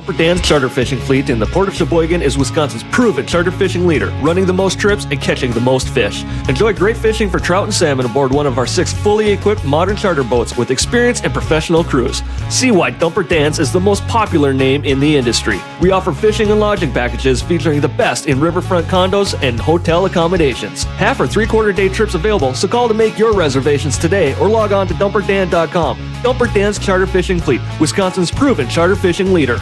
Dumper Dan's charter fishing fleet in the Port of Sheboygan is Wisconsin's proven charter fishing leader, running the most trips and catching the most fish. Enjoy great fishing for trout and salmon aboard one of our 6 fully equipped modern charter boats with experience and professional crews. See why Dumper Dan's is the most popular name in the industry. We offer fishing and lodging packages featuring the best in riverfront condos and hotel accommodations. Half or 3/4 day trips available, so call to make your reservations today or log on to dumperdan.com. Dumper Dan's charter fishing fleet, Wisconsin's proven charter fishing leader.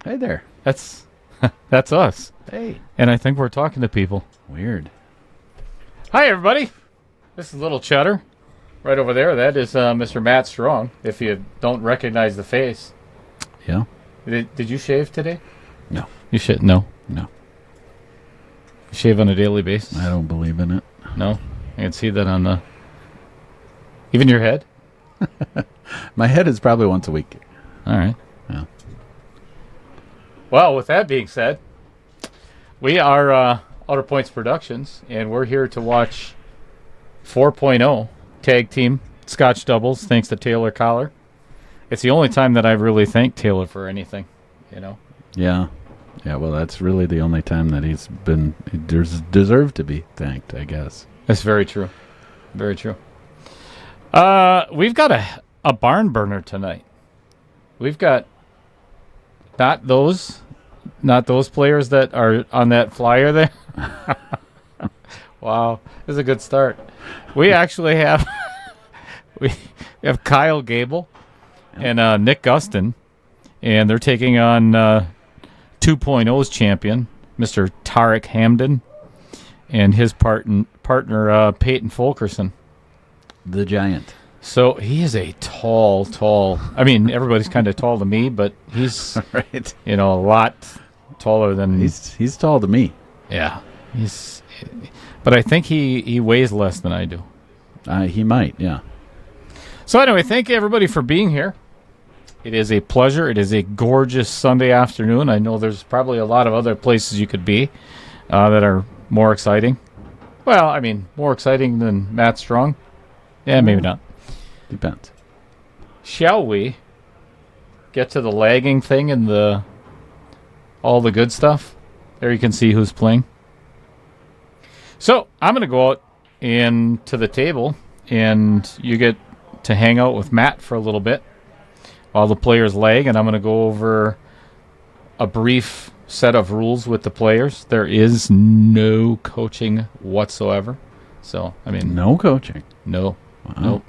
Hey there. That's us. Hey. And I think we're talking to people. Weird. Hi, everybody. This is Little Cheddar. Right over there, that is Mr. Matt Strong, if you don't recognize the face. Yeah. Did you shave today? No. You should. No. No. You shave on a daily basis? I don't believe in it. No? I can see that on the... Even your head? My head is probably once a week. All right. Yeah. Well, with that being said, we are Outer Points Productions, and we're here to watch 4.0 Tag Team Scotch Doubles, thanks to Taylor Collar. It's the only time that I've really thanked Taylor for anything, you know? Yeah. Yeah, well, that's really the only time that he deserved to be thanked, I guess. That's very true. Very true. We've got a barn burner tonight. We've got not those players that are on that flyer there. Wow, this is a good start. We actually have we have Kyle Gable and Nick Gustin, and they're taking on 2.0's champion, Mr. Tarek Hamden, and his partner Peyton Fulkerson. The Giant. So he is a tall. I mean, everybody's kind of tall to me, but he's right. A lot taller than he's tall to me. Yeah, but I think he weighs less than I do. He might, yeah. So anyway, thank you everybody for being here. It is a pleasure. It is a gorgeous Sunday afternoon. I know there's probably a lot of other places you could be that are more exciting. Well, I mean, more exciting than Matt Strong. Yeah, maybe not. Depends. Shall we get to the lagging thing and all the good stuff? There you can see who's playing. So I'm going to go out to the table, and you get to hang out with Matt for a little bit while the players lag, and I'm going to go over a brief set of rules with the players. There is no coaching whatsoever. So, I mean... No coaching? No. Wow. Nope.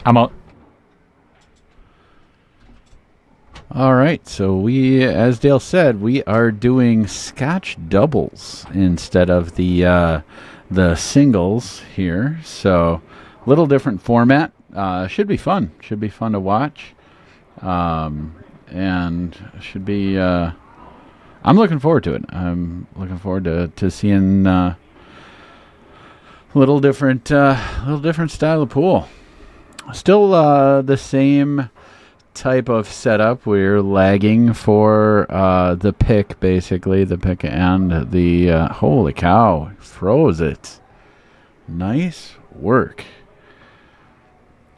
I'm out. All right, so we, as Dale said, we are doing Scotch doubles instead of the singles here. So, little different format. Should be fun. Should be fun to watch, and should be. I'm looking forward to it. I'm looking forward to seeing little different style of pool. Still the same type of setup. We're lagging for the pick, basically. The pick and the... holy cow. Froze it. Nice work.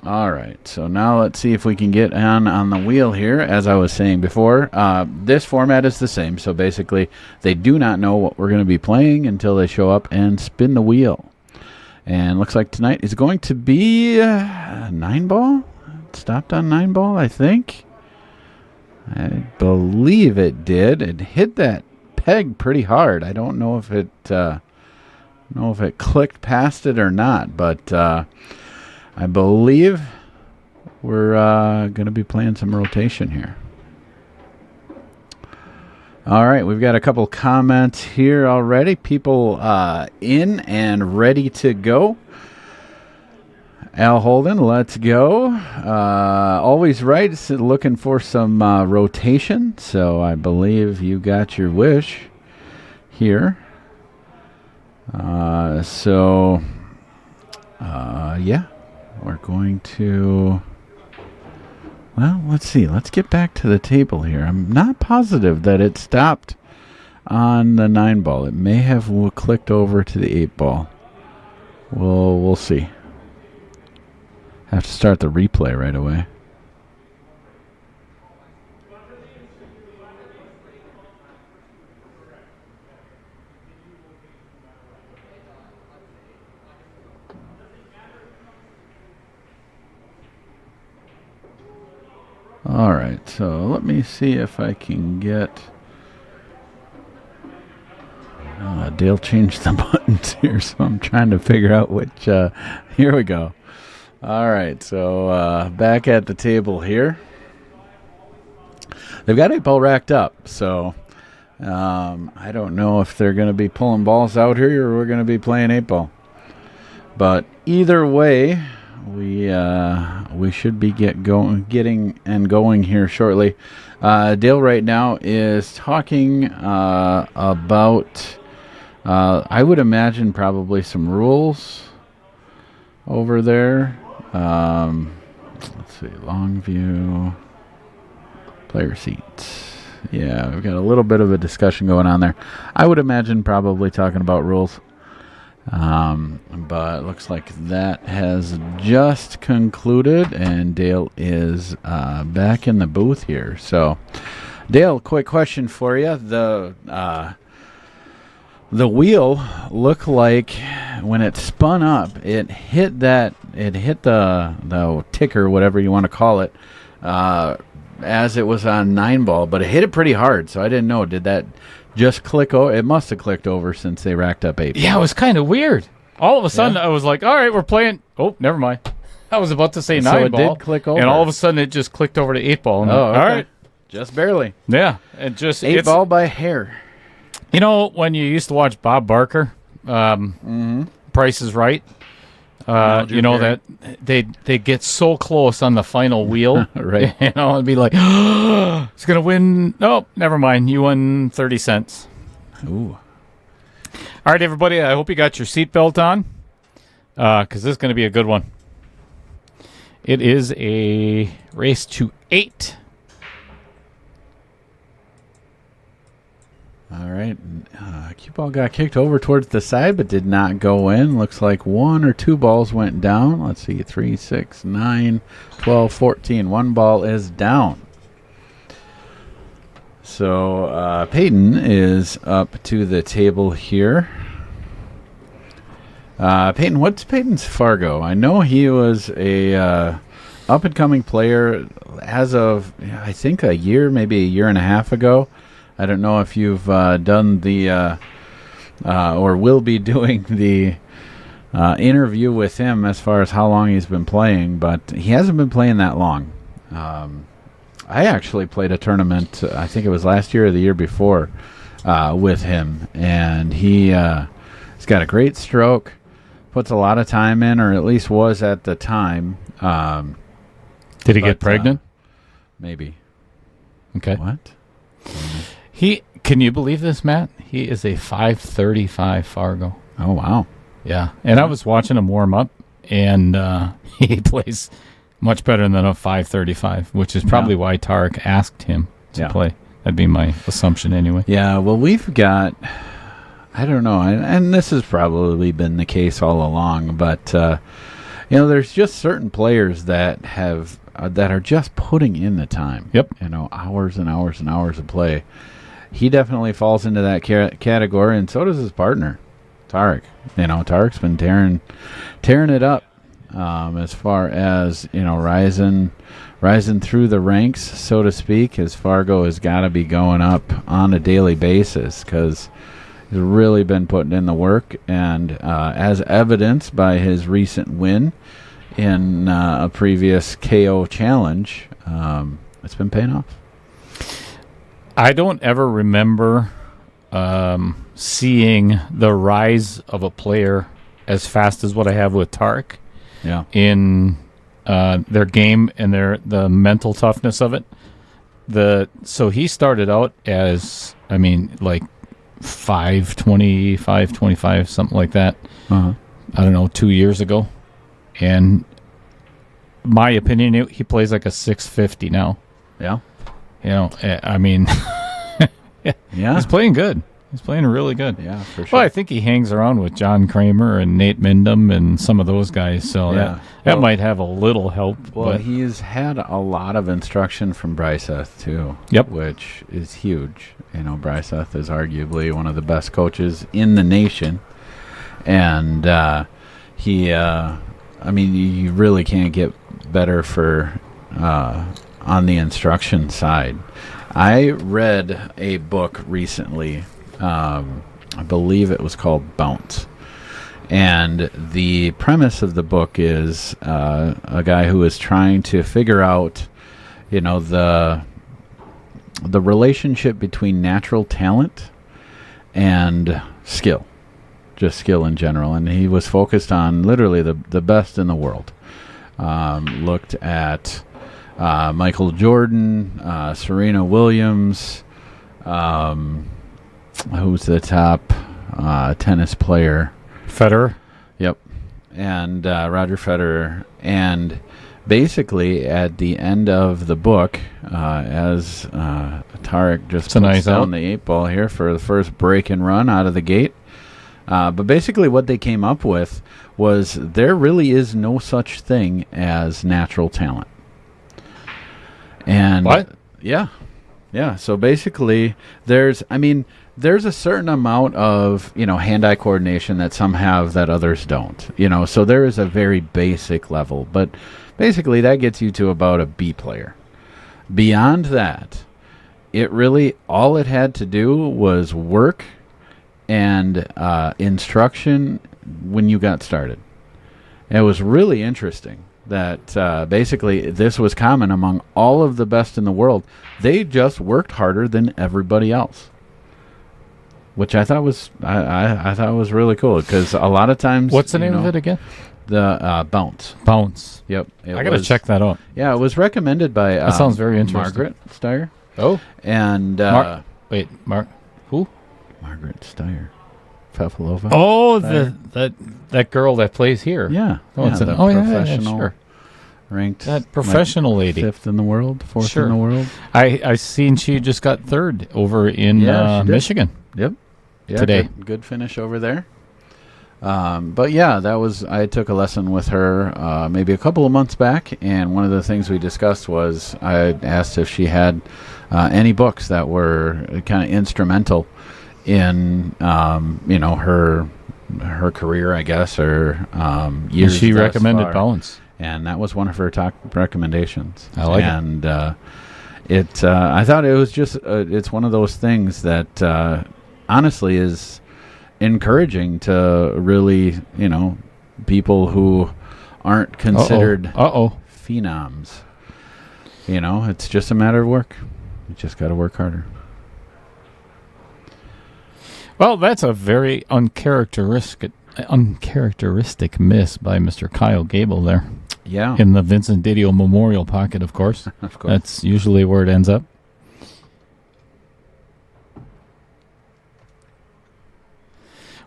All right. So now let's see if we can get on the wheel here. As I was saying before, this format is the same. So basically, they do not know what we're going to be playing until they show up and spin the wheel. And looks like tonight is going to be 9-ball. It stopped on 9-ball, I think. I believe it did. It hit that peg pretty hard. I don't know if it clicked past it or not, but I believe we're going to be playing some rotation here. All right, we've got a couple comments here already. People in and ready to go. Al Holden, let's go. Always right. Looking for some rotation. So I believe you got your wish here. Yeah, we're going to. Well, let's see. Let's get back to the table here. I'm not positive that it stopped on the 9 ball. It may have clicked over to the 8 ball. We'll see. Have to start the replay right away. All right, so let me see if I can get... Dale changed the buttons here, so I'm trying to figure out which... here we go. All right, so back at the table here. They've got 8 ball racked up, so I don't know if they're going to be pulling balls out here or we're going to be playing 8 ball. But either way, we should be getting and going here shortly. Dale right now is talking about, I would imagine probably some rules over there. Let's see, long view, player seats. Yeah, we've got a little bit of a discussion going on there. I would imagine probably talking about rules. But it looks like that has just concluded, and Dale is back in the booth here. So, Dale, quick question for you. The wheel looked like when it spun up, it hit the ticker, whatever you want to call it, as it was on 9 ball, but it hit it pretty hard. So I didn't know. Did that just click over? It must have clicked over since they racked up 8 ball. Yeah, it was kind of weird. All of a sudden, I was like, all right, we're playing. Oh, never mind. I was about to say 9 so it ball. did click over. And all of a sudden, it just clicked over to 8 ball. And okay. All right. Just barely. Yeah. And just 8 ball by hair. You know, when you used to watch Bob Barker, Price is Right, you know that they get so close on the final wheel. Right. You know, it'd be like, oh, it's going to win. Oh, never mind. You won 30 cents. Ooh. All right, everybody. I hope you got your seatbelt on because this is going to be a good one. It is a race to 8. All right. Cue ball got kicked over towards the side, but did not go in. Looks like 1 or 2 balls went down. Let's see. 3, 6, 9, 12, 14. 1 ball is down. So Peyton is up to the table here. Peyton, what's Peyton's Fargo? I know he was a up-and-coming player as of, I think, a year, maybe a year and a half ago. I don't know if you've done the or will be doing the interview with him as far as how long he's been playing, but he hasn't been playing that long. I actually played a tournament, I think it was last year or the year before, with him, and he's got a great stroke, puts a lot of time in, or at least was at the time. Did he get pregnant? Maybe. Okay. What? Can you believe this, Matt? He is a 535 Fargo. Oh, wow. Yeah. And I was watching him warm up, and he plays much better than a 535, which is probably why Tarek asked him to play. That'd be my assumption anyway. Yeah, well, we've got, I don't know, and this has probably been the case all along, but, there's just certain players that have, that are just putting in the time. Yep. Hours and hours and hours of play. He definitely falls into that category, and so does his partner, Tarek. Tarek's been tearing it up as far as rising through the ranks, so to speak. His Fargo has got to be going up on a daily basis because he's really been putting in the work, and as evidenced by his recent win in a previous KO challenge, it's been paying off. I don't ever remember seeing the rise of a player as fast as what I have with Tarek. Yeah. in their game and the mental toughness of it. So he started out as, like 5'20", 5'25", something like that. Uh-huh. I don't know, 2 years ago. And my opinion, he plays like a 6'50" now. Yeah. Yeah. He's playing good. He's playing really good. Yeah, for sure. Well, I think he hangs around with John Kramer and Nate Mindham and some of those guys, so that might have a little help. Well, but he's had a lot of instruction from Bryseth, too. Yep. Which is huge. Bryseth is arguably one of the best coaches in the nation. And you really can't get better for on the instruction side. I read a book recently. I believe it was called Bounce. And the premise of the book is a guy who is trying to figure out, the relationship between natural talent and skill, just skill in general. And he was focused on literally the best in the world. Looked at Michael Jordan, Serena Williams, who's the top tennis player? Federer. Yep. And Roger Federer. And basically, at the end of the book, as Tarek just puts down the 8 ball here for the first break and run out of the gate. But basically what they came up with was there really is no such thing as natural talent. And what? Yeah. Yeah. So basically there's a certain amount of, hand-eye coordination that some have that others don't. So there is a very basic level, but basically that gets you to about a B player. Beyond that, all it had to do was work and instruction when you got started. It was really interesting that basically this was common among all of the best in the world. They just worked harder than everybody else, which I thought was I thought was really cool because a lot of times. What's the name of it again? The Bounce. Bounce. Yep. I got to check that out. Yeah, it was recommended by that sounds very interesting. Margaret Steyer. Oh. And who? Margaret Steyer. Pavlova. Oh, that girl that plays here. Yeah. Professional. Sure. Ranked that professional lady, 5th in the world, 4th in the world. I seen she just got 3rd over in Michigan. Yep. Yeah, today. Good finish over there. But yeah, I took a lesson with her maybe a couple of months back, and one of the things we discussed was I asked if she had any books that were kind of instrumental in her career, I guess, or years. And she recommended Bounce, and that was one of her top recommendations. I like it. And I thought it was just it's one of those things that honestly is encouraging to really, people who aren't considered phenoms. It's just a matter of work. You just got to work harder. Well, that's a very uncharacteristic miss by Mr. Kyle Gable there. Yeah. In the Vincent Didio Memorial pocket, of course. Of course. That's usually where it ends up.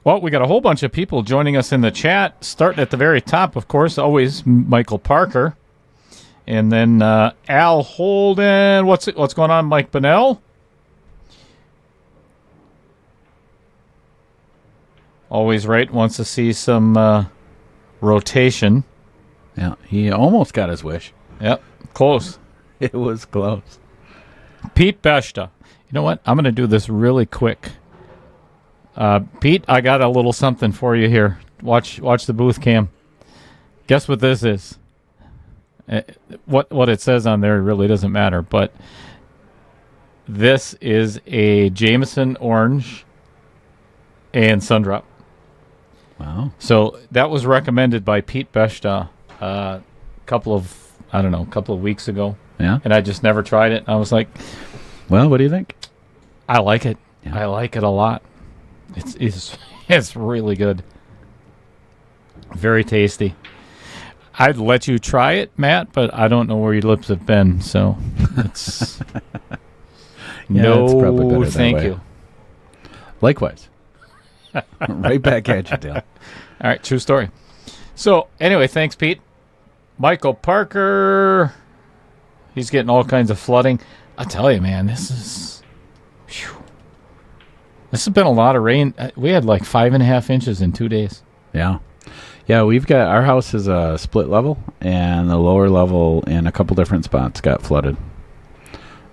Well, we got a whole bunch of people joining us in the chat, starting at the very top, of course, always Michael Parker. And then Al Holden. What's going on, Mike Bonnell? Always right, wants to see some rotation. Yeah, he almost got his wish. Yep, close. It was close. Pete Beshta. You know what? I'm going to do this really quick. Pete, I got a little something for you here. Watch the booth cam. Guess what this is? What it says on there really doesn't matter, but this is a Jameson Orange and Sundrop. Wow. So that was recommended by Pete Beshta a couple of weeks ago. Yeah. And I just never tried it. I was like, well, what do you think? I like it. Yeah. I like it a lot. It's really good. Very tasty. I'd let you try it, Matt, but I don't know where your lips have been, so it's Yeah, it's probably better that thank way. you. Likewise. Right back at you, Dale. All right, true story. So anyway, thanks, Pete. Michael Parker, he's getting all kinds of flooding. I tell you, man, this has been a lot of rain. We had like 5.5 inches in 2 days. Yeah. Yeah, our house is a split level, and the lower level in a couple different spots got flooded.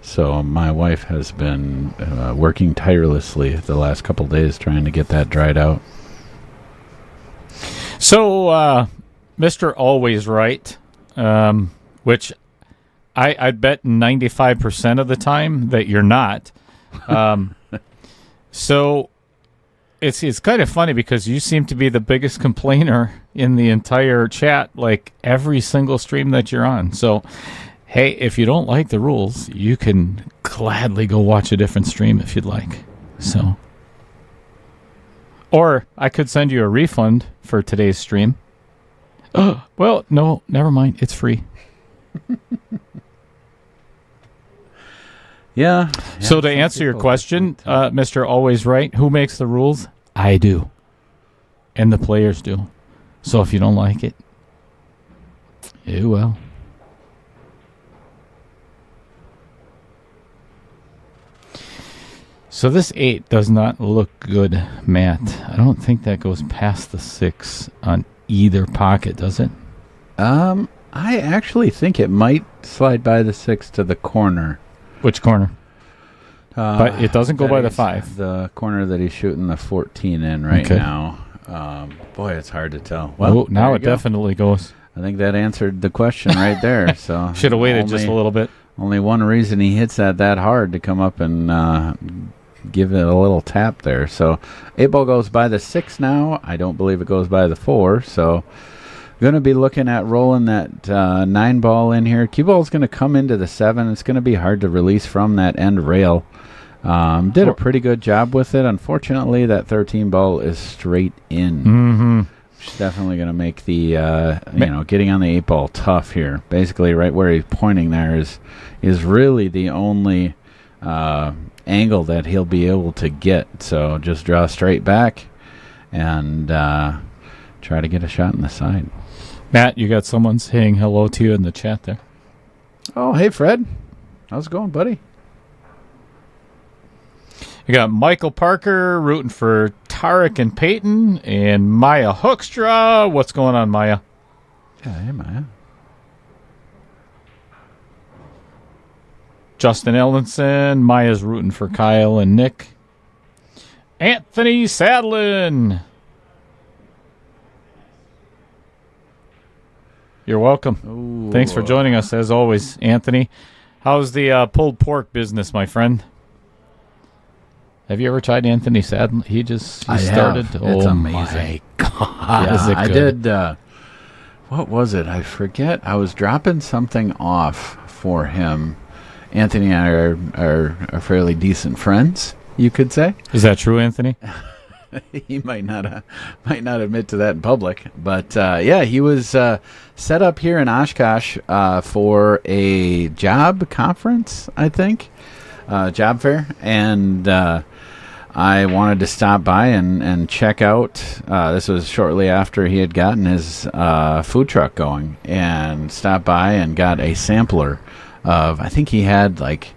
So my wife has been working tirelessly the last couple days trying to get that dried out. So, Mr. Always Right, which I'd bet 95% of the time that you're not. So it's kind of funny because you seem to be the biggest complainer in the entire chat, like every single stream that you're on. So, hey, if you don't like the rules, you can gladly go watch a different stream if you'd like. So, or I could send you a refund for today's stream. Well, no, never mind. It's free. Yeah. So to answer your question, Mr. Always Right, who makes the rules? I do. And the players do. So if you don't like it, you will. So this 8 does not look good, Matt. I don't think that goes past the 6 on either pocket, does it? I actually think it might slide by the 6 to the corner. Which corner? But it doesn't go by the 5. The corner that he's shooting the 14 in right Okay. now. Boy, it's hard to tell. Well, now there it you go. definitely goes. I think that answered the question right there. So Should have waited just a little bit. Only one reason he hits that hard to come up and give it a little tap there. So 8 ball goes by the 6 now. I don't believe it goes by the 4. So going to be looking at rolling that 9 ball in here. Cue ball is going to come into the 7. It's going to be hard to release from that end rail. Did a pretty good job with it. Unfortunately, that 13 ball is straight in. Mm-hmm. Which is definitely going to make the, getting on the 8 ball tough here. Basically, right where he's pointing there is really the only angle that he'll be able to get. So just draw straight back and try to get a shot in the side. Matt, you got someone saying hello to you in the chat there. Oh, hey, Fred. How's it going, buddy? You got Michael Parker rooting for Tarek and Peyton, and Maya Hookstra. What's going on, Maya? Yeah, hey, Maya. Justin Ellenson. Maya's rooting for Kyle and Nick. Anthony Sadlin. You're welcome. Ooh. Thanks for joining us, as always, Anthony. How's the pulled pork business, my friend? Have you ever tried Anthony Sadlin? He started. Have. Oh, It's amazing. my God. Yeah, Is it I good? did. What was it? I forget. I was dropping something off for him. Anthony and I are fairly decent friends, you could say. Is that true, Anthony? He might not admit to that in public, but yeah, he was set up here in Oshkosh for a job conference, I think, job fair, and I wanted to stop by and check out. This was shortly after he had gotten his food truck going, and stopped by and got a sampler of, I think he had like,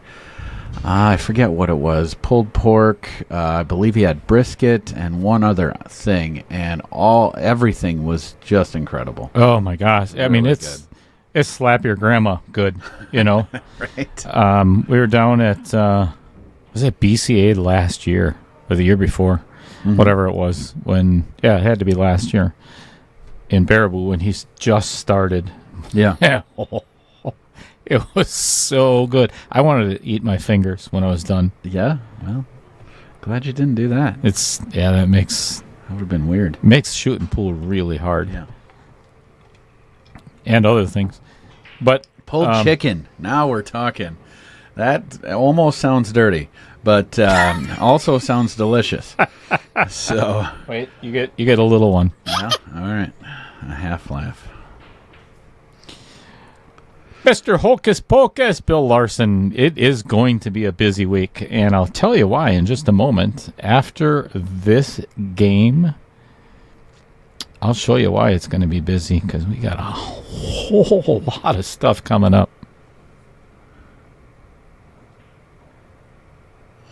I forget what it was, pulled pork, I believe he had brisket and one other thing, and everything was just incredible. Oh, my gosh. I mean, Really it's slap your grandma good, you know. Right. We were down at, was it BCA last year or the year before? Mm-hmm. Whatever it was. It had to be last year in Baraboo when he's just started. Yeah. Yeah. It was so good. I wanted to eat my fingers when I was done. Yeah. Well, glad you didn't do that. That makes That would have been weird. shooting pool really hard. Yeah. And other things. But Pulled chicken. Now we're talking. That almost sounds dirty, but also sounds delicious. So, wait, you get a little one. yeah, all right. A half laugh. Mr. Hocus Pocus, Bill Larson. It is going to be a busy week, and I'll tell you why in just a moment. After this game, I'll show you why it's going to be busy, because we got a whole lot of stuff coming up.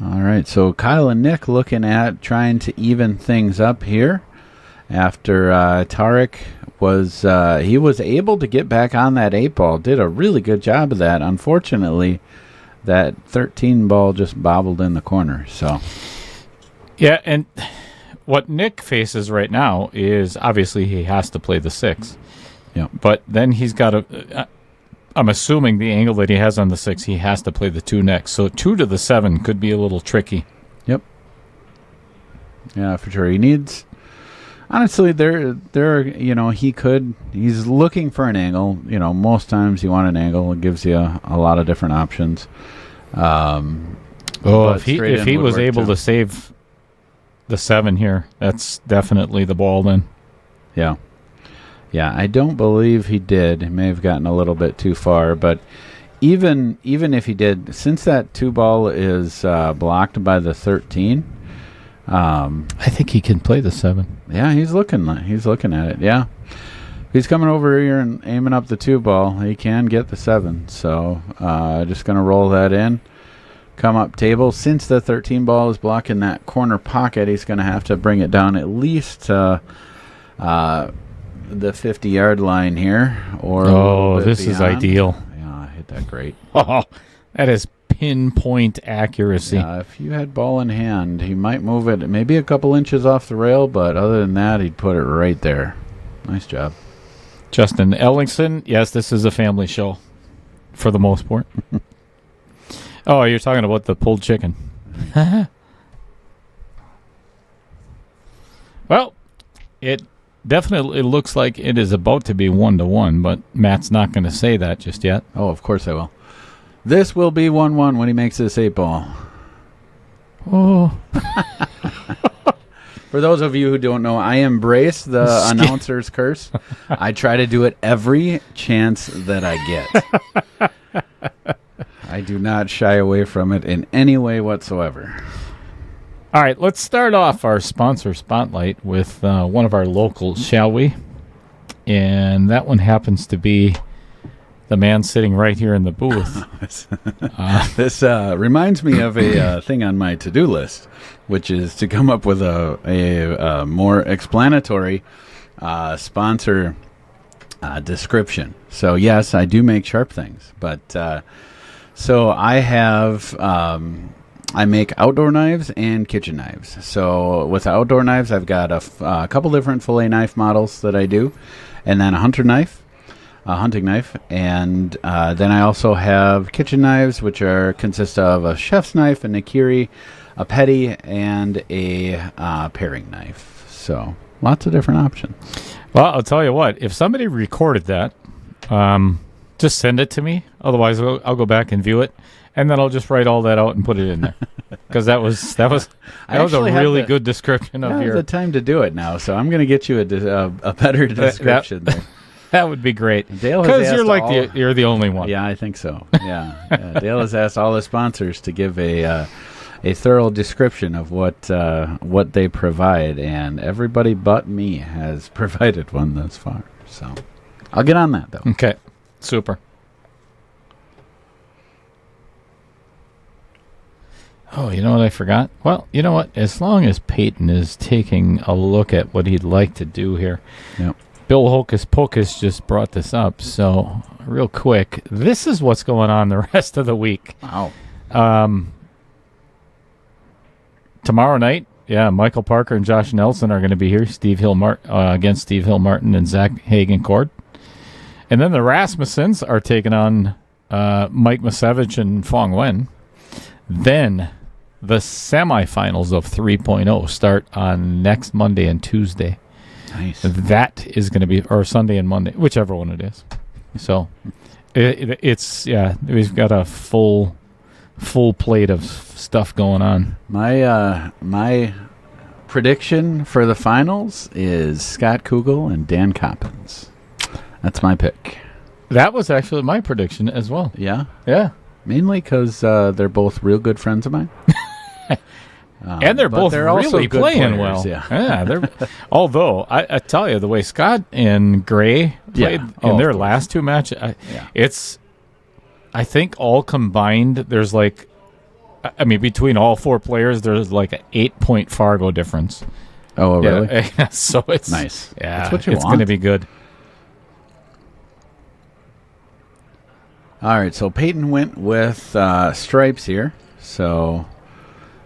All right, so Kyle and Nick looking at trying to even things up here after Tarek was able to get back on that 8 ball. Did a really good job of that. Unfortunately, that 13 ball just bobbled in the corner. So, yeah, and what Nick faces right now is obviously he has to play the 6. yeah, But then he's got to... I'm assuming the angle that he has on the 6, he has to play the 2 next. So 2 to the 7 could be a little tricky. Yep. Yeah, for sure. He needs... Honestly, he's looking for an angle. Most times you want an angle. It gives you a lot of different options. If he was able to save the 7 here, that's definitely the ball then. Yeah. Yeah, I don't believe he did. He may have gotten a little bit too far, but even if he did, since that 2 ball is blocked by the 13, I think he can play the 7. Yeah, he's looking at it. Yeah, he's coming over here and aiming up the 2 ball. He can get the 7, so just gonna roll that in. Come up table. Since the 13 ball is blocking that corner pocket, he's gonna have to bring it down at least the 50-yard line here, or this is ideal. Yeah, hit that great. Oh, that is pinpoint accuracy. Yeah, if you had ball in hand, he might move it maybe a couple inches off the rail, but other than that, he'd put it right there. Nice job, Justin Ellingson. Yes, this is a family show, for the most part. Oh, you're talking about the pulled chicken. Well, it definitely looks like it is about to be 1-1, but Matt's not going to say that just yet. Oh, of course I will. This will be 1-1 when he makes this 8 ball. Oh. For those of you who don't know, I embrace the announcer's curse. I try to do it every chance that I get. I do not shy away from it in any way whatsoever. All right, let's start off our sponsor spotlight with one of our locals, shall we? And that one happens to be the man sitting right here in the booth. This reminds me of a thing on my to-do list, which is to come up with a more explanatory sponsor description. So, yes, I do make sharp things, but so I have... I make outdoor knives and kitchen knives. So with outdoor knives, I've got a couple different fillet knife models that I do, and then a hunting knife, and then I also have kitchen knives, which consist of a chef's knife, a nakiri, a petty, and a paring knife. So lots of different options. Well, I'll tell you what. If somebody recorded that, just send it to me. Otherwise, I'll go back and view it. And then I'll just write all that out and put it in there, because that was a really good description of your. I have the time to do it now, so I'm going to get you a better description there. That would be great. Because you're the only one. Yeah, I think so. Yeah. Dale has asked all the sponsors to give a thorough description of what they provide, and everybody but me has provided one thus far. So I'll get on that though. Okay, super. Oh, you know what I forgot? Well, you know what? As long as Peyton is taking a look at what he'd like to do here. Yep. Bill Hocus Pocus just brought this up. So, real quick, this is what's going on the rest of the week. Wow. Tomorrow night, Michael Parker and Josh Nelson are going to be here. Against Steve Hill Martin and Zach Hagen-Cord. And then the Rasmussens are taking on Mike Masevich and Fong Wen. Then the semifinals of 3.0 start on next Monday and Tuesday. Nice. That is going to be, or Sunday and Monday, whichever one it is. So it's we've got a full plate of stuff going on. My prediction for the finals is Scott Kugel and Dan Coppins. That's my pick. That was actually my prediction as well. Yeah, Yeah. mainly because they're both real good friends of mine. And they're but both they're also really good playing players, well. yeah. They're. Although I tell you, the way Scott and Gray played in their last two matches, it's. I think all combined, there's like, I mean, between all four players, there's like an 8-point Fargo difference. Oh, really? Yeah, so it's Nice. Yeah, That's what you it's want. going to be good. All right, so Peyton went with stripes here. So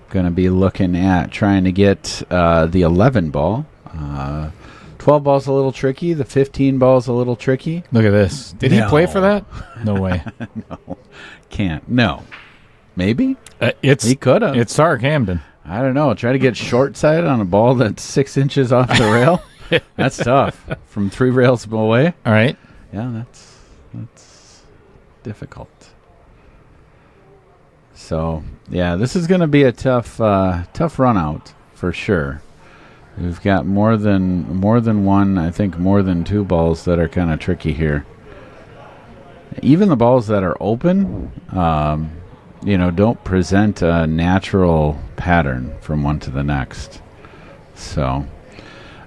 going to be looking at trying to get the 11 ball. 12 ball's a little tricky. The 15 ball's a little tricky. Look at this. Did he play for that? No way. No, can't. No. Maybe? It's He could have. It's Tarek Hamden. I don't know. Try to get short side on a ball that's 6 inches off the rail. That's tough. From 3 rails away. All right. Yeah, that's difficult. So yeah, this is going to be a tough run out for sure. We've got more than one, I think more than 2 balls that are kind of tricky here. Even the balls that are open, don't present a natural pattern from one to the next. So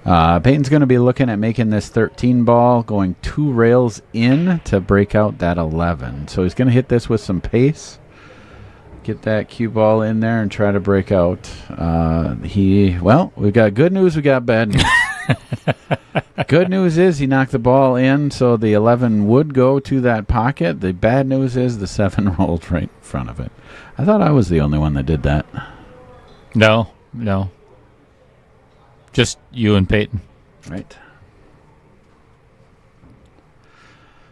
Peyton's going to be looking at making this 13 ball, going 2 rails in to break out that 11. So he's going to hit this with some pace. Get that cue ball in there and try to break out. We've got good news, we got bad news. Good news is he knocked the ball in, so the 11 would go to that pocket. The bad news is the 7 rolled right in front of it. I thought I was the only one that did that. No. Just you and Peyton. Right.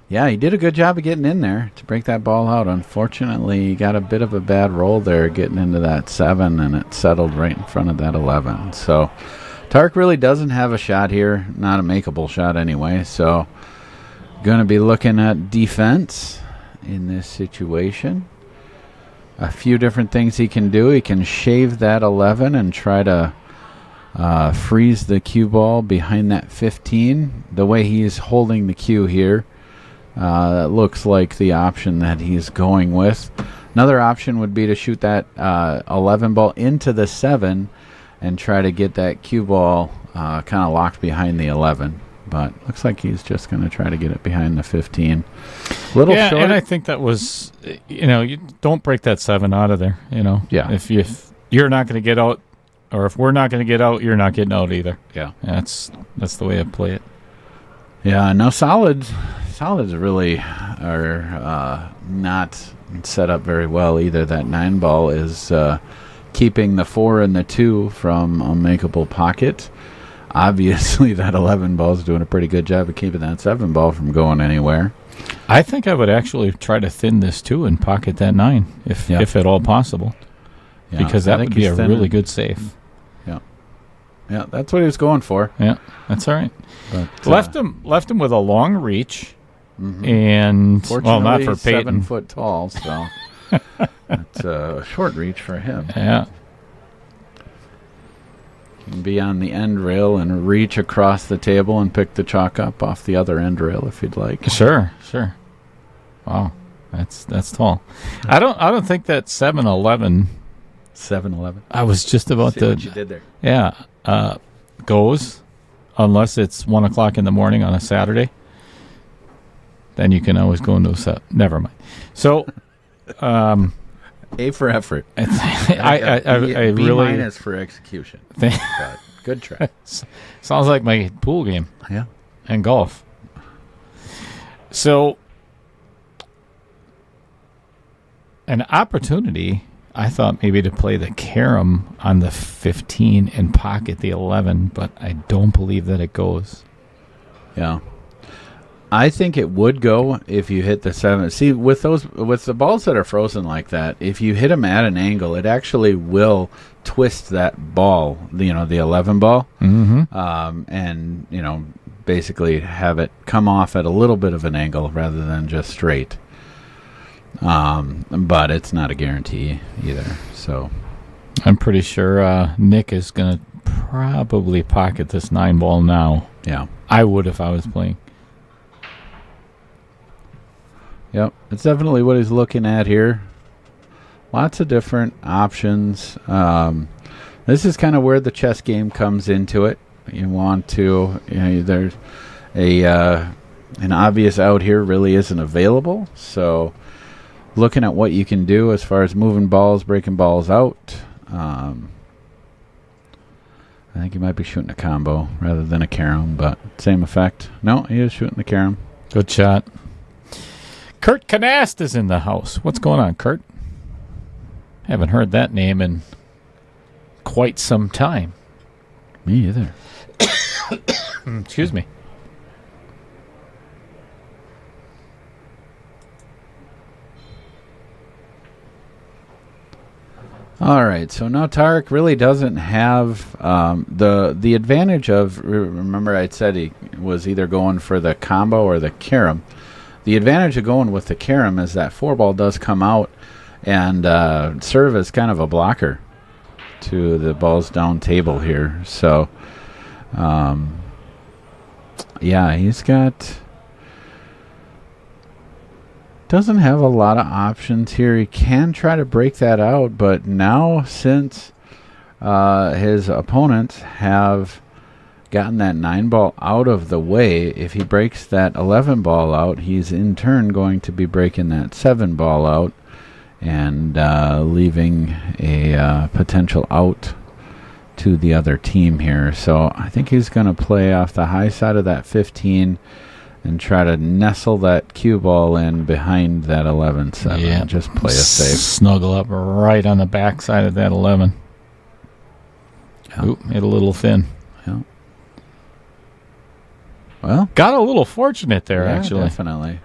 Yeah, he did a good job of getting in there to break that ball out. Unfortunately, he got a bit of a bad roll there getting into that 7, and it settled right in front of that 11. So Tarek really doesn't have a shot here, not a makeable shot anyway. So going to be looking at defense in this situation. A few different things he can do. He can shave that 11 and try to freeze the cue ball behind that 15. The way he's holding the cue here, it looks like the option that he's going with. Another option would be to shoot that 11 ball into the 7 and try to get that cue ball kind of locked behind the 11. But looks like he's just going to try to get it behind the 15. Little short. And I think that was, you don't break that 7 out of there, Yeah. If you're not going to get out, or if we're not going to get out, you're not getting out either. Yeah. That's the way I play it. Yeah, no, solids really are not set up very well either. That 9 ball is keeping the 4 and the 2 from a makeable pocket. Obviously, that 11 ball is doing a pretty good job of keeping that 7 ball from going anywhere. I think I would actually try to thin this too and pocket that 9 if at all possible, because that would be a really good save. Yeah, that's what he was going for. Yeah, that's all right. But, left him with a long reach, and not for Peyton. 7 foot tall, so it's a short reach for him. Yeah. Can be on the end rail and reach across the table and pick the chalk up off the other end rail if you'd like. Sure. Wow, that's tall. I don't think that 7-11. 7-11. I was just about See to. what you did there. Yeah, goes unless it's 1:00 in the morning on a Saturday. Then you can always go into a set. Never mind. So, A for effort. I B really minus for execution. But good try. Sounds like my pool game. Yeah. And golf. So, an opportunity, I thought maybe to play the carom on the 15 and pocket the 11, but I don't believe that it goes. Yeah. I think it would go if you hit the 7. See, with the balls that are frozen like that, if you hit them at an angle, it actually will twist that ball, the 11 ball, and basically have it come off at a little bit of an angle rather than just straight. But it's not a guarantee either. So I'm pretty sure Nick is going to probably pocket this 9 ball now. Yeah, I would if I was playing. Yep, it's definitely what he's looking at here. Lots of different options. This is kind of where the chess game comes into it. You want to, there's an obvious out here really isn't available. So looking at what you can do as far as moving balls, breaking balls out. I think he might be shooting a combo rather than a carom, but same effect. No, he is shooting the carom. Good shot. Kurt Canast is in the house. What's going on, Kurt? Haven't heard that name in quite some time. Me either. Excuse me. All right, so now Tarek really doesn't have the advantage of, remember I said he was either going for the combo or the carom. The advantage of going with the carom is that 4-ball does come out and serve as kind of a blocker to the balls down table here. So, yeah, he's doesn't have a lot of options here. He can try to break that out, but now since his opponents have gotten that 9-ball out of the way, if he breaks that 11-ball out, he's in turn going to be breaking that 7-ball out and leaving a potential out to the other team here. So I think he's going to play off the high side of that 15 and try to nestle that cue ball in behind that 11-7. Yeah. Just play it safe. Snuggle up right on the backside of that 11. Yeah. Ooh, hit a little thin. Yeah. Well, got a little fortunate there, yeah, actually. Definitely.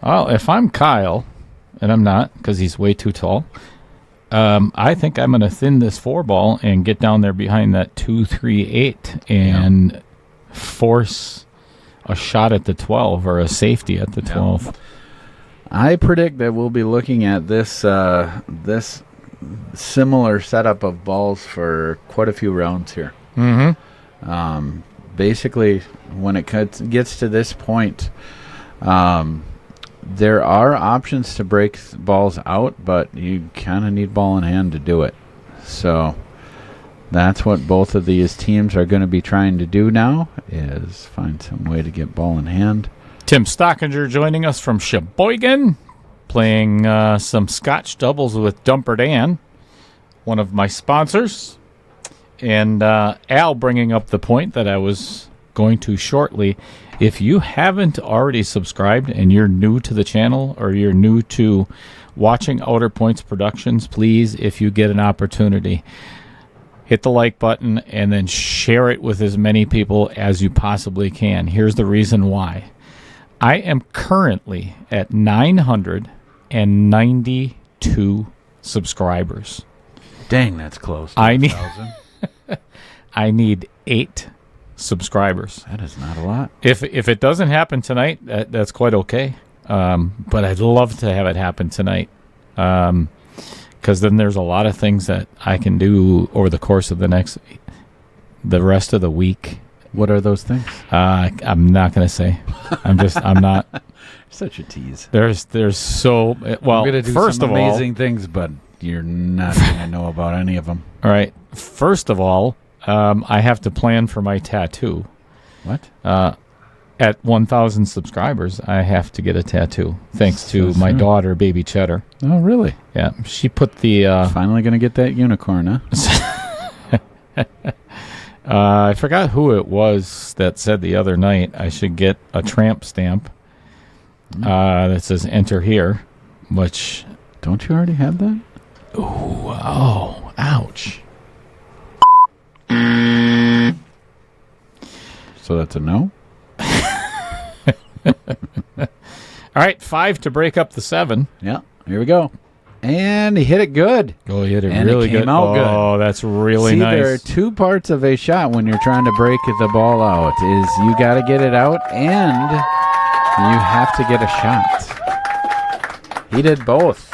Well, if I'm Kyle, and I'm not because he's way too tall, I think I'm going to thin this 4-ball and get down there behind that 2-3-8 and force a shot at the 12 or a safety at the 12. I predict that we'll be looking at this this similar setup of balls for quite a few rounds here. Mm-hmm. Basically, when it gets to this point, there are options to break balls out, but you kind of need ball in hand to do it. So that's what both of these teams are going to be trying to do now, is find some way to get ball in hand. Tim Stockinger joining us from Sheboygan, playing some Scotch doubles with Dumper Dan, one of my sponsors. And Al bringing up the point that I was going to shortly. If you haven't already subscribed and you're new to the channel or you're new to watching Outer Points Productions, please, if you get an opportunity, hit the like button and then share it with as many people as you possibly can. Here's the reason why. I am currently at 992 subscribers. Dang, that's close. I need 8 subscribers. That is not a lot. If it doesn't happen tonight, that's quite okay. But I'd love to have it happen tonight. Because then there's a lot of things that I can do over the course of the rest of the week. What are those things? I'm not going to say. I'm not. Such a tease. There's so well. I'm gonna do first some of all, amazing things, but you're not going to know about any of them. all right. First of all, I have to plan for my tattoo. What? At 1,000 subscribers, I have to get a tattoo. Thanks to So my soon. daughter, Baby Cheddar. Oh, really? Yeah, she put the. Finally going to get that unicorn, huh? I forgot who it was that said the other night I should get a tramp stamp that says "Enter here," which. Don't you already have that? Oh, ouch. So that's a no? All right, 5 to break up the 7. Yeah. Here we go. And he hit it good. Oh, he hit it And really it came good. out good. Oh, that's really See, nice. there are 2 parts of a shot when you're trying to break the ball out. Is you got to get it out and you have to get a shot. He did both.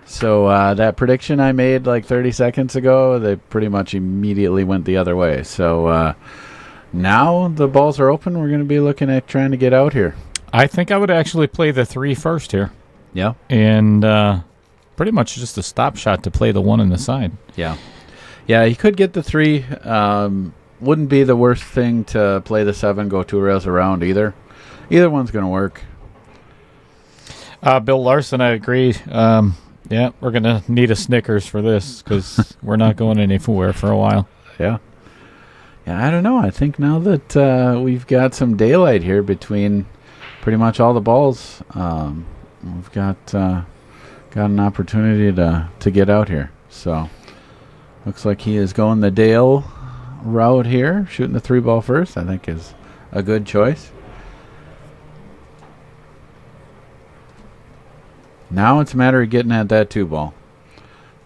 So that prediction I made like 30 seconds ago, they pretty much immediately went the other way. So now the balls are open. We're going to be looking at trying to get out here. I think I would actually play the 3 first here. Yeah. And pretty much just a stop shot to play the 1 in the side. Yeah. Yeah, you could get the 3. Wouldn't be the worst thing to play the 7, go 2 rails around either. Either one's going to work. Bill Larson, I agree. Yeah, we're going to need a Snickers for this because we're not going anywhere for a while. Yeah. Yeah, I don't know. I think now that we've got some daylight here between pretty much all the balls, we've got an opportunity to get out here. So looks like he is going the Dale route here, shooting the 3 ball first. I think is a good choice. Now it's a matter of getting at that 2 ball.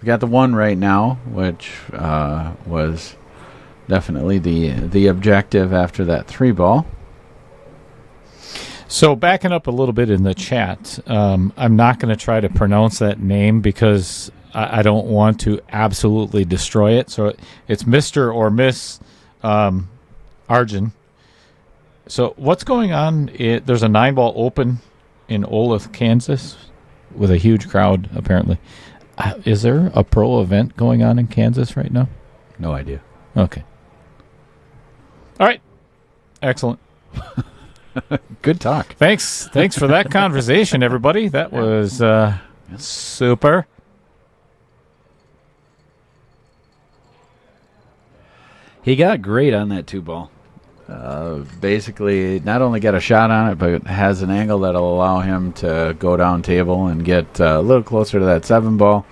We got the 1 right now, which was definitely the objective after that 3 ball. So backing up a little bit in the chat, I'm not going to try to pronounce that name because I don't want to absolutely destroy it. So it's Mr. or Miss Arjun. So what's going on? There's a 9-ball open in Olathe, Kansas, with a huge crowd, apparently. Is there a pro event going on in Kansas right now? No idea. Okay. All right. Excellent. Good talk. Thanks for that conversation, everybody. That was super. He got great on that 2 ball. Basically, not only got a shot on it, but has an angle that'll allow him to go down table and get a little closer to that 7 ball.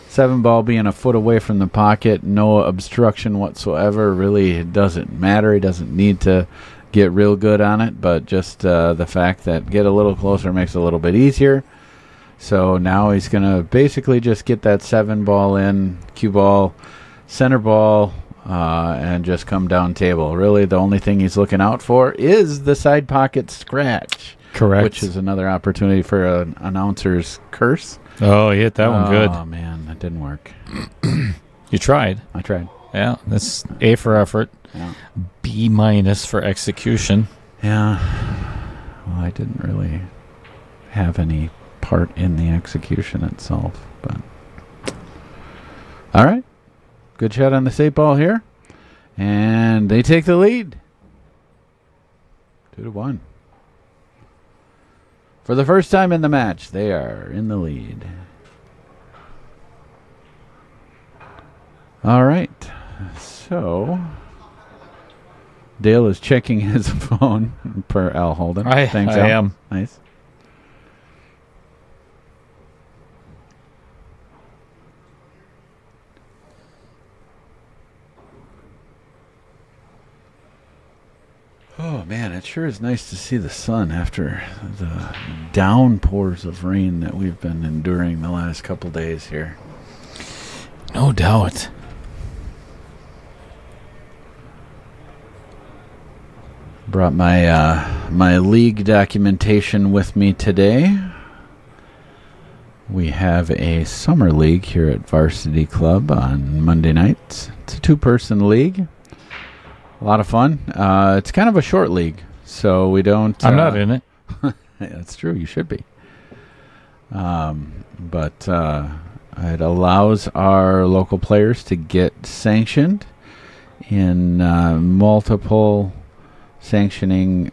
7 ball being a foot away from the pocket, no obstruction whatsoever. Really, it doesn't matter. He doesn't need to get real good on it, but just the fact that get a little closer makes it a little bit easier. So now he's going to basically just get that 7 ball in, cue ball, center ball, and just come down table. Really, the only thing he's looking out for is the side pocket scratch. Correct. Which is another opportunity for an announcer's curse. Oh, you hit that one good. Oh, man, that didn't work. You tried. I tried. Yeah, that's A for effort. Yeah. B- for execution. Yeah. Well, I didn't really have any part in the execution itself, but all right. Good shot on the 8 ball here. And they take the lead. 2-1. For the first time in the match, they are in the lead. All right. So Dale is checking his phone per Al Holden. Thanks, I Al. am. Nice. Oh, man, it sure is nice to see the sun after the downpours of rain that we've been enduring the last couple days here. No doubt. Brought my my league documentation with me today. We have a summer league here at Varsity Club on Monday nights. It's a 2-person league. A lot of fun. It's kind of a short league, so we don't... I'm not in it. That's true. You should be. But it allows our local players to get sanctioned in multiple sanctioning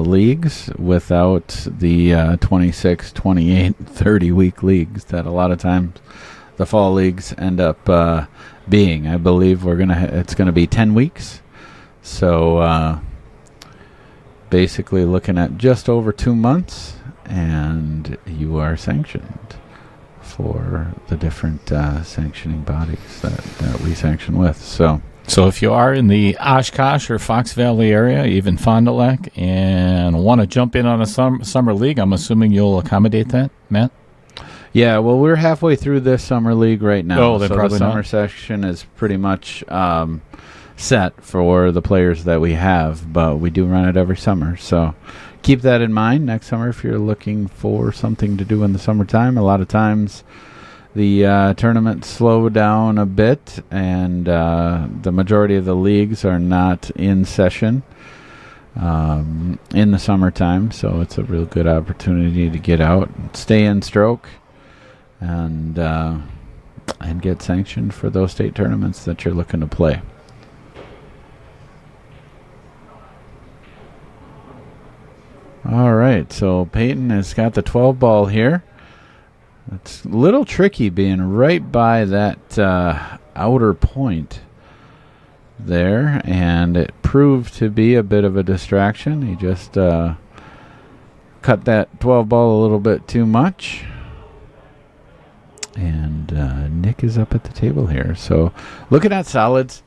leagues without the 26, 28, 30-week leagues that a lot of times the fall leagues end up being. I believe it's going to be 10 weeks. So basically looking at just over 2 months, and you are sanctioned for the different sanctioning bodies that we sanction with. So if you are in the Oshkosh or Fox Valley area, even Fond du Lac, and want to jump in on a summer league, I'm assuming you'll accommodate that, Matt? Yeah, well, we're halfway through this summer league right now. Oh, then so probably the summer not. section is pretty much set for the players that we have, but we do run it every summer. So keep that in mind next summer if you're looking for something to do in the summertime. A lot of times the tournaments slow down a bit, and the majority of the leagues are not in session in the summertime, so it's a real good opportunity to get out, stay in stroke, and get sanctioned for those state tournaments that you're looking to play. All right, so Peyton has got the 12 ball here. It's a little tricky being right by that outer point there, and it proved to be a bit of a distraction. He just cut that 12 ball a little bit too much. And Nick is up at the table here. So looking at solids.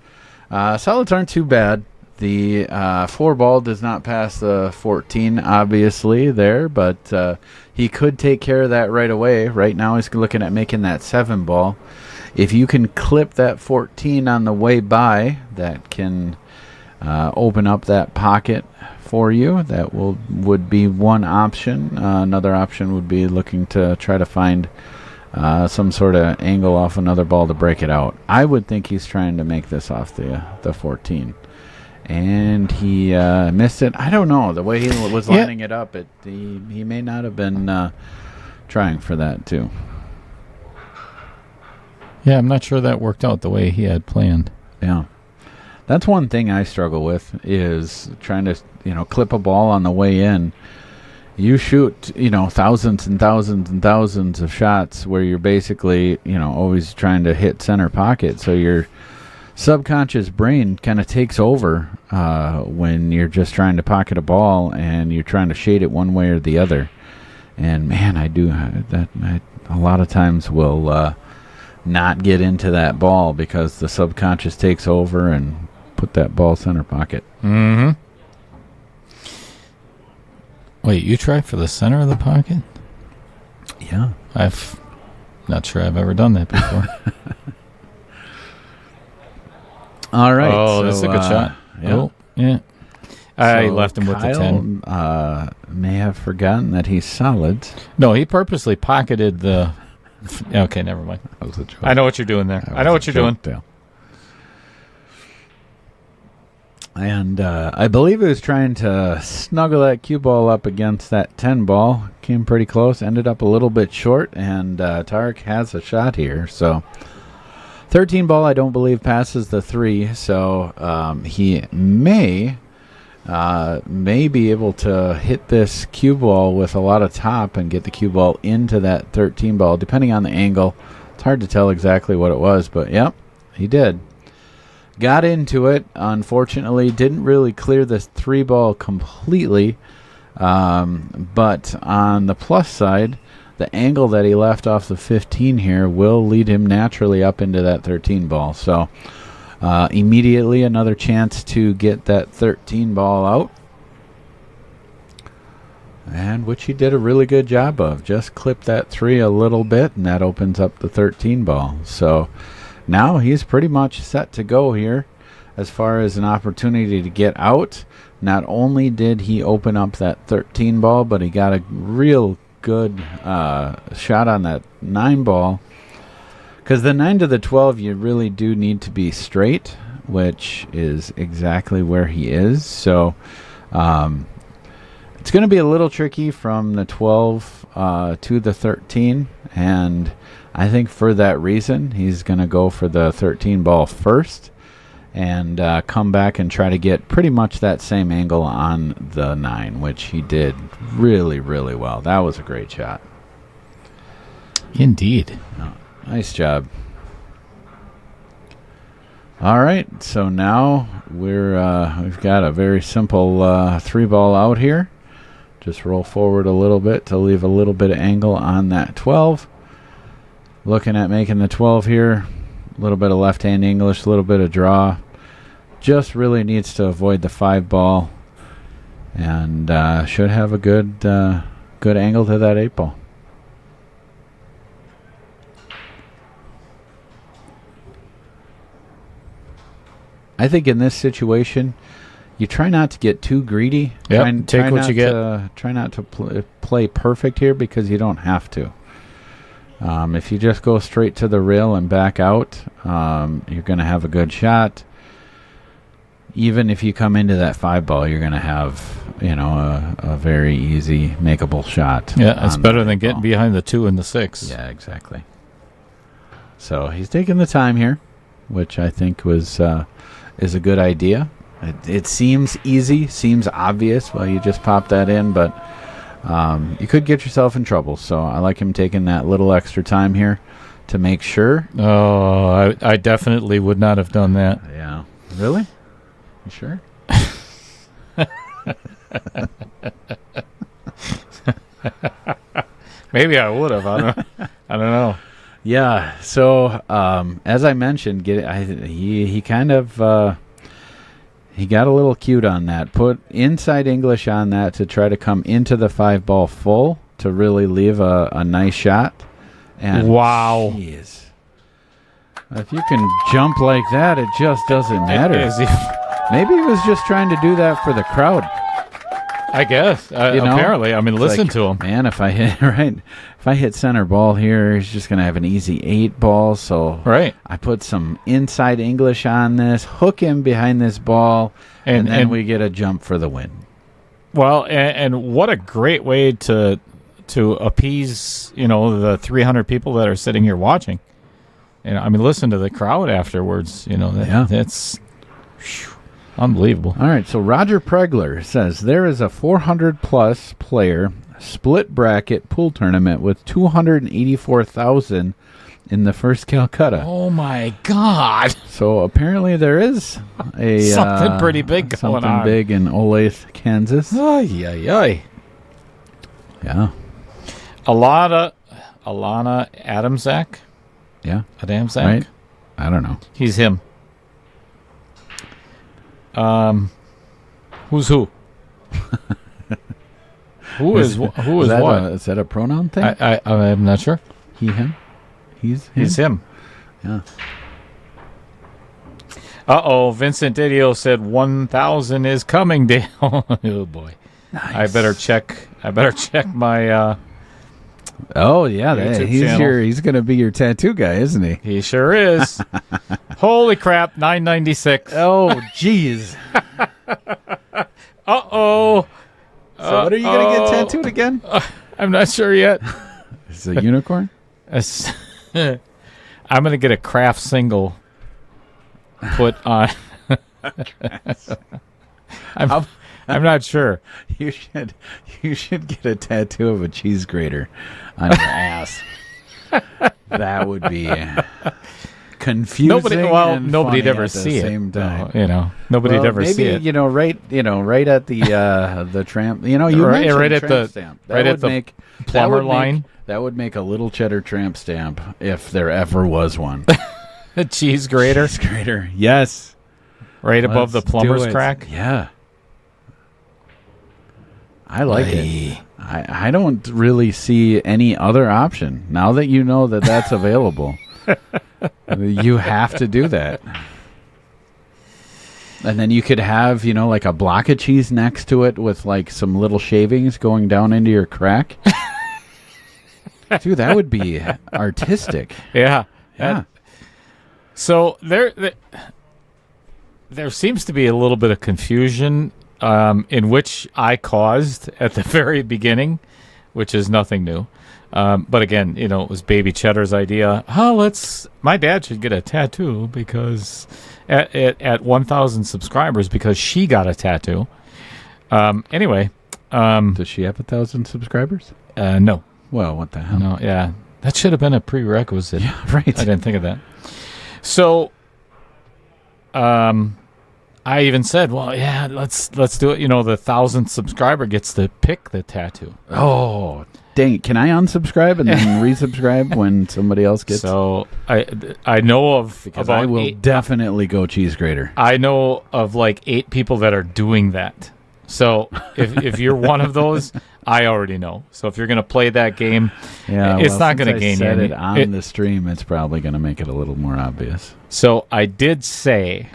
Solids aren't too bad. The 4 ball does not pass the 14, obviously, there, but he could take care of that right away. Right now he's looking at making that 7 ball. If you can clip that 14 on the way by, that can open up that pocket for you. That would be one option. Another option would be looking to try to find some sort of angle off another ball to break it out. I would think he's trying to make this off the 14. And he missed it. I don't know. The way he was lining it up, he may not have been trying for that too. Yeah, I'm not sure that worked out the way he had planned. Yeah. That's one thing I struggle with, is trying to, clip a ball on the way in. You shoot, thousands and thousands and thousands of shots where you're basically, always trying to hit center pocket. So your subconscious brain kind of takes over when you're just trying to pocket a ball and you're trying to shade it one way or the other. And man, I do that. I a lot of times will not get into that ball because the subconscious takes over and put that ball center pocket. Mm-hmm. Wait, you try for the center of the pocket? Yeah. Not sure I've ever done that before. All right. Oh, that's a good shot. Yeah. Oh, yeah. I left him with the 10. May have forgotten that he's solid. No, he purposely pocketed the... Okay, never mind. That was a joke. I know what you're doing there. I know what you're doing. Dale. And I believe he was trying to snuggle that cue ball up against that 10 ball. Came pretty close. Ended up a little bit short. And Tarek has a shot here. So 13 ball, I don't believe, passes the 3. So he may be able to hit this cue ball with a lot of top and get the cue ball into that 13 ball, depending on the angle. It's hard to tell exactly what it was, but yep, he did. Got into it. Unfortunately, didn't really clear this 3 ball completely. But on the plus side, the angle that he left off the 15 here will lead him naturally up into that 13 ball. So immediately another chance to get that 13 ball out. And which he did a really good job of. Just clip that 3 a little bit, and that opens up the 13 ball. So now he's pretty much set to go here as far as an opportunity to get out. Not only did he open up that 13 ball, but he got a real good shot on that 9 ball. Because the 9 to the 12, you really do need to be straight, which is exactly where he is. So it's going to be a little tricky from the 12 to the 13, and I think for that reason, he's going to go for the 13 ball first and come back and try to get pretty much that same angle on the 9, which he did really, really well. That was a great shot. Indeed. Nice job. All right, so now we've got a very simple 3 ball out here. Just roll forward a little bit to leave a little bit of angle on that 12. Looking at making the 12 here. A little bit of left-hand English, a little bit of draw. Just really needs to avoid the 5 ball. And should have a good angle to that 8 ball. I think in this situation, you try not to get too greedy. Yep, take what you get. Try not to play perfect here because you don't have to. If you just go straight to the rail and back out, you're going to have a good shot. even if you come into that 5-ball, you're going to have, a very easy makeable shot. Yeah, it's on better the than 5 getting ball. behind the 2 and the 6. Yeah, exactly. So he's taking the time here, which I think is a good idea. It seems easy, seems obvious. Well, you just pop that in, but you could get yourself in trouble. So I like him taking that little extra time here to make sure. Oh, I definitely would not have done that. Yeah. Really? You sure? Maybe I would have. I don't know. Yeah. So as I mentioned, he kind of he got a little cute on that. Put inside English on that to try to come into the 5-ball full to really leave a nice shot. And wow. Geez. If you can jump like that, it just doesn't matter. Maybe he was just trying to do that for the crowd. I guess. Apparently. I mean, listen like, to him. Man, if I hit center ball here, he's just gonna have an easy 8 ball. So right. I put some inside English on this, hook him behind this ball, and then we get a jump for the win. Well, and what a great way to appease, the 300 people that are sitting here watching. I mean, listen to the crowd afterwards. That's unbelievable. All right, so Roger Pregler says there is a 400-plus player split bracket pool tournament with 284,000 in the first Calcutta. Oh my God! So apparently there is a something pretty big going on. Something big in Olathe, Kansas. Ay, ay, ay. Yeah. Alana Adamczak. Yeah. Adamczak. Right. I don't know. He's him. Who's who? Who is what? Is that a pronoun thing? I'm not sure. He, him? He's him. Yeah. Vincent Didio said 1,000 is coming down. Oh boy. Nice. I better check my Oh yeah, YouTube he's channel. he's gonna be your tattoo guy, isn't he? He sure is. Holy crap, 996. Oh jeez. Uh-oh. So what are you gonna get tattooed again? I'm not sure yet. Is it a unicorn? I'm gonna get a craft single put on. I'm not sure. You should get a tattoo of a cheese grater on your ass. That would be confusing. Nobody'd ever see it. Same time. Nobody'd ever see it. Right at the tramp. You right at tramp the stamp. right at the plumber line. That would make a little cheddar tramp stamp if there ever was one. A cheese grater. Cheese grater. Yes. Right above the plumber's crack. Yeah. I like it. I don't really see any other option. Now that you know that that's available, you have to do that. And then you could have, like a block of cheese next to it with like some little shavings going down into your crack. Dude, that would be artistic. Yeah. Yeah. So there seems to be a little bit of confusion in which I caused at the very beginning, which is nothing new. But again, it was Baby Cheddar's idea. My dad should get a tattoo because at 1,000 subscribers because she got a tattoo. Anyway. Does she have 1,000 subscribers? No. Well, what the hell? No, yeah. That should have been a prerequisite. Yeah, right. I didn't think of that. So, I even said, well, yeah, let's do it. The 1,000th subscriber gets to pick the tattoo. Oh, dang it. Can I unsubscribe and then resubscribe when somebody else gets? So I know of because about I will definitely go cheese grater. I know of like 8 people that are doing that. So if you're one of those, I already know. So if you're going to play that game, it's not going to gain you. Said it on the stream, it's probably going to make it a little more obvious. So I did say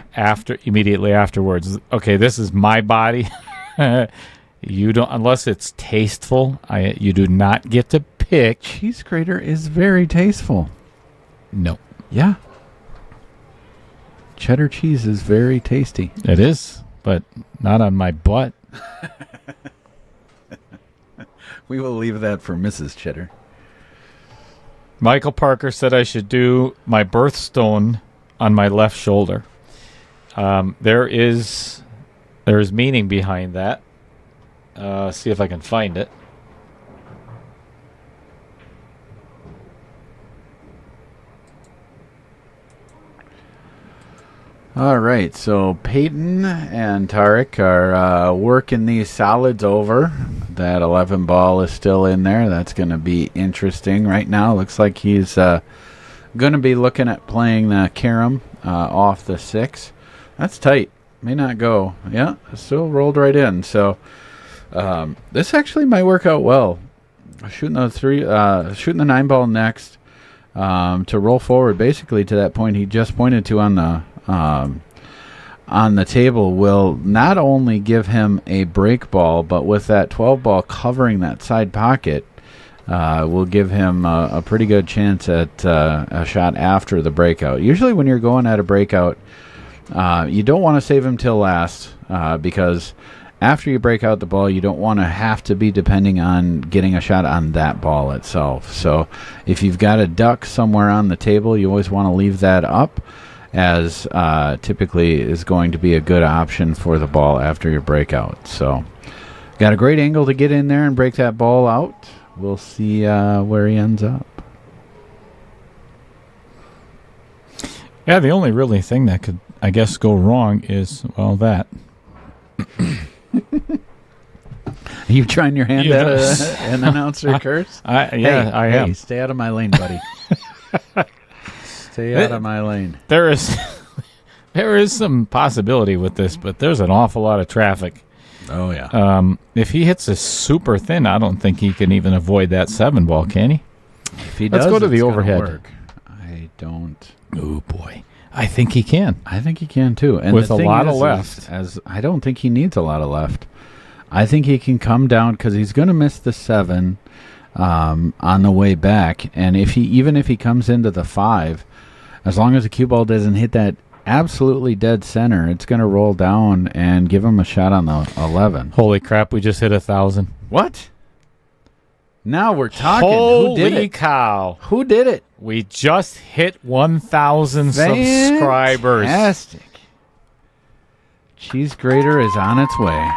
immediately afterwards, okay, this is my body. You don't, unless it's tasteful. You do not get to pick. Cheese grater is very tasteful. No. Yeah. cheddar cheese is very tasty. It is, but not on my butt. We will leave that for Mrs. Cheddar. Michael Parker said I should do my birthstone on my left shoulder. There is meaning behind that. See if I can find it. All right, so Peyton and Tarek are working these solids over. That 11 ball is still in there. That's going to be interesting. Right now, looks like he's going to be looking at playing the carom off the 6. That's tight. May not go. Yeah, still rolled right in. So this actually might work out well. Shooting the 9 ball next to roll forward, basically to that point he just pointed to on the table, will not only give him a break ball, but with that 12 ball covering that side pocket, will give him a pretty good chance at a shot after the breakout. Usually when you're going at a breakout, you don't want to save him till last, because after you break out the ball, you don't want to have to be depending on getting a shot on that ball itself. So if you've got a duck somewhere on the table, you always want to leave that up, as typically is going to be a good option for the ball after your breakout. So got a great angle to get in there and break that ball out. We'll see where he ends up. Yeah, the only really thing that could, I guess, go wrong is, well, that. Are you trying your hand at an announcer curse? I am. Hey, stay out of my lane, buddy. Stay out of my lane. There is some possibility with this, but there's an awful lot of traffic. Oh, yeah. If he hits a super thin, I don't think he can even avoid that 7 ball, can he? If he Let's does, go to the it's gonna overhead. work. I don't. Oh, boy. I think he can. I think he can, too. And with the a thing lot is, of left. As I don't think he needs a lot of left. I think he can come down because he's going to miss the 7 on the way back. And even if he comes into the 5, as long as the cue ball doesn't hit that absolutely dead center, it's going to roll down and give him a shot on the 11. Holy crap, we just hit 1,000. What? Now we're talking. Holy Who did it? cow. Who did it? We just hit 1,000 subscribers. Fantastic. Cheese grater is on its way.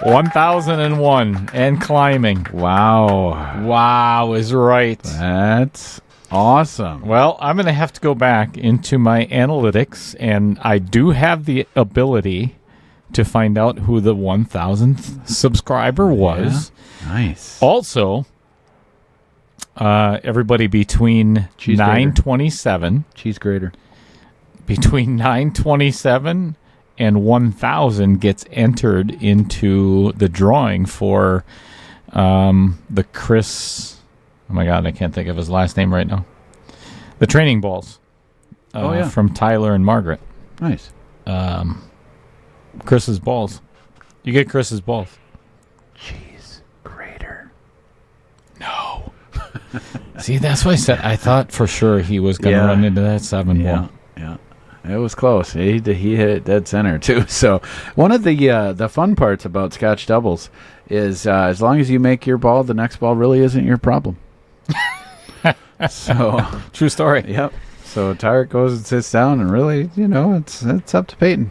1,001 and climbing. Wow. Wow is right. That's awesome. Well, I'm going to have to go back into my analytics, and I do have the ability to find out who the 1,000th subscriber was. Yeah. Nice. Also, everybody between Cheese 927, Cheese grater. between 927 and 1,000 gets entered into the drawing for the Chris. Oh my God, I can't think of his last name right now. The training balls. From Tyler and Margaret. Nice. Chris's balls. You get Chris's balls. Cheese grater. No. See, that's why I said I thought for sure he was going to run into that 7 ball. Yeah. It was close. He hit it dead center too. So one of the fun parts about Scotch doubles is as long as you make your ball, the next ball really isn't your problem. So true story. Yep. So Tarek goes and sits down, and really, it's up to Peyton.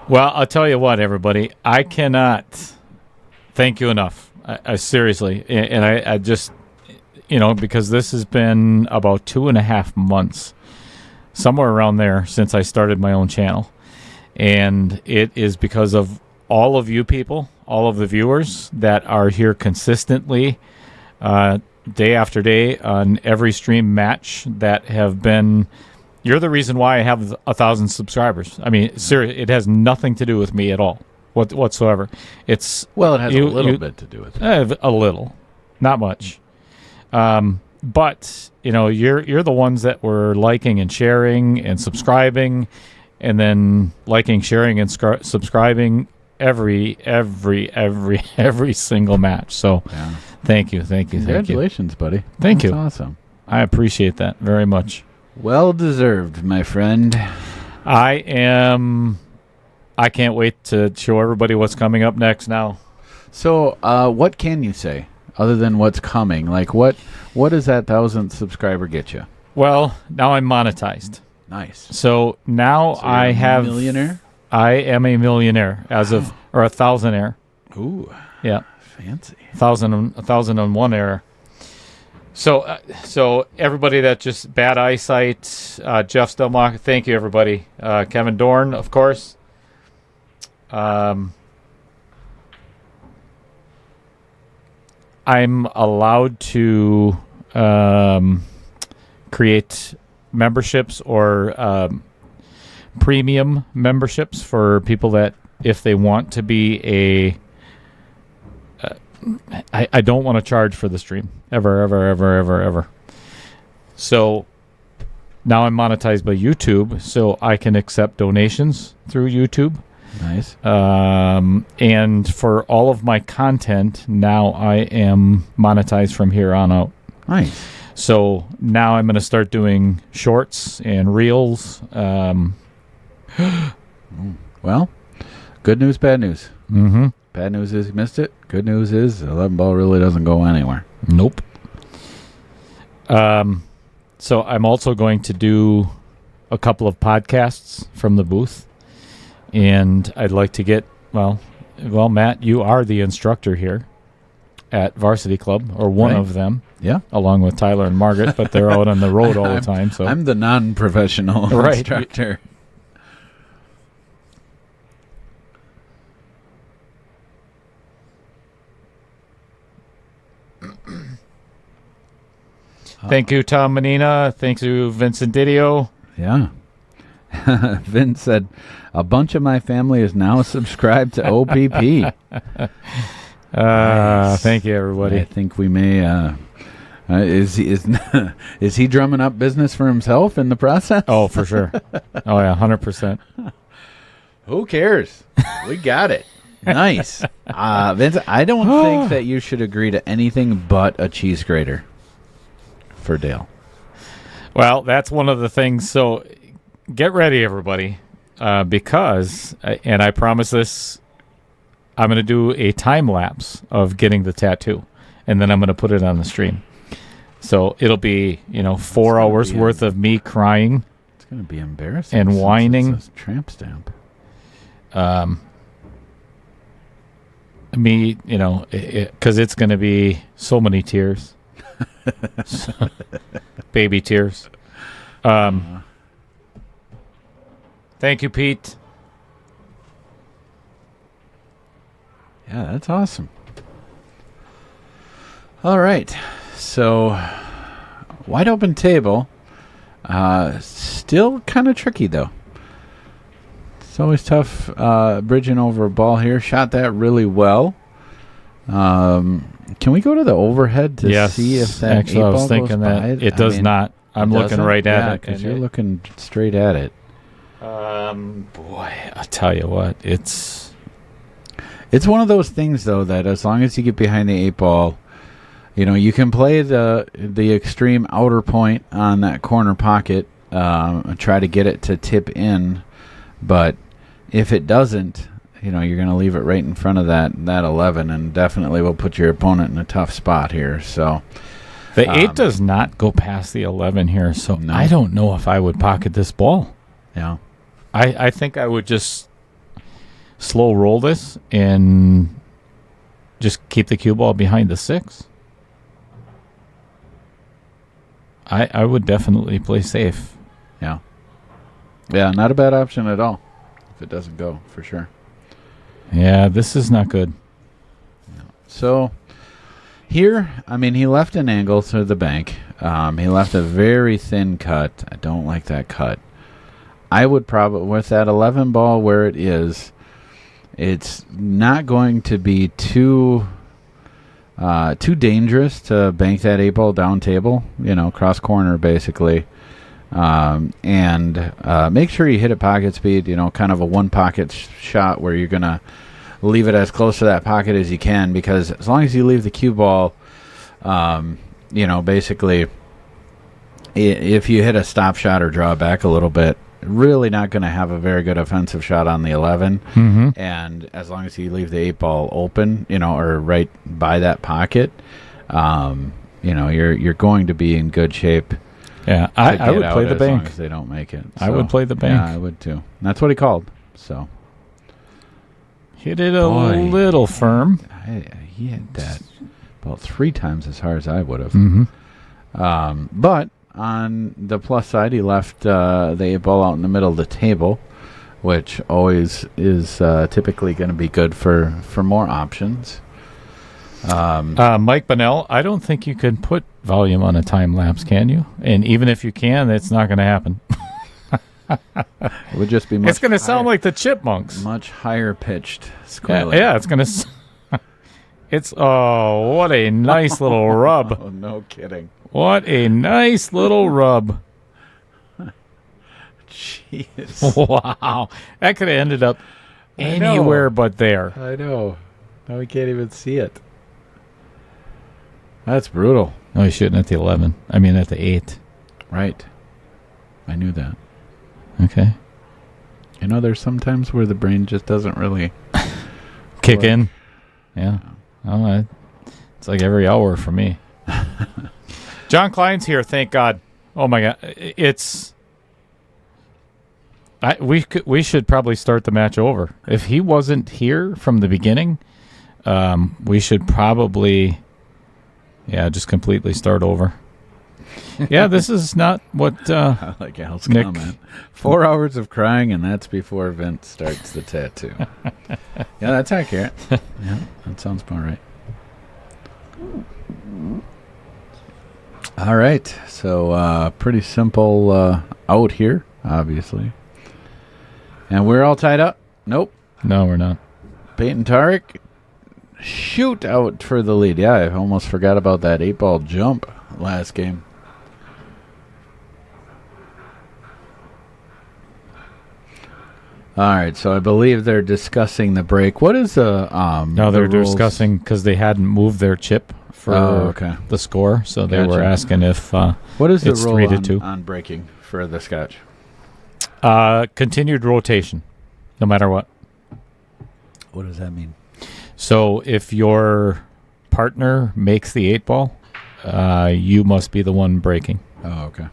Well, I'll tell you what, everybody. I cannot thank you enough. I seriously, and I just, because this has been about 2.5 months. Somewhere around there since I started my own channel. And it is because of all of you people, all of the viewers that are here consistently day after day on every stream match that have been... You're the reason why I have 1,000 subscribers. I mean, seriously, it has nothing to do with me at all whatsoever. It has a little bit to do with it. A little. Not much. But you're the ones that were liking and sharing and subscribing, and then liking, sharing, and subscribing every single match. So, Thank you. Congratulations, buddy. Thank you. That's awesome. I appreciate that very much. Well deserved, my friend. I can't wait to show everybody what's coming up next now. So, what can you say other than what's coming? Like, what does that 1,000th subscriber get you? Well, now I'm monetized. Nice. So now So I you're a have millionaire. I am a millionaire as of, or a thousandaire. Ooh, Yeah, fancy. 1,001 So everybody that just bad eyesight, Jeff Stelmach, thank you everybody. Kevin Dorn, of course. I'm allowed to create memberships or premium memberships for people that, if they want to be a I don't want to charge for the stream ever. So now I'm monetized by YouTube, so I can accept donations through YouTube. Nice. And for all of my content, now I am monetized from here on out. Nice. So now I'm going to start doing shorts and reels. Well, good news, bad news. Mm-hmm. Bad news is you missed it. Good news is 11 ball really doesn't go anywhere. Nope. So I'm also going to do a couple of podcasts from the booth, and I'd like to get well, Matt, you are the instructor here at Varsity Club, or one Right. of them, Yeah. along with Tyler and Margaret, but they're out on the road all the time. So I'm the non-professional Right. instructor. thank you, Tom Menina. Thank you, Vincent Didio. Yeah. Vince said, a bunch of my family is now subscribed to OPP. Nice. Thank you, everybody. I think we may. Is he drumming up business for himself in the process? Oh, for sure. Oh, yeah, 100%. Who cares? We got it. Nice. Vince, I don't think that you should agree to anything but a cheese grater for Dale. Well, that's one of the things. So get ready, everybody, because, and I promise this, I'm going to do a time lapse of getting the tattoo, and then I'm going to put it on the stream. So it'll be, 4 hours worth of me crying. It's going to be embarrassing. And since whining. it's a tramp stamp. Me, because it's going to be so many tears. Baby tears. Thank you, Pete. Yeah, that's awesome. All right. So, wide open table. Still kind of tricky, though. It's always tough bridging over a ball here. Shot that really well. Can we go to the overhead to see if that actually, eight I was ball thinking goes that by? it does not. I'm looking right at it. because you're looking straight at it. Boy, I'll tell you what, it's one of those things, though, that as long as you get behind the eight ball, you can play the extreme outer point on that corner pocket, and try to get it to tip in. But if it doesn't, you're going to leave it right in front of that 11, and definitely will put your opponent in a tough spot here. So the 8 does not go past the 11 here, so No. I don't know if I would pocket this ball. yeah, I think I would just slow roll this and just keep the cue ball behind the 6. I would definitely play safe. yeah, not a bad option at all. If it doesn't go, for sure. Yeah, this is not good. So here, he left an angle to the bank. He left a very thin cut. I don't like that cut. I would probably, with that 11 ball where it is, it's not going to be too dangerous to bank that 8 ball down table, cross corner basically. And make sure you hit at pocket speed, kind of a one pocket shot where you're going to leave it as close to that pocket as you can, because as long as you leave the cue ball, basically if you hit a stop shot or draw back a little bit, really not going to have a very good offensive shot on the 11. Mm-hmm. And as long as you leave the 8 ball open, or right by that pocket, you're going to be in good shape. Yeah, I would play the bank. As long as they don't make it. I would play the bank. Yeah, I would too. That's what he called. So hit it a little firm. He hit that about 3 times as hard as I would have. Mm-hmm. But on the plus side, he left the 8 ball out in the middle of the table, which always is typically going to be good for more options. Mike Bonnell, I don't think you can put volume on a time lapse, can you? And even if you can, it's not going to happen. It would just be much it's going to sound like the Chipmunks. Much higher pitched squealing. Yeah, it's going to... It's, what a nice little rub. Oh, no kidding. What a nice little rub. Jeez. Wow. That could have ended up anywhere but there. I know. Now we can't even see it. That's brutal. No, he's shooting at the 11. I mean, at the 8. Right. I knew that. Okay. There's some times where the brain just doesn't really kick in. Yeah. Oh, it's like every hour for me. John Klein's here, thank God. Oh my God, we should probably start the match over. If he wasn't here from the beginning, we should probably, just completely start over. Yeah, this is not what I like Al's comment. 4 hours of crying, and that's before Vince starts the tattoo. Yeah, that's accurate. Yeah, that sounds about right. All right, so pretty simple out here, obviously. And we're all tied up? Nope. No, we're not. Peyton Tarek, shoot out for the lead. Yeah, I almost forgot about that 8-ball jump last game. All right, so I believe they're discussing the break. What is the No, they're rules? discussing because they hadn't moved their chip for the score, so they were asking if what is the it's rule 3-2 on breaking for the Scotch? Continued rotation, no matter what. What does that mean? So if your partner makes the 8-ball, you must be the one breaking. Oh, okay.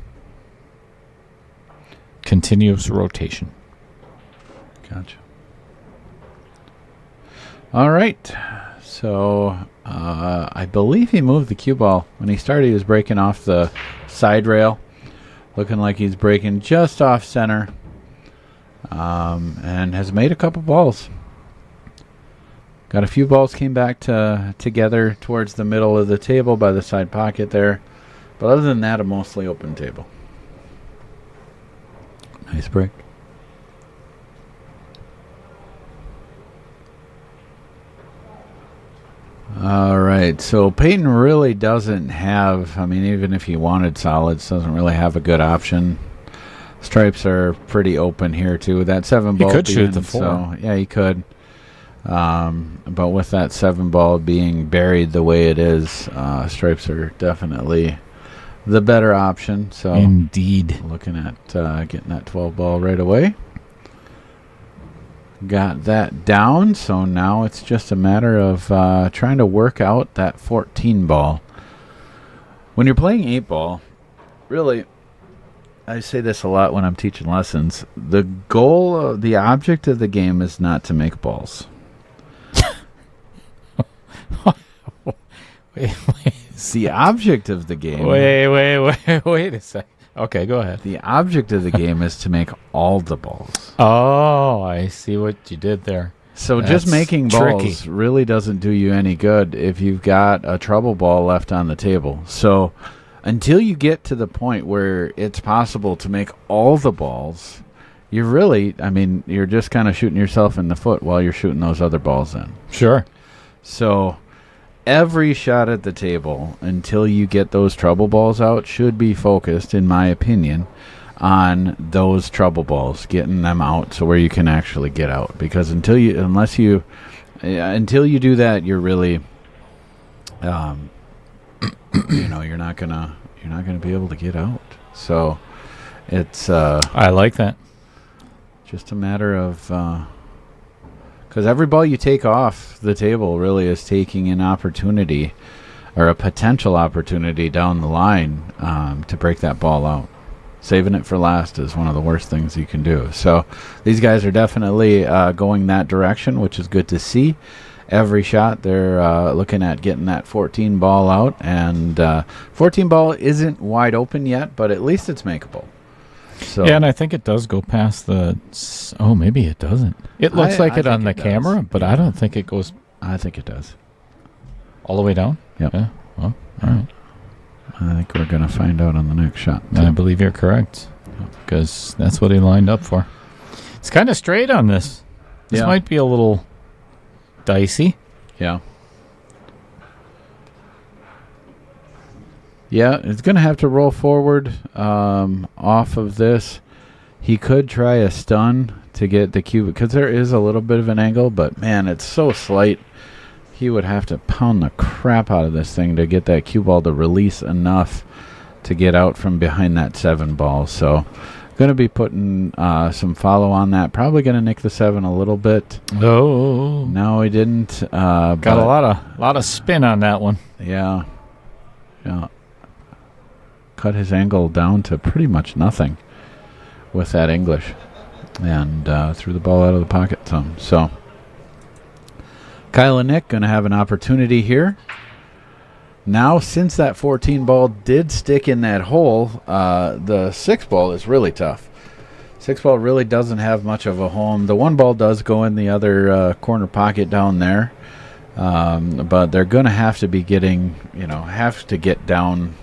Continuous rotation. Gotcha. All right. So I believe he moved the cue ball. When he started, he was breaking off the side rail. Looking like he's breaking just off center. And has made a couple balls. Got a few balls came back together towards the middle of the table by the side pocket there. But other than that, a mostly open table. Nice break. All right, so Peyton really doesn't have, even if he wanted solids, doesn't really have a good option. Stripes are pretty open here, too. That 7-ball he could shoot the 4. So, yeah, he could. But with that 7-ball being buried the way it is, stripes are definitely the better option. So indeed. Looking at getting that 12-ball right away. Got that down, so now it's just a matter of trying to work out that 14-ball. When you're playing 8-ball, really, I say this a lot when I'm teaching lessons, the goal, the object of the game is not to make balls. Wait. The object of the game... Wait a sec. Okay, go ahead. The object of the game is to make all the balls. Oh, I see what you did there. So That's just making balls tricky. really doesn't do you any good if you've got a trouble ball left on the table. So until you get to the point where it's possible to make all the balls, you're really, you're just kind of shooting yourself in the foot while you're shooting those other balls in. Sure. So every shot at the table until you get those trouble balls out should be focused, in my opinion, on those trouble balls, getting them out so where you can actually get out. Because until you do that, you're really, you're not gonna be able to get out. So it's I like that. just a matter of because every ball you take off the table really is taking an opportunity or a potential opportunity down the line to break that ball out. Saving it for last is one of the worst things you can do. So these guys are definitely going that direction, which is good to see. Every shot they're looking at getting that 14 ball out, and 14 ball isn't wide open yet, but at least it's makeable. So Yeah, and I think it does go past the... Oh, maybe it doesn't. It looks like I it on the think it camera, does. but I don't think it goes I think it does. all the way down. Yep. Yeah. Well, all right. I think we're going to find out on the next shot. I believe you're correct, because that's what he lined up for. It's kind of straight on this. This Yeah. might be a little dicey. Yeah. Yeah, it's going to have to roll forward off of this. He could try a stun to get the cue, because there is a little bit of an angle, but man, it's so slight. He would have to pound the crap out of this thing to get that cue ball to release enough to get out from behind that 7 ball. So going to be putting some follow on that. Probably going to nick the 7 a little bit. Oh, No, he didn't. got a lot of spin on that one. Yeah. Yeah. Cut his angle down to pretty much nothing with that English. And threw the ball out of the pocket some. So Kyle and Nick going to have an opportunity here. Now, since that 14 ball did stick in that hole, the 6 ball is really tough. 6 ball really doesn't have much of a home. The 1 ball does go in the other corner pocket down there. But they're going to have to be getting, have to get down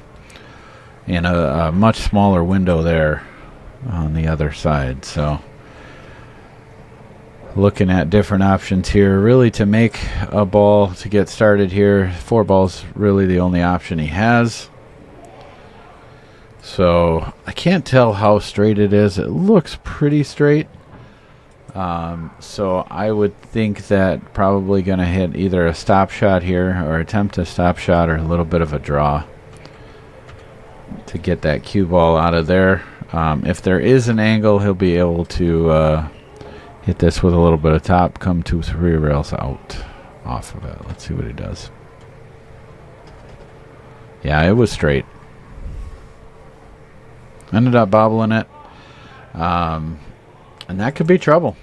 in a much smaller window there on the other side. So looking at different options here, really to make a ball to get started here. 4 ball's really the only option he has. So I can't tell how straight it is. It looks pretty straight. So I would think that probably going to hit either a stop shot here or attempt a stop shot or a little bit of a draw to get that cue ball out of there. If there is an angle, he'll be able to hit this with a little bit of top, come 2-3 rails out off of it. Let's see what he does. Yeah, it was straight. Ended up bobbling it. And that could be trouble.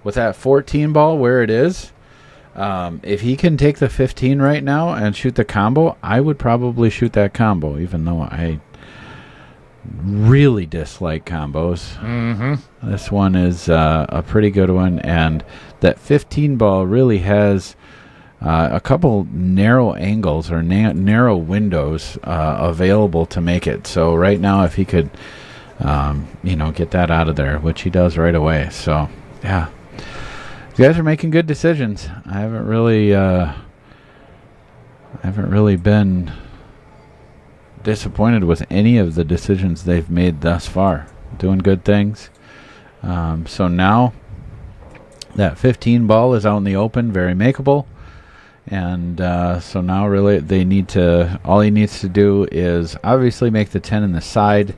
With that 14 ball where it is, if he can take the 15 right now and shoot the combo, I would probably shoot that combo, even though I really dislike combos. Mm-hmm. This one is a pretty good one, and that 15 ball really has a couple narrow angles or narrow windows available to make it. So right now, if he could, get that out of there, which he does right away. So yeah, you guys are making good decisions. I haven't really been disappointed with any of the decisions they've made thus far. Doing good things. So now that 15 ball is out in the open, very makeable. And so now really all he needs to do is obviously make the 10 in the side.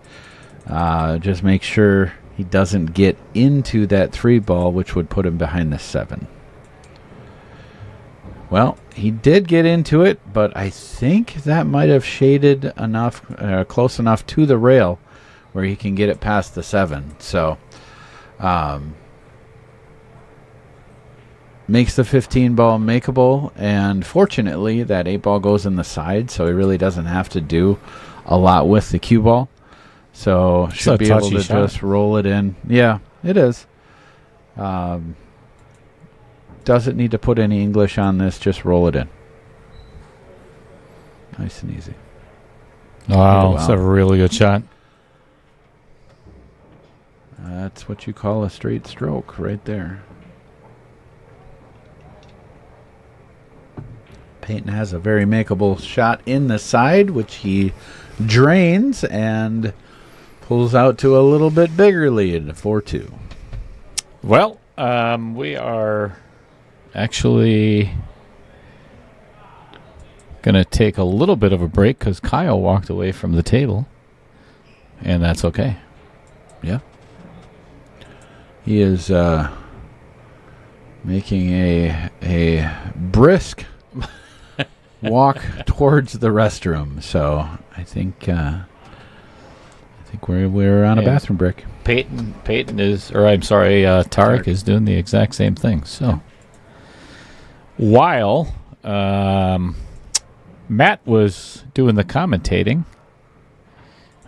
Just make sure he doesn't get into that 3 ball, which would put him behind the 7. Well, he did get into it, but I think that might have shaded enough, close enough to the rail where he can get it past the 7. So, makes the 15 ball makeable, and fortunately that 8 ball goes in the side, so he really doesn't have to do a lot with the cue ball. So should be able to just roll it in. Yeah, it is. Doesn't need to put any English on this, just roll it in. Nice and easy. Wow, that's a really good shot. That's what you call a straight stroke right there. Peyton has a very makeable shot in the side, which he drains and pulls out to a little bit bigger lead, 4-2. Well, we are actually going to take a little bit of a break because Kyle walked away from the table. and that's okay. Yeah. He is making a brisk walk towards the restroom. So I think we're on a bathroom break. Peyton is, or I'm sorry, Tarek is doing the exact same thing. So while Matt was doing the commentating,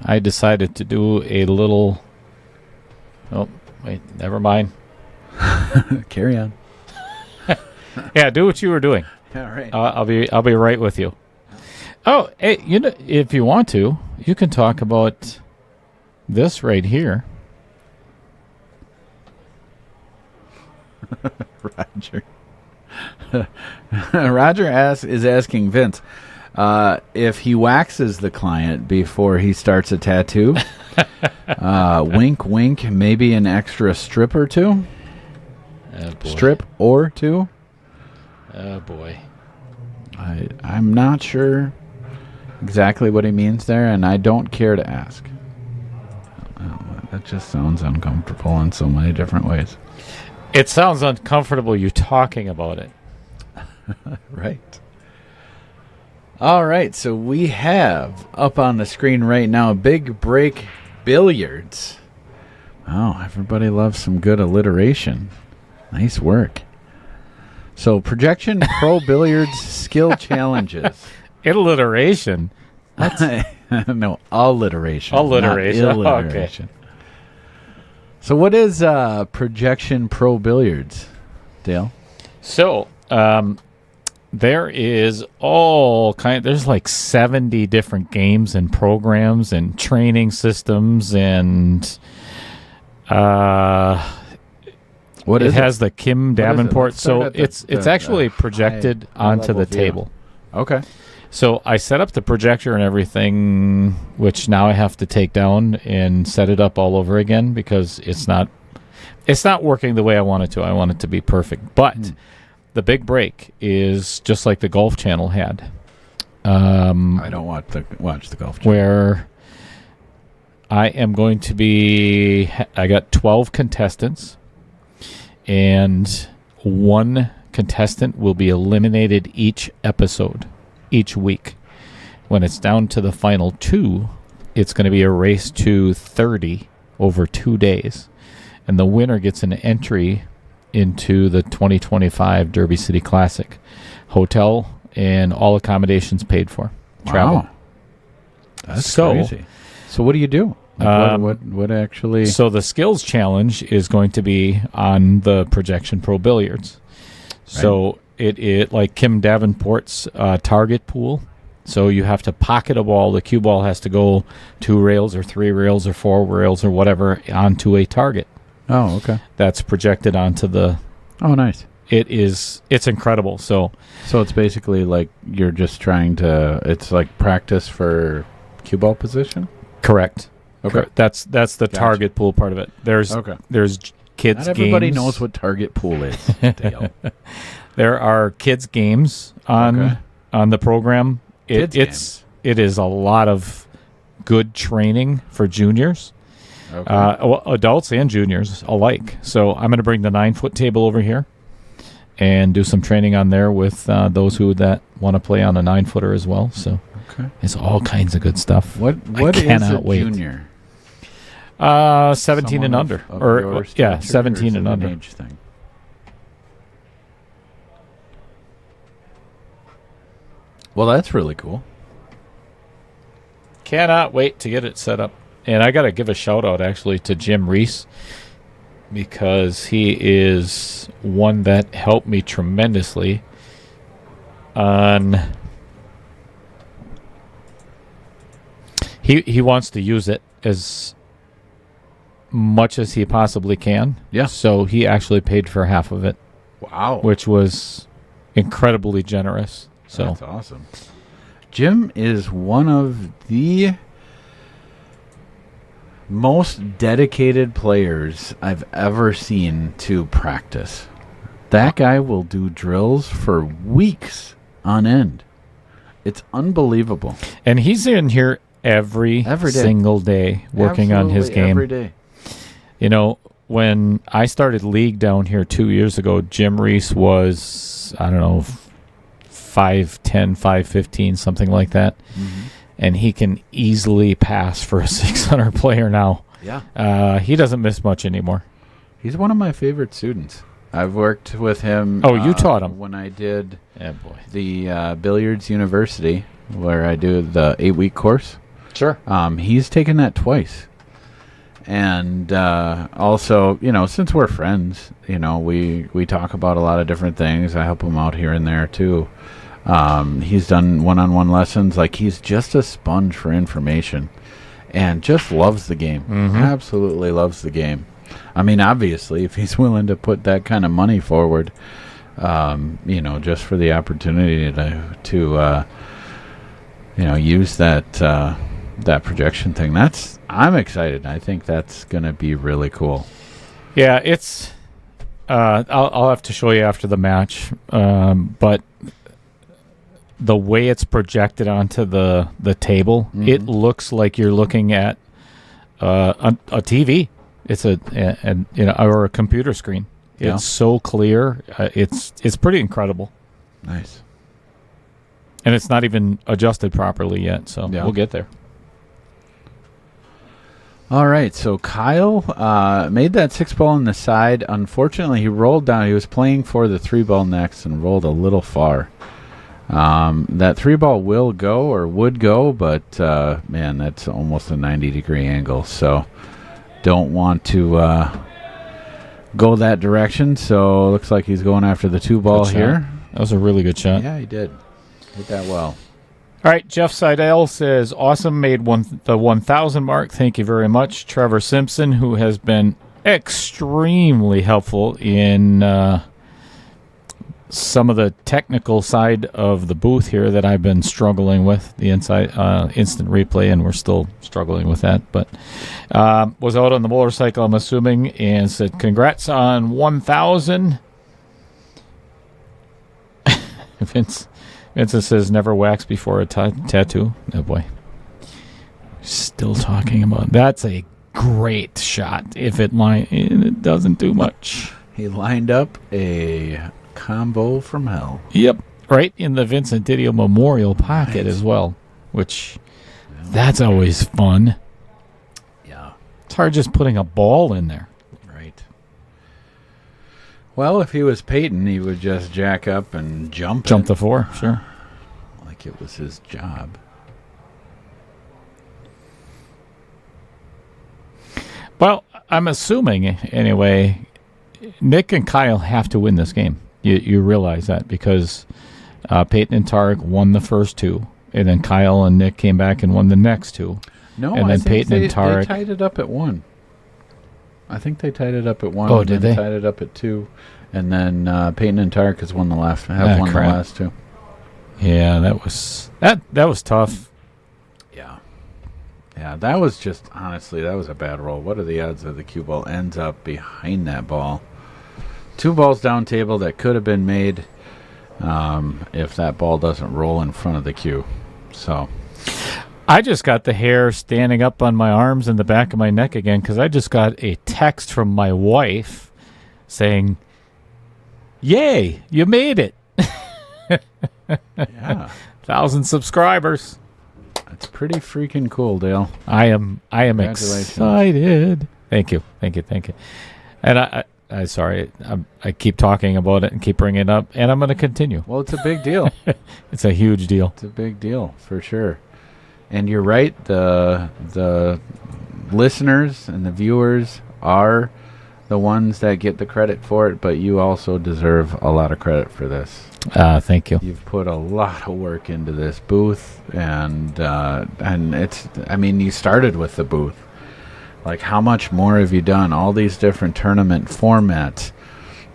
I decided to do a little. Oh, wait, never mind. Carry on. Yeah, do what you were doing. All right. I'll be right with you. Oh, hey, if you want to, you can talk about this right here. Roger is asking Vince if he waxes the client before he starts a tattoo. Wink, wink. Maybe an extra strip or two. Oh, boy. Strip or two. Oh boy. I'm not sure exactly what he means there, and I don't care to ask. That just sounds uncomfortable in so many different ways. It sounds uncomfortable you talking about it. Right. All right, so we have up on the screen right now Big Break Billiards. Oh, everybody loves some good alliteration. Nice work. So, Projection Pro Billiards Skill Challenges. Alliteration? No, alliteration. Alliteration. Not alliteration. Okay. So, what is Projection Pro Billiards, Dale? So, there is there's like 70 different games and programs and training systems and what is it has the Kim Davenport. So it's actually projected onto the table. Okay. So I set up the projector and everything, which now I have to take down and set it up all over again because it's not working the way I want it to. I want it to be perfect. But the big break is just like the Golf Channel had. I don't watch the Golf Channel. Where I am going to be, I got 12 contestants, and one contestant will be eliminated each episode, each week. When it's down to the final two, it's going to be a race to 30 over 2 days. And the winner gets an entry into the 2025 Derby City Classic. Hotel and all accommodations paid for. Travel. Wow. That's crazy. So what do you do? Like what actually? So the skills challenge is going to be on the Projection Pro Billiards. So it like Kim Davenport's target pool. So you have to pocket a ball. The cue ball has to go 2 rails or 3 rails or 4 rails or whatever onto a target. Oh, okay. That's projected onto the. Oh, nice. It's incredible. So it's basically like you're just trying to. It's like practice for cue ball position. Correct. Okay. That's the target pool part of it. There's kids. Not everybody games. knows what target pool is. Dale. There are kids games on the program. It is a lot of good training for juniors. Okay. Adults and juniors alike. So I'm going to bring the 9-foot table over here and do some training on there with those that want to play on a 9-footer as well. So it's all kinds of good stuff. What is a junior? 17 and under, or 17 and under. Age thing? Well, that's really cool. Cannot wait to get it set up. And I got to give a shout out actually to Jim Reese because he is one that helped me tremendously on. He wants to use it as much as he possibly can. Yeah. So he actually paid for half of it. Wow. Which was incredibly generous. So that's awesome. Jim is one of the most dedicated players I've ever seen to practice. That guy will do drills for weeks on end. It's unbelievable. And he's in here every Every day. single day working on his Absolutely game. every day. You know, when I started league down here 2 years ago, Jim Reese was, I don't know, 5'10", 5'15", something like that. Mm-hmm. And he can easily pass for a 600 player now. Yeah. He doesn't miss much anymore. He's one of my favorite students. I've worked with him. Oh, you taught him. When I did Yeah, boy. the Billiards University, where I do the 8-week course. Sure. He's taken that twice. And also, you know, since we're friends, you know, we talk about a lot of different things. I help him out here and there, too. He's done one-on-one lessons. Like, he's just a sponge for information and just loves the game. Mm-hmm. Absolutely loves the game. I mean, obviously, if he's willing to put that kind of money forward, you know, just for the opportunity to you know, use that projection thing, I'm excited. I think that's going to be really cool. Yeah, it's. I'll have to show you after the match, but the way it's projected onto the table, Mm-hmm. it looks like you're looking at a TV. It's a you know, or a computer screen. It's Yeah. so clear. It's pretty incredible, Nice. and it's not even adjusted properly yet. So Yeah. we'll get there. All right, so Kyle made that 6-ball on the side. Unfortunately, he rolled down. He was playing for the 3-ball next and rolled a little far. That 3-ball will go or would go, but man, that's almost a 90-degree angle. So don't want to go that direction. So looks like he's going after the 2-ball Good shot. here. That was a really good shot. Yeah, he did. Hit that well. All right, Jeff Seidel says, awesome, made the 1,000 mark. Thank you very much. Trevor Simpson, who has been extremely helpful in some of the technical side of the booth here that I've been struggling with, the inside instant replay, and we're still struggling with that. But was out on the motorcycle, I'm assuming, and said, congrats on 1,000. Vincent says, never wax before a tattoo. Oh, boy. Still talking about that's a great shot. If it doesn't do much. He lined up a combo from hell. Yep. Right in the Vincent Didio Memorial pocket as well, which that's always fun. Yeah. It's hard just putting a ball in there. Right. Well, if he was Peyton, he would just jack up and jump The 4, sure. like it was his job. Well, I'm assuming, anyway, Nick and Kyle have to win this game. You realize that because Peyton and Tarek won the first 2, and then Kyle and Nick came back and won the next 2. No, and I then think Peyton and Tarek they tied it up at 1. I think they tied it up at 1. Oh, and did then they? Tied it up at 2, and then Peyton and Tarek has won the last. Won crap. the last 2. Yeah, that was tough. Yeah, that was just, honestly, that was a bad roll. What are the odds that the cue ball ends up behind that ball? 2 balls down table that could have been made if that ball doesn't roll in front of the cue. So I just got the hair standing up on my arms and the back of my neck again because I just got a text from my wife saying, yay, you made it. yeah, 1,000 subscribers. it's pretty freaking cool, Dale. I am Congratulations. excited. Thank you. And I sorry, I keep talking about it and keep bringing it up, and I'm going to continue. Well, it's a big deal. It's a huge deal. It's a big deal for sure. And you're right. The listeners and the viewers are the ones that get the credit for it, but you also deserve a lot of credit for this. Thank you. You've put a lot of work into this booth, and it's. I mean, you started with the booth. Like, how much more have you done? All these different tournament formats.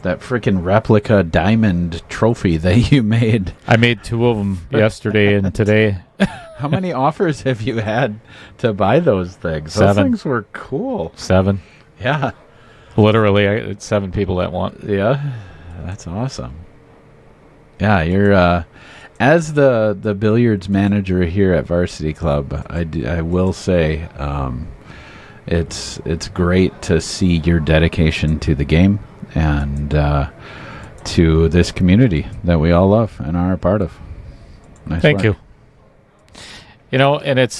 That freaking replica diamond trophy that you made. I made 2 of them yesterday and today. How many offers have you had to buy those things? 7. Those things were cool. 7. Yeah. Literally, it's 7 people that want. Yeah. That's awesome. Yeah, you're As the billiards manager here at Varsity Club, I will say it's great to see your dedication to the game and to this community that we all love and are a part of. Nice Thank work. you. And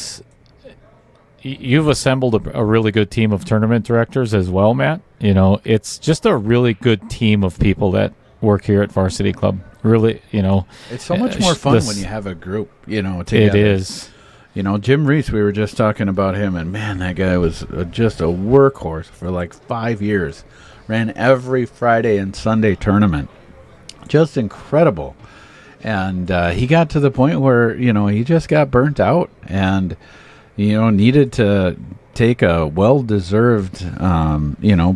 you've assembled a really good team of tournament directors as well, Matt. It's just a really good team of people that work here at Varsity Club. Really, it's so much more fun when you have a group, together. It is. Jim Reese, we were just talking about him, and man, that guy was just a workhorse for like 5 years. Ran every Friday and Sunday tournament. Just incredible. And he got to the point where, he just got burnt out and, needed to take a well-deserved,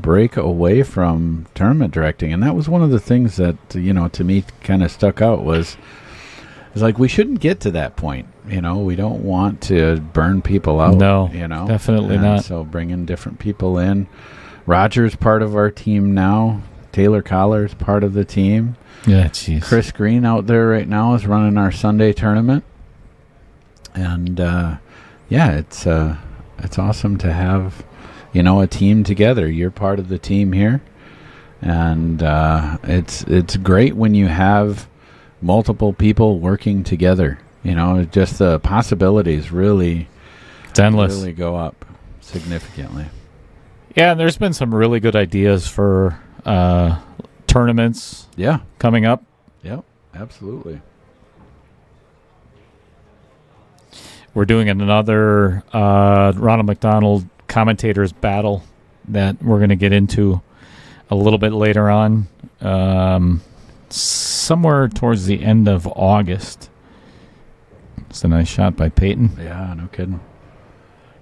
break away from tournament directing. And that was one of the things that, to me kind of stuck out was like we shouldn't get to that point. We don't want to burn people out. No, definitely and not. So bringing different people in. Roger's part of our team now. Taylor Collar's part of the team. Yeah, jeez. Chris Green out there right now is running our Sunday tournament. And, it's awesome to have, a team together. You're part of the team here. And it's great when you have multiple people working together. Just the possibilities really, it's endless. Really go up significantly. Yeah, and there's been some really good ideas for tournaments. Yeah, coming up. Yep, absolutely. We're doing another Ronald McDonald commentators battle that we're going to get into a little bit later on, somewhere towards the end of August. It's a nice shot by Peyton. Yeah, no kidding.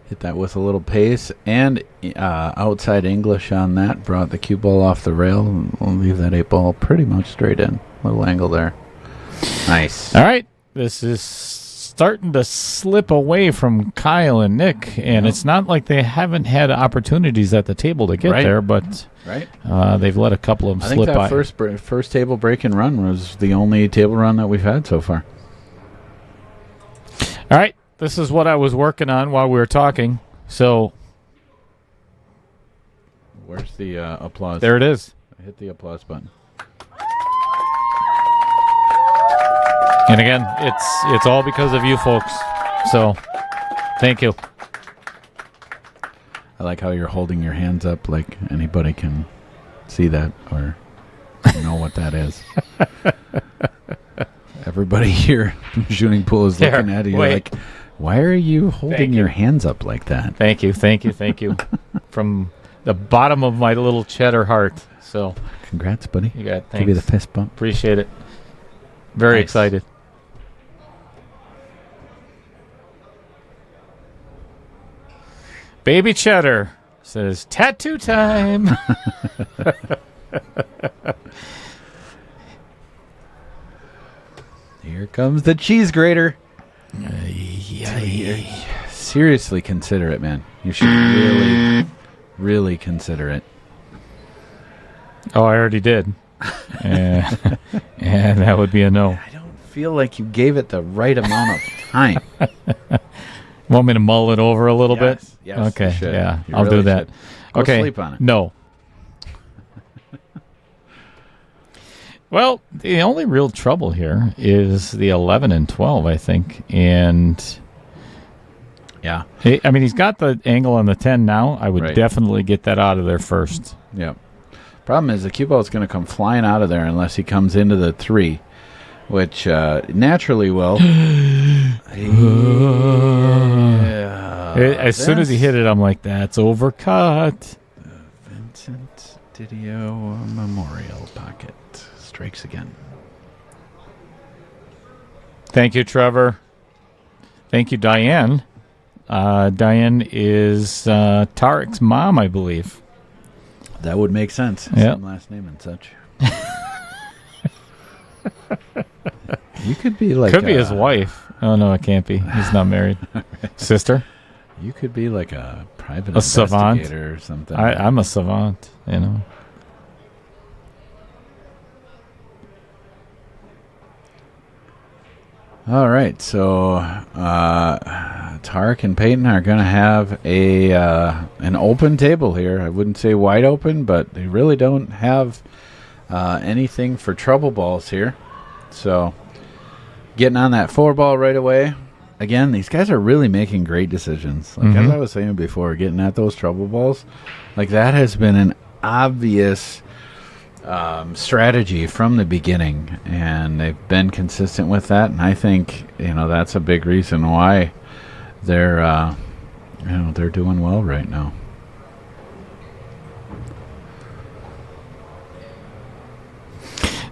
Hit that with a little pace and outside English on that. Brought the cue ball off the rail. And we'll leave that 8-ball pretty much straight in. Little angle there. Nice. All right. This is starting to slip away from Kyle and Nick. And it's not like they haven't had opportunities at the table to get there, but they've let a couple of them slip by. I think that first table break and run was the only table run that we've had so far. All right. This is what I was working on while we were talking. So, where's the applause? There it is. Hit the applause button. And again, it's all because of you folks. So, thank you. I like how you're holding your hands up like anybody can see that or know what that is. Everybody here in the shooting pool is looking at you like, why are you holding your hands up like that? Thank you. From the bottom of my little cheddar heart. So, congrats, buddy. You got thanks. Give you the fist bump. Appreciate it. Very excited. Baby Cheddar says, tattoo time. Here comes the cheese grater. Seriously consider it, man. You should really, really consider it. Oh, I already did. And that would be a no. I don't feel like you gave it the right amount of time. Want me to mull it over a little bit? Yes. Okay. Yeah, I'll do that. Go okay. sleep on it. No. Well, the only real trouble here is the 11 and 12, I think. And yeah, I mean, he's got the angle on the 10 now. I would definitely get that out of there first. Yeah. Problem is the cue ball is going to come flying out of there unless he comes into the 3, which naturally will. As soon as he hit it, I'm like, that's overcut. Vincent Didio Memorial Pocket strikes again. Thank you, Trevor. Thank you, Diane. Diane is Tarek's mom, I believe. That would make sense. Yep. Same last name and such. You could be like... Could be his wife. Oh, no, it can't be. He's not married. Sister? You could be like a private savant investigator or something. I'm a savant, you know. All right, so Tarek and Peyton are going to have an open table here. I wouldn't say wide open, but they really don't have anything for trouble balls here. So getting on that 4-ball right away. Again, these guys are really making great decisions. Like as I was saying before, getting at those trouble balls, like that has been an obvious strategy from the beginning, and they've been consistent with that. And I think that's a big reason why they're they're doing well right now.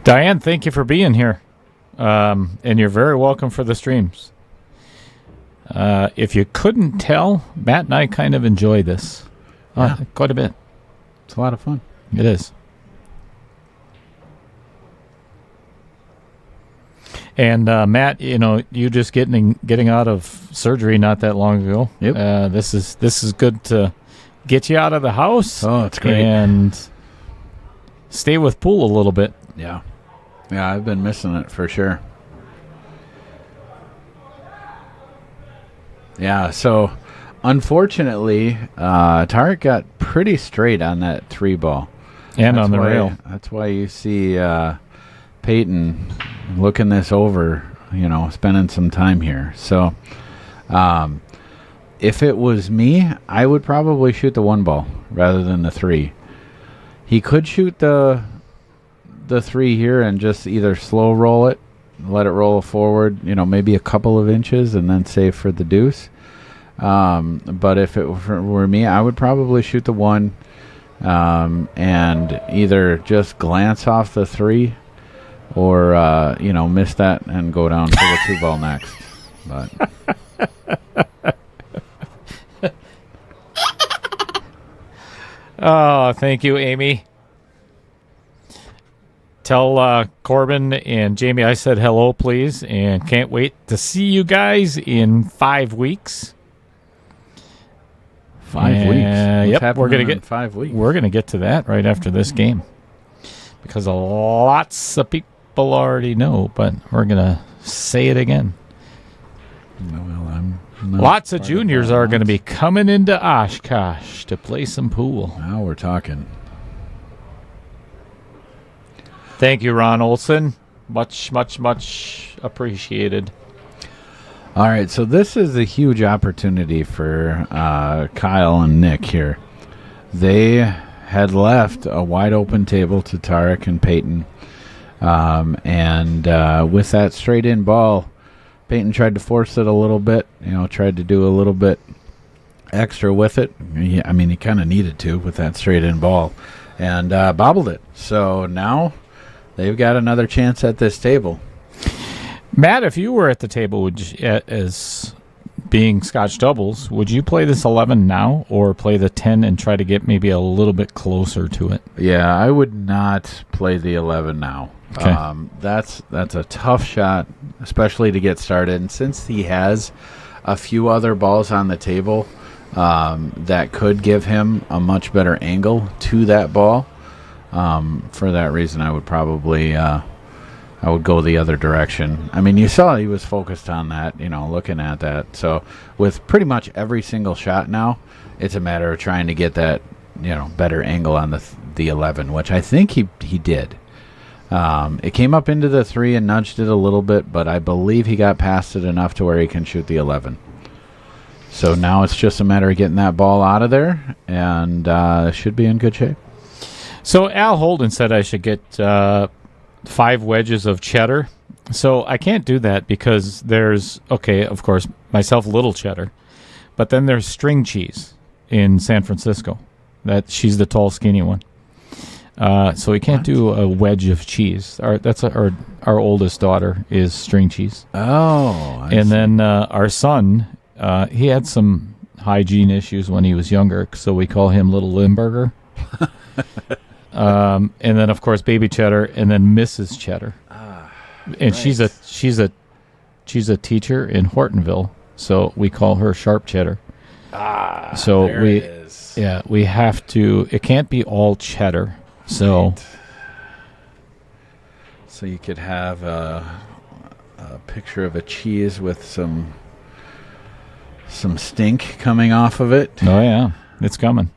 Diane, thank you for being here, and you're very welcome for the streams. If you couldn't tell, Matt and I kind of enjoy this quite a bit. It's a lot of fun. It is. And Matt, you just getting out of surgery not that long ago. Yep. This is good to get you out of the house. Oh, it's great. And stay with pool a little bit. Yeah, I've been missing it for sure. Yeah, so unfortunately, Tarek got pretty straight on that 3-ball. And on the rail. That's why you see Peyton looking this over, spending some time here. So if it was me, I would probably shoot the 1-ball rather than the 3. He could shoot the 3 here and just either slow roll it, let it roll forward, maybe a couple of inches, and then save for the deuce. But if it were me, I would probably shoot the 1 and either just glance off the 3 or, miss that and go down for the 2-ball next. But Oh, thank you, Amy. Tell Corbin and Jamie I said hello, please, and can't wait to see you guys in 5 weeks. 5 weeks? Yep, we're gonna in 5 weeks. We're gonna get to that right after this game because lots of people already know, but we're gonna say it again. Well, I'm not Lots of part juniors that are going to lot. be coming into Oshkosh to play some pool. Now we're talking. Thank you, Ron Olson. Much, much, much appreciated. All right, so this is a huge opportunity for Kyle and Nick here. They had left a wide open table to Tarek and Peyton. And with that straight in ball, Peyton tried to force it a little bit, tried to do a little bit extra with it. He kind of needed to with that straight in ball and bobbled it. So now they've got another chance at this table. Matt, if you were at the table as being Scotch doubles, would you play this 11 now or play the 10 and try to get maybe a little bit closer to it? Yeah, I would not play the 11 now. Okay. That's a tough shot, especially to get started. And since he has a few other balls on the table that could give him a much better angle to that ball, for that reason, I would probably I would go the other direction. You saw he was focused on that, looking at that. So with pretty much every single shot now, it's a matter of trying to get that, better angle on the 11, which I think he did. It came up into the 3 and nudged it a little bit, but I believe he got past it enough to where he can shoot the 11. So now it's just a matter of getting that ball out of there, and should be in good shape. So Al Holden said I should get 5 wedges of cheddar. So I can't do that because there's, of course, myself little cheddar, but then there's string cheese in San Francisco. She's the tall, skinny one. So we can't do a wedge of cheese. Our oldest daughter is string cheese. Oh, I see. Then our son, he had some hygiene issues when he was younger, so we call him Little Limburger. And then of course baby cheddar, and then Mrs. Cheddar. And nice. she's a teacher in Hortonville, so we call her Sharp Cheddar. So there it is. Yeah, we have to. It can't be all cheddar. So, Right. So you could have a a picture of a cheese with some stink coming off of it. Oh, yeah. It's coming.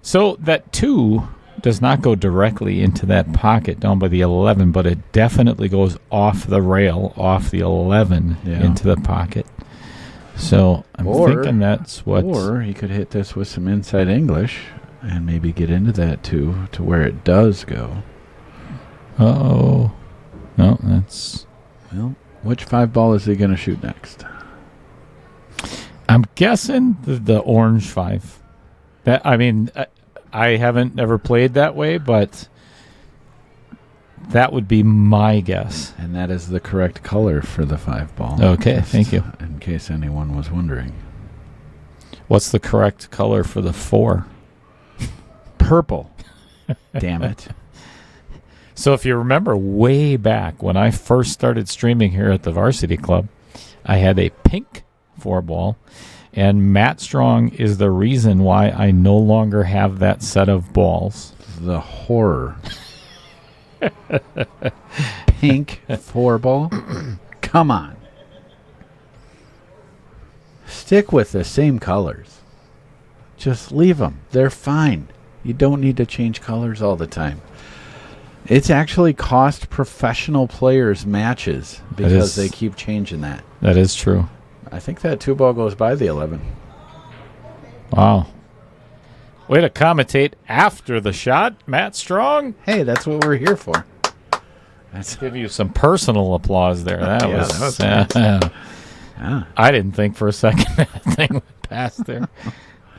So that 2 does not go directly into that pocket down by the 11, but it definitely goes off the rail, off the 11 into the pocket. So I'm thinking that's what... Or he could hit this with some inside English and maybe get into that 2 to where it does go. Uh-oh. No, that's... Well, which 5 ball is he going to shoot next? I'm guessing the orange 5. That, I mean, I haven't ever played that way, but that would be my guess. And that is the correct color for the 5 ball. Okay, thank you. In case anyone was wondering. What's the correct color for the 4? Purple. Damn it. So if you remember way back when I first started streaming here at the Varsity Club, I had a pink 4 ball, and Matt Strong is the reason why I no longer have that set of balls. The horror. Pink 4 ball? Come on. Stick with the same colors. Just leave them. They're fine. You don't need to change colors all the time. It's actually cost professional players matches because they keep changing that. That is true. I think that 2 ball goes by the 11. Wow. Way to commentate after the shot, Matt Strong. Hey, that's what we're here for. Let's give you some personal applause there. That was nice. I didn't think for a second that thing would pass there.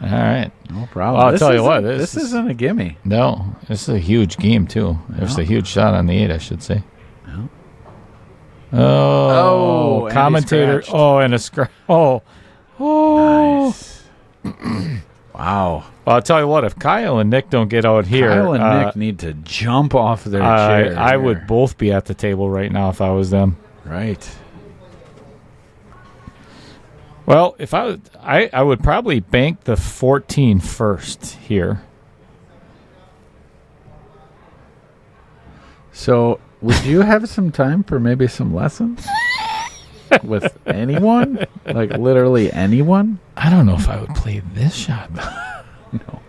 All right. No problem. Well, I'll tell you what. This isn't a gimme. No, this is a huge game, too. There's a huge shot on the 8, I should say. No. Oh, commentator. And a scratch. Oh. Nice. Wow. Well, I'll tell you what. If Kyle and Nick don't get out here. Kyle and Nick need to jump off their chair. I would both be at the table right now if I was them. Right. Well, if I would probably bank the 14 first here. So, would you have some time for maybe some lessons with anyone? Like literally anyone? I don't know if I would play this shot. No.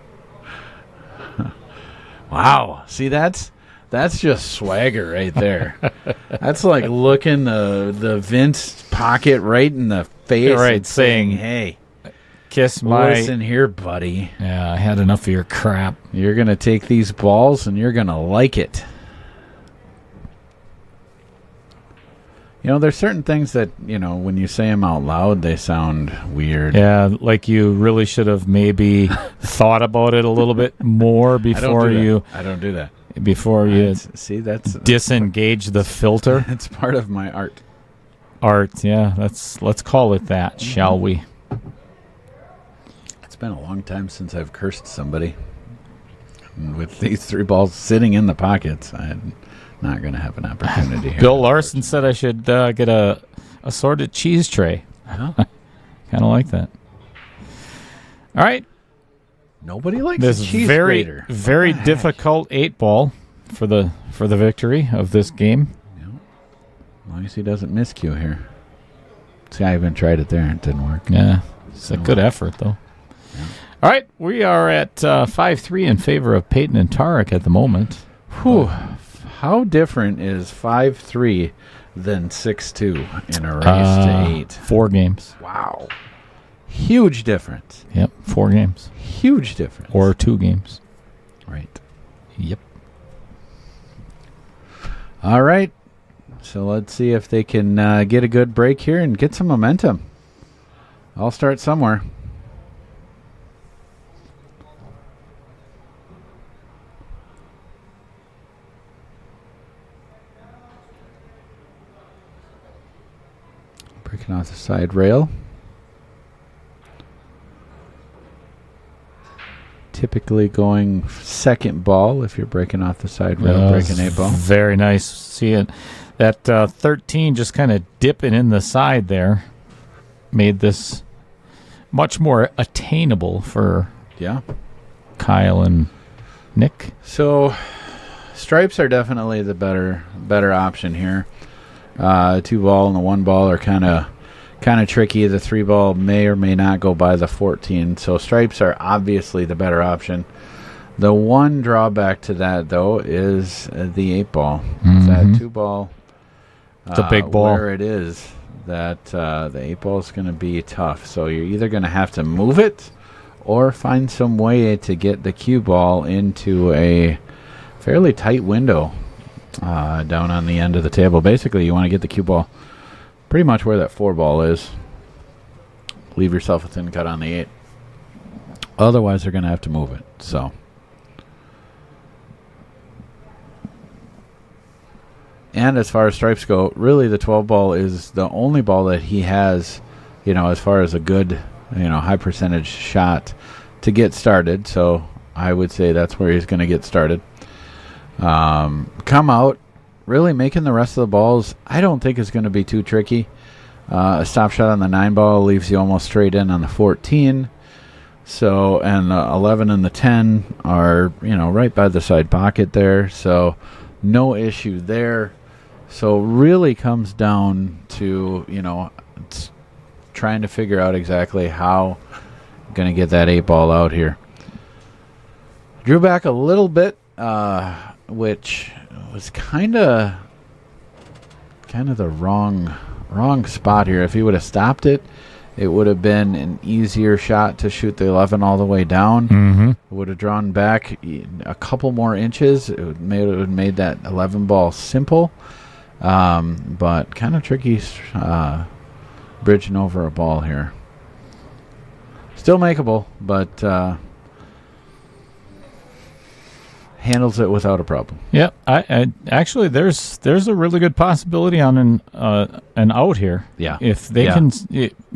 Wow. See, that's just swagger right there. That's like looking the Vince pocket right in the face, right, and saying, "Hey, kiss my listen here, buddy. Yeah, I had enough of your crap. You're gonna take these balls and you're gonna like it." You know, there's certain things that, you know, when you say them out loud, they sound weird. Yeah, like you really should have maybe thought about it a little bit more before I don't do that. Before you that's disengage the filter. It's part of my art. Yeah. Let's call it that, shall we? It's been a long time since I've cursed somebody. And with these 3 balls sitting in the pockets, I'm not going to have an opportunity here. Bill Larson said I should get a assorted cheese tray. Huh? Kind of like that. All right. Nobody likes this a cheese very grater. very difficult 8 ball for the victory of this game. Yeah. As long as he doesn't miscue here. See, I even tried it there and it didn't work. Yeah, it's a good effort though. Yeah. All right, we are at 5-3 in favor of Peyton and Tarek at the moment. Whew. How different is 5-3 than 6-2 in a race to 8? 4 games. Wow. Huge difference. Yep, 4 games. Huge difference. Or 2 games. Right. Yep. All right. So let's see if they can get a good break here and get some momentum. I'll start somewhere. Breaking off the side rail. Typically going second ball if you're breaking off the side rail, breaking 8 ball. Very nice. See it. That 13 just kind of dipping in the side there made this much more attainable for Kyle and Nick. So stripes are definitely the better option here. 2 ball and the 1 ball are kind of tricky. The 3 ball may or may not go by the 14. So stripes are obviously the better option. The one drawback to that, though, is the 8 ball. Mm-hmm. That 2 ball, it's a big ball. where it is, that the 8 ball is going to be tough. So you're either going to have to move it or find some way to get the cue ball into a fairly tight window down on the end of the table. Basically, you want to get the cue ball pretty much where that 4 ball is. Leave yourself a thin cut on the 8. Otherwise, they're going to have to move it. So, and as far as stripes go, really the 12 ball is the only ball that he has, as far as a good, high percentage shot to get started. So I would say that's where he's going to get started. Come out, really making the rest of the balls, I don't think is going to be too tricky. A stop shot on the 9 ball leaves you almost straight in on the 14. So, and the 11 and the 10 are, right by the side pocket there. So no issue there. So really comes down to, it's trying to figure out exactly how I'm going to get that 8 ball out here. Drew back a little bit, which was kind of the wrong spot here. If he would have stopped it, it would have been an easier shot to shoot the 11 all the way down. Mm-hmm. It would have drawn back a couple more inches. It would have made that 11 ball simple, but kind of tricky bridging over a ball here. Still makeable, but handles it without a problem. Yeah, I actually there's a really good possibility on an out here. Yeah, if they can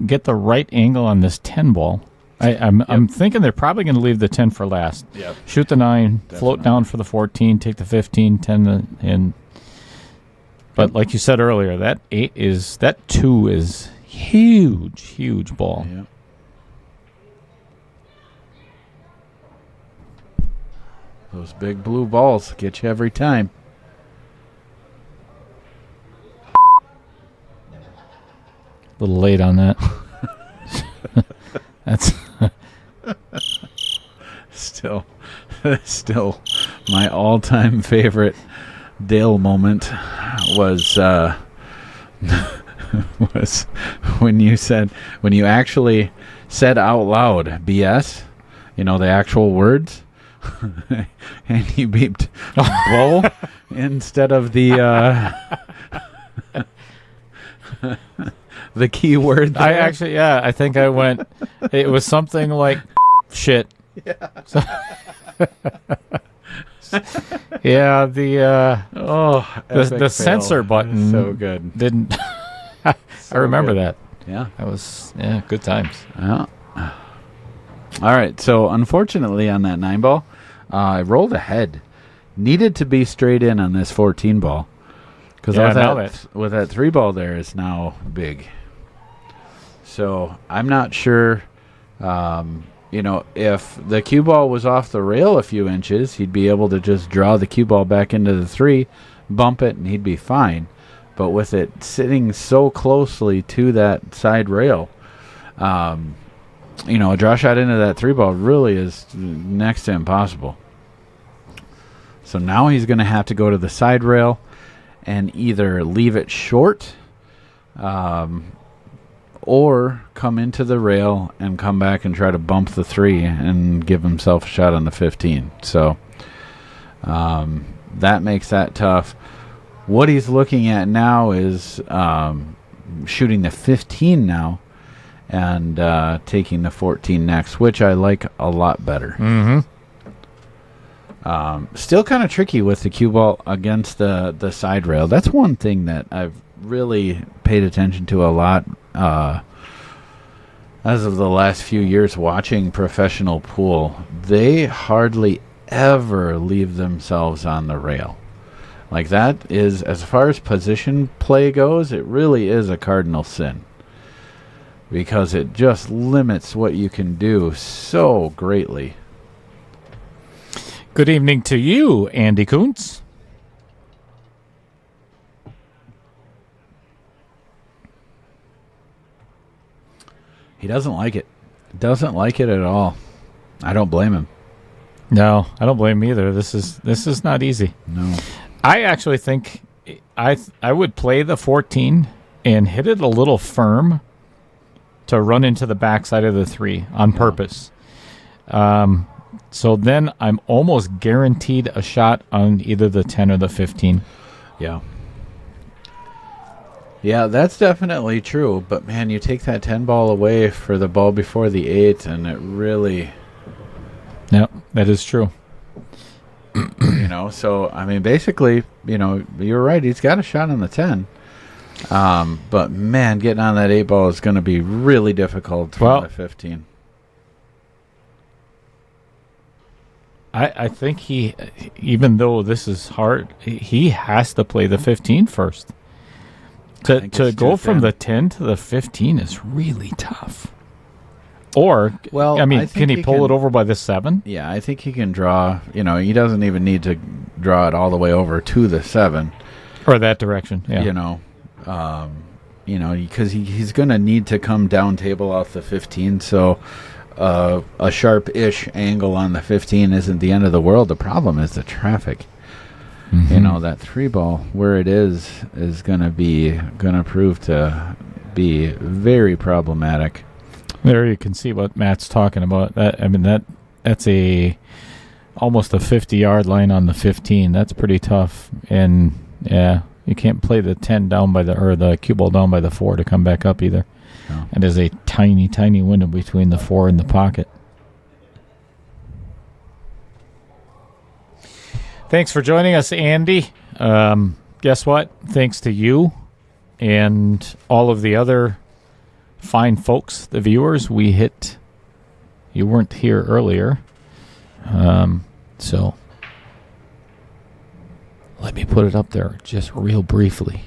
get the right angle on this 10 ball. I'm thinking they're probably going to leave the 10 for last. Yep. Shoot the 9, Definitely. float down for the 14, take the 15, 10, and. But like you said earlier, that 2 is huge ball. Yep. Those big blue balls get you every time. A little late on that. That's still my all-time favorite Dale moment was when you actually said out loud BS, the actual words. And you beeped bull instead of the the keyword there. I think I went, it was something like shit. Yeah. So, yeah, the censor button so good. didn't. So I remember good. that. Yeah. That was good times. Yeah. All right. So unfortunately on that 9 ball, I rolled ahead. Needed to be straight in on this 14 ball. Because with that 3 ball there is now big. So I'm not sure, if the cue ball was off the rail a few inches, he'd be able to just draw the cue ball back into the 3, bump it, and he'd be fine. But with it sitting so closely to that side rail, a draw shot into that 3 ball really is next to impossible. So now he's going to have to go to the side rail and either leave it short or come into the rail and come back and try to bump the 3 and give himself a shot on the 15. So that makes that tough. What he's looking at now is shooting the 15 now and taking the 14 next, which I like a lot better. Mm-hmm. Still kind of tricky with the cue ball against the side rail. That's one thing that I've really paid attention to a lot as of the last few years watching professional pool. They hardly ever leave themselves on the rail. Like that is, as far as position play goes, it really is a cardinal sin. Because it just limits what you can do so greatly. Good evening to you, Andy Kuntz. He doesn't like it. Doesn't like it at all. I don't blame him. No, I don't blame him either. This is not easy. No. I actually think I would play the 14 and hit it a little firm to run into the backside of the 3 on purpose. So then I'm almost guaranteed a shot on either the 10 or the 15. Yeah. Yeah, that's definitely true. But, man, you take that 10 ball away for the ball before the 8, and it really... Yeah, that is true. So, I mean, basically, you're right. He's got a shot on the 10. But, man, getting on that 8 ball is going to be really difficult for the 15. I think he, even though this is hard, he has to play the 15 first. To go from the 10 to the 15 is really tough. Or, can he pull it over by the 7? Yeah, I think he can draw. He doesn't even need to draw it all the way over to the 7. Or that direction, yeah. Because he's going to need to come down table off the 15, so... a sharp-ish angle on the 15 isn't the end of the world. The problem is the traffic. Mm-hmm. That 3 ball where it is going to prove to be very problematic. There you can see what Matt's talking about. That's almost a 50-yard line on the 15. That's pretty tough. And yeah, you can't play the 10 down by the cue ball down by the 4 to come back up either. No. And there's a tiny, tiny window between the 4 and the pocket. Thanks for joining us, Andy. Guess what? Thanks to you and all of the other fine folks, the viewers, you weren't here earlier. So let me put it up there just real briefly.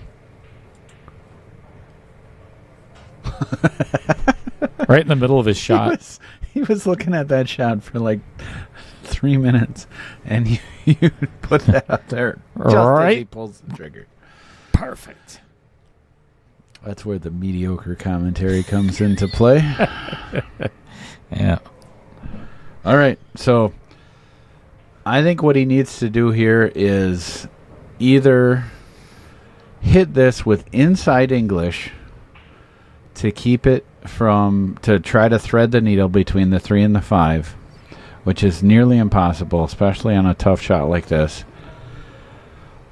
Right in the middle of his shot. He was looking at that shot for like 3 minutes, and you put that up there just as he pulls the trigger. Perfect. That's where the mediocre commentary comes into play. Yeah. All right, so I think what he needs to do here is either hit this with inside English to keep it to try to thread the needle between the 3 and the 5, which is nearly impossible, especially on a tough shot like this.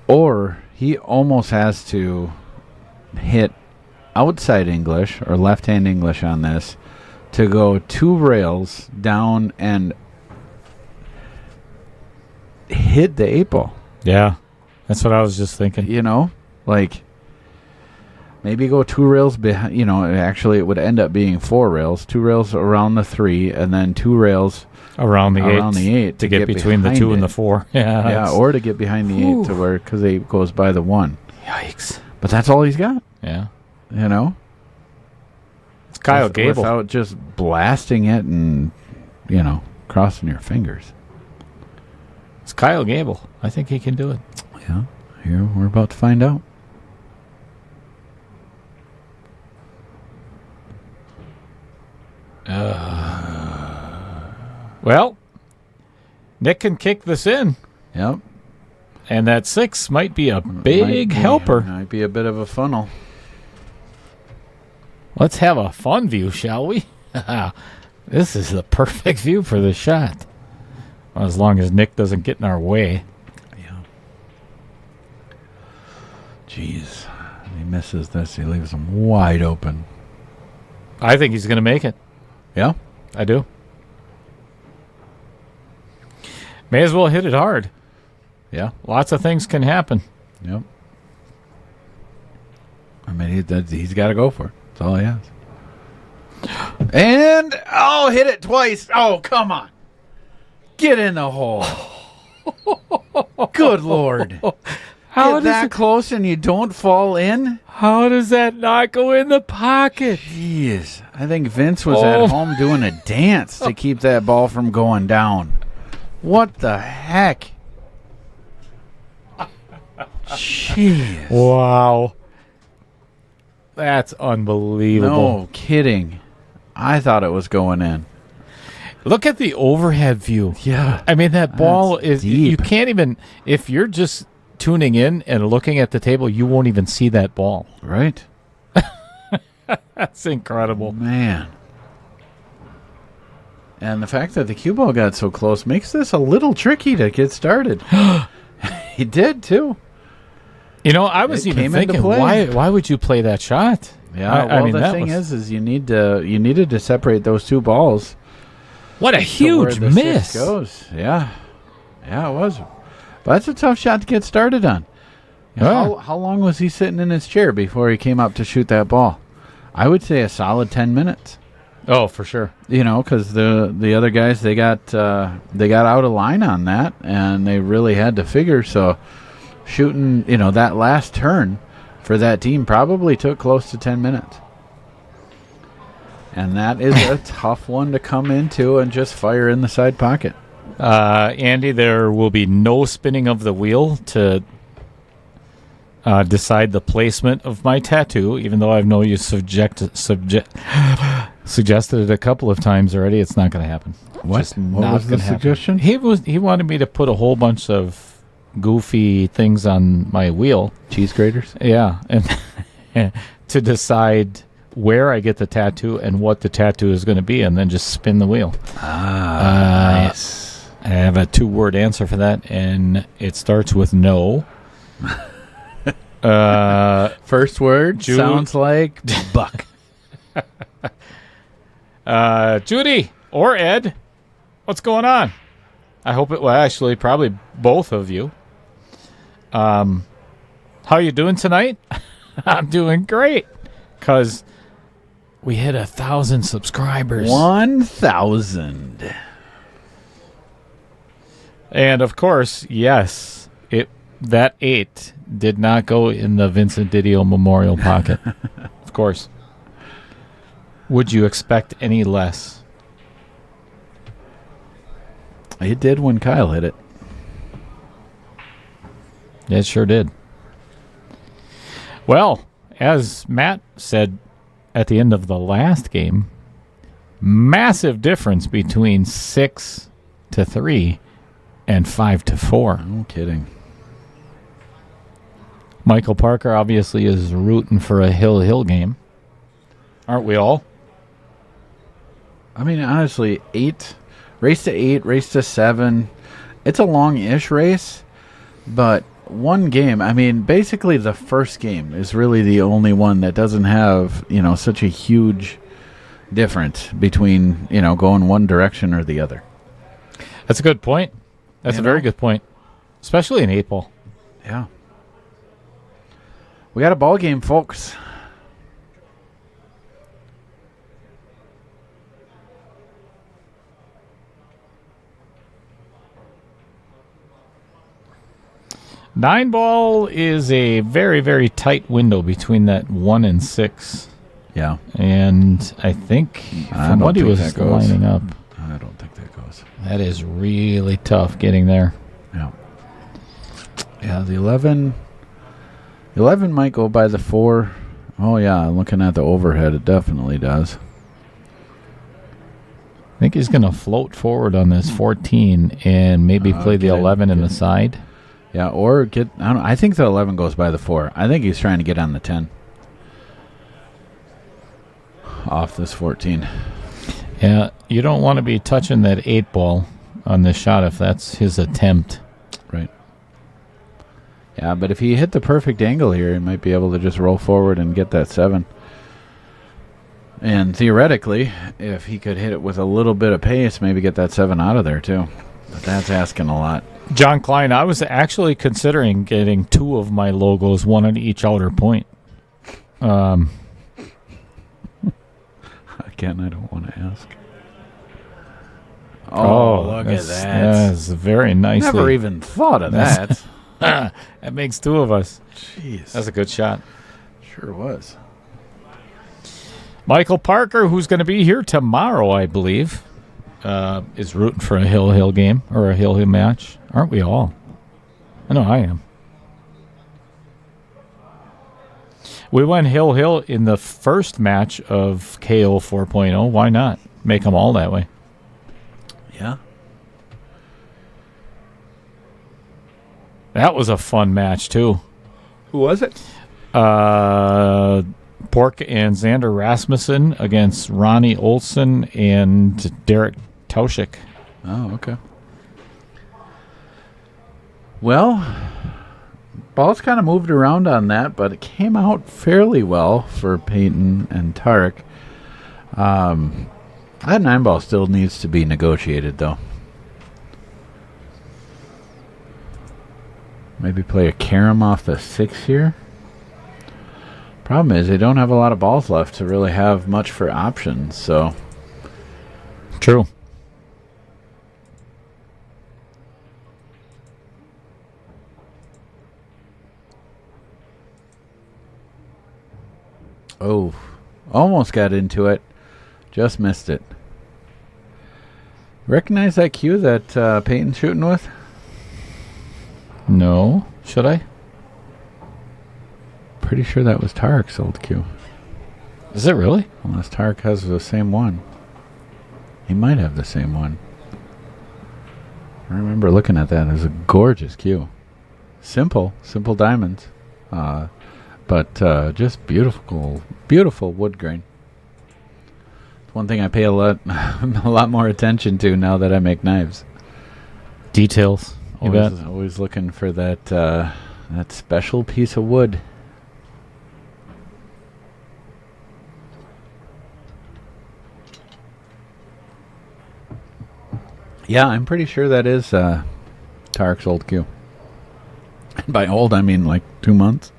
Or he almost has to hit outside English or left-hand English on this to go 2 rails down and hit the 8 ball. Yeah, that's what I was just thinking. Maybe go 2 rails behind, actually it would end up being 4 rails, 2 rails around the 3, and then 2 rails around the 8 to get between the 2 and the 4. Yeah, or to get behind the 8 to where, because 8 goes by the 1. Yikes. But that's all he's got. Yeah. It's Kyle Gable. Without just blasting it and, crossing your fingers. It's Kyle Gable. I think he can do it. Yeah. Here, we're about to find out. Well, Nick can kick this in. Yep. And that 6 might be a big helper. Might be a bit of a funnel. Let's have a fun view, shall we? This is the perfect view for the shot. Well, as long as Nick doesn't get in our way. Yeah. Jeez. He misses this. He leaves him wide open. I think he's going to make it. Yeah? I do. May as well hit it hard. Yeah. Lots of things can happen. Yep. I mean, he's got to go for it. That's all he has. And, hit it twice. Oh, come on. Get in the hole. Good Lord. Get that close and you don't fall in? How does that not go in the pocket? Jeez. I think Vince was at home doing a dance to keep that ball from going down. What the heck? Jeez. Wow. That's unbelievable. No kidding. I thought it was going in. Look at the overhead view. Yeah. I mean, that ball That's is, deep. you can't even, if you're just tuning in and looking at the table, you won't even see that ball. Right. That's incredible. Man. And the fact that the cue ball got so close makes this a little tricky to get started. He did, too. You know, I was It even came into thinking, play. why would you play that shot? Yeah, I mean, the that thing was- is you needed to separate those two balls. What a to huge where the miss. six goes. Yeah. Yeah, it was. But that's a tough shot to get started on. Yeah. How long was he sitting in his chair before he came up to shoot that ball? I would say a solid 10 minutes. Oh, for sure. You know, because the other guys, they got out of line on that, and they really had to figure. So shooting, that last turn for that team probably took close to 10 minutes. And that is a tough one to come into and just fire in the side pocket. Andy, there will be no spinning of the wheel to decide the placement of my tattoo, even though I know you suggested it a couple of times already. It's not going to happen. What? Just What not was the gonna happen. suggestion? He wanted me to put a whole bunch of goofy things on my wheel. Cheese graters? Yeah, and to decide where I get the tattoo and what the tattoo is going to be, and then just spin the wheel. Nice. I have a 2-word answer for that, and it starts with no. First word Jude. sounds like buck. Judy or Ed, what's going on? I hope it. Well, actually, probably both of you. How you doing tonight? I'm doing great, cause we hit 1,000 subscribers. 1,000. And of course, yes, that 8 did not go in the Vincent Didio Memorial pocket. Of course. Would you expect any less? It did when Kyle hit it. It sure did. Well, as Matt said at the end of the last game, massive difference between 6-3 and 5-4. No kidding. Michael Parker obviously is rooting for a Hill game. Aren't we all? I mean, honestly, race to 8, race to 7. It's a long-ish race, but one game, I mean, basically the first game is really the only one that doesn't have, such a huge difference between, going one direction or the other. That's a good point. That's a very good point. Especially in 8-ball. Yeah. We got a ball game, folks. Nine ball is a very, very tight window between that 1 and 6. Yeah. And I think I from don't what he think was that goes. lining up, I don't think that goes. that is really tough getting there. Yeah. Yeah, the 11 might go by the 4. Oh, yeah, looking at the overhead, it definitely does. I think he's going to float forward on this 14 and maybe play the Okay, 11 in the good. side. Yeah, or get... I think the 11 goes by the 4. I think he's trying to get on the 10. Off this 14. Yeah, you don't want to be touching that 8 ball on this shot if that's his attempt. Right. Yeah, but if he hit the perfect angle here, he might be able to just roll forward and get that 7. And theoretically, if he could hit it with a little bit of pace, maybe get that 7 out of there too. But that's asking a lot. John Klein, I was actually considering getting 2 of my logos, one on each outer point. Again, I don't want to ask. Oh, look at that. That's very nicely. Never even thought of that. That makes 2 of us. Jeez. That's a good shot. Sure was. Michael Parker, who's going to be here tomorrow, I believe, is rooting for a Hill game or a Hill match. Aren't we all? I know I am. We went hill in the first match of KO 4.0. Why not make them all that way? Yeah. That was a fun match, too. Who was it? Pork and Xander Rasmussen against Ronnie Olson and Derek Tauschik. Oh, okay. Well, balls kind of moved around on that, but it came out fairly well for Peyton and Tarek. That 9-ball still needs to be negotiated, though. Maybe play a carom off the 6 here. Problem is, they don't have a lot of balls left to really have much for options, so... True. Oh, almost got into it. Just missed it. Recognize that cue that Peyton's shooting with? No. Should I? Pretty sure that was Tarek's old cue. Is it really? Unless Tarek has the same one. He might have the same one. I remember looking at that. It was a gorgeous cue. Simple diamonds. But just beautiful wood grain. It's one thing I pay a lot more attention to now that I make knives. Details. You bet. Always looking for that special piece of wood. Yeah, I'm pretty sure that is Tarek's old cue. And by old, I mean like 2 months.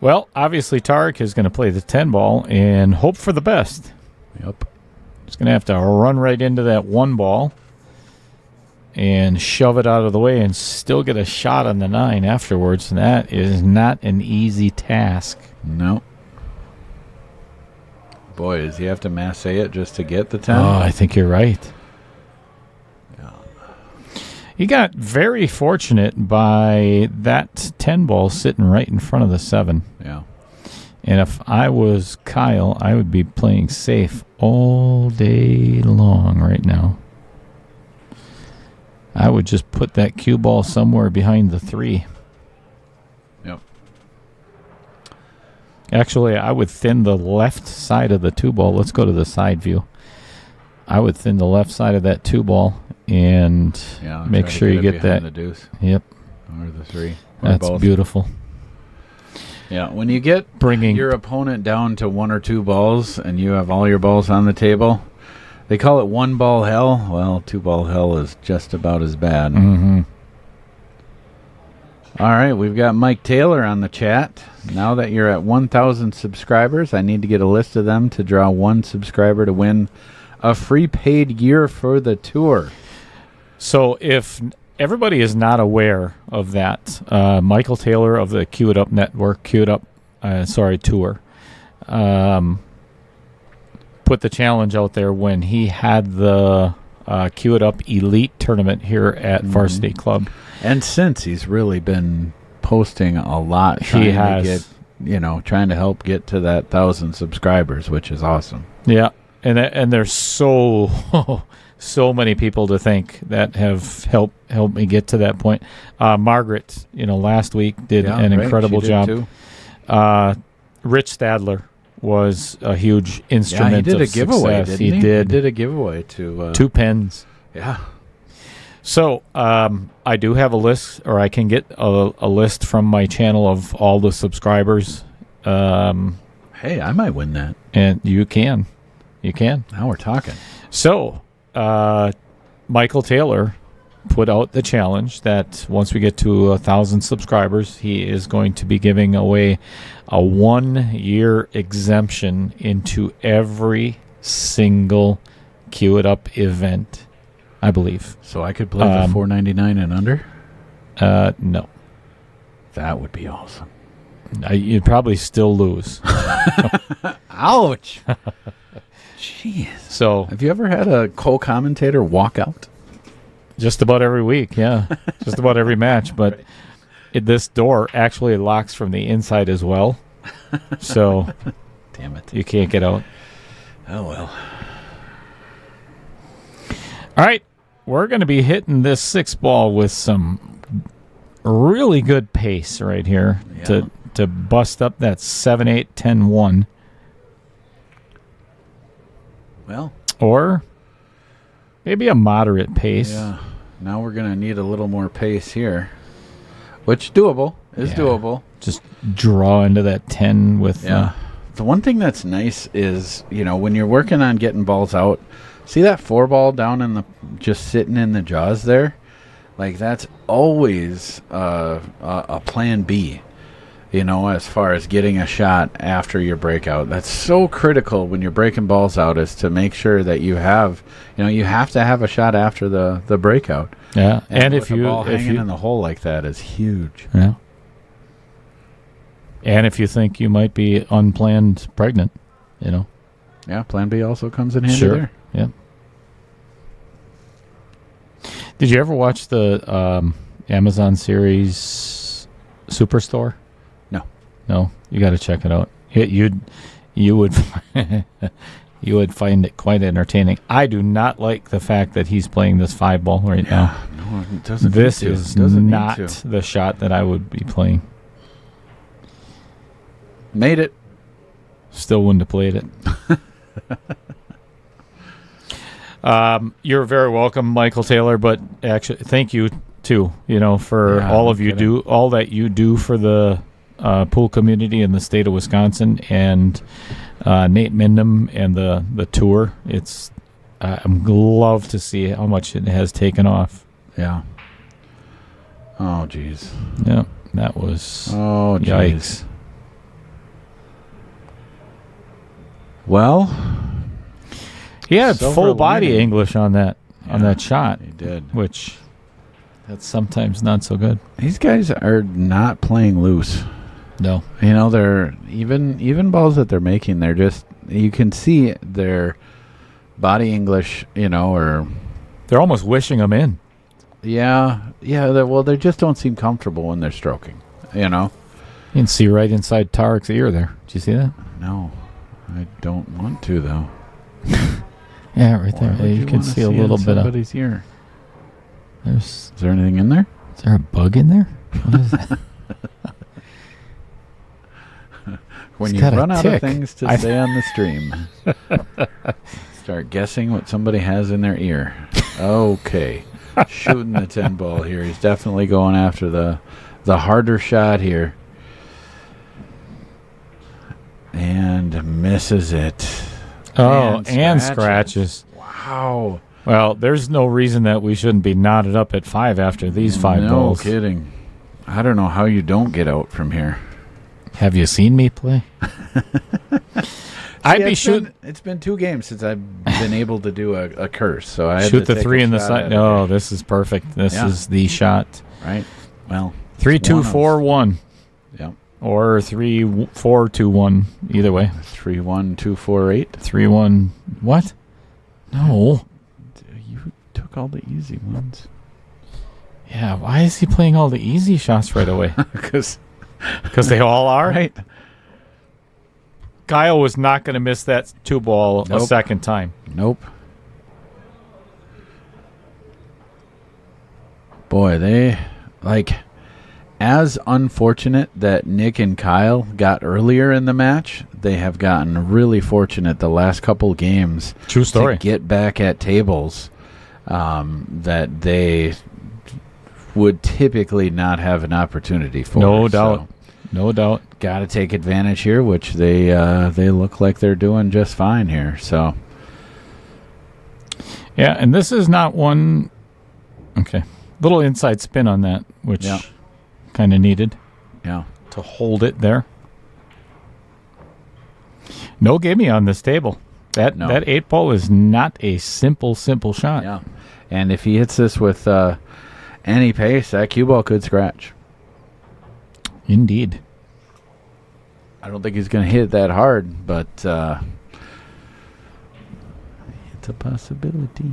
Well, obviously Tarek is going to play the 10-ball and hope for the best. Yep. He's going to have to run right into that 1 ball and shove it out of the way and still get a shot on the 9 afterwards. And that is not an easy task. No. Boy, does he have to masse it just to get the 10? Oh, I think you're right. Yeah. He got very fortunate by that 10 ball sitting right in front of the 7. Yeah. And if I was Kyle, I would be playing safe all day long right now. I would just put that cue ball somewhere behind the 3. Yep. Actually, I would thin the left side of the 2 ball. Let's go to the side view. I would thin the left side of that 2 ball and make sure you get that. The deuce. Yep. Or the 3. Or That's both. beautiful. Yeah, when you get Bringing your opponent down to 1 or 2 balls and you have all your balls on the table, they call it 1 ball hell. Well, 2 ball hell is just about as bad. Mm-hmm. All right, we've got Mike Taylor on the chat. Now that you're at 1,000 subscribers, I need to get a list of them to draw 1 subscriber to win a free paid year for the tour. So if everybody is not aware of that, Michael Taylor of the Cue It Up Network, Tour, put the challenge out there when he had the Cue It Up Elite tournament here at Varsity Club. And since he's really been posting a lot, trying to help get to that 1,000 subscribers, which is awesome. Yeah, and there's so many people to thank that have helped me get to that point. Margaret, last week did an incredible job. Too. Rich Stadler was a huge instrument. He did of a giveaway. Success. Didn't he? Did. He did a giveaway to 2 pens. Yeah. So I do have a list, or I can get a list from my channel of all the subscribers. Hey, I might win that. And you can. Now we're talking. So Michael Taylor put out the challenge that once we get to 1,000 subscribers, he is going to be giving away a 1-year exemption into every single Cue It Up event, I believe. So I could play the $4.99 and under? No. That would be awesome. You'd probably still lose. Ouch. Jeez. So Have you ever had a co-commentator walk out? just about every week, yeah. Just about every match. But this door actually locks from the inside as well. So Damn it. you can't get out. Oh, well. All right. We're going to be hitting this 6 ball with some really good pace right here to bust up that 7-8-10-1. Well. Or maybe a moderate pace. Yeah. Now we're going to need a little more pace here. Which doable. Is doable. Just draw into that 10 with... Yeah. The one thing that's nice is, when you're working on getting balls out, see that 4 ball down in just sitting in the jaws there? Like, that's always a plan B, as far as getting a shot after your breakout. That's so critical when you're breaking balls out, is to make sure that you have, you have to have a shot after the breakout. Yeah. And if the ball hanging in the hole like that is huge. Yeah. And if you think you might be unplanned pregnant, Yeah, plan B also comes in handy Sure. there. Yeah. Did you ever watch the Amazon series Superstore? No. No, you got to check it out. You would you would find it quite entertaining. I do not like the fact that he's playing this 5 ball right now. No, it doesn't. This need to. is Doesn't not need to. the shot that I would be playing. Made it. Still wouldn't have played it. You're very welcome, Michael Taylor. But actually, thank you too. For all of you all that you do for the pool community in the state of Wisconsin, and Nate Mindham and the tour. It's I'm love to see how much it has taken off. Yeah. Oh, jeez. Yeah, that was Oh, yikes. Well, He had Silver full body lining. English on that shot, he did. which that's sometimes not so good. These guys are not playing loose. No. They're even balls that they're making. They're just, you can see their body English. Or They're almost wishing them in. yeah. They just don't seem comfortable when they're stroking. You can see right inside Tarek's ear there. Did you see that? No, I don't want to though. Yeah, right there. Why would You can wanna see a little in bit of. somebody's ear. Is Is there anything in there? there a bug in there? What is that? When It's you got a run out of tick. things to say on the stream, start guessing what somebody has in their ear. Okay. Shooting the 10 ball here. He's definitely going after the harder shot here. And misses it. Oh, and scratches. scratches. Wow. Well, there's no reason that we shouldn't be knotted up at 5 after these 5 no balls. kidding. I don't know how you don't get out from here. Have you seen me play? I'd be shooting. It's been 2 games since I've been able to do a curse. So I had Shoot to the take 3 a in the shot side. at it No, here. this is perfect. This Yeah. is the shot. Right. Well, 3, 2, one of- 4, 1. Yep. Or 3, 4, 2, 1. Either way. 3, 1, 2, 4, 8. 3, 1. What? No. You took all the easy ones. Yeah, why is he playing all the easy shots right away? Because Because they all are? right. Kyle was not going to miss that 2 ball a Nope. second time. Nope. Boy, they as unfortunate that Nick and Kyle got earlier in the match, they have gotten really fortunate the last couple games True story. to get back at tables that they would typically not have an opportunity for. No doubt. No doubt. Got to take advantage here, which they look like they're doing just fine here. So Yeah, and this is not one. Okay. Little inside spin on that, which Yeah. kind of needed yeah, to hold it there. No gimme on this table. That 8 ball is not a simple shot. yeah. And if he hits this with any pace, that cue ball could scratch. Indeed. I don't think he's going to hit it that hard, but It's a possibility.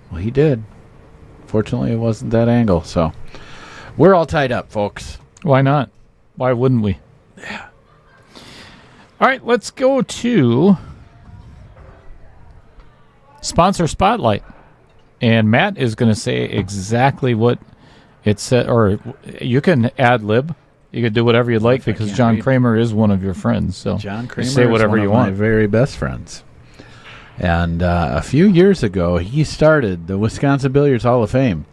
Well, he did. Fortunately, it wasn't that angle, so we're all tied up, folks. Why not? Why wouldn't we? Yeah. All right, let's go to Sponsor Spotlight. And Matt is going to say exactly what it said, or you can ad-lib. You can do whatever you'd like because John Kramer is one of your friends. So John Kramer say whatever is you one of want. my very best friends. And a few years ago, he started the Wisconsin Billiards Hall of Fame,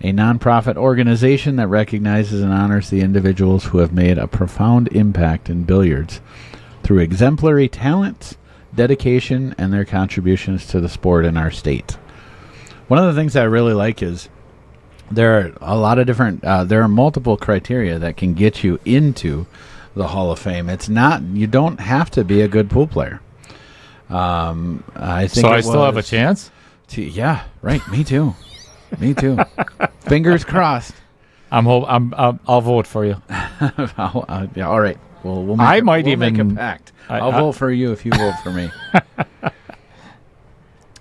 a nonprofit organization that recognizes and honors the individuals who have made a profound impact in billiards through exemplary talent, dedication, and their contributions to the sport in our state. One of the things I really like is there are a lot of different, there are multiple criteria that can get you into the Hall of Fame. It's not, you don't have to be a good pool player. I think so I still have a chance? Yeah, right. Me too. Me too. Fingers crossed. I'll vote for you. Yeah, all right. Well, we'll make make a pact. I'll vote for you if you vote for me.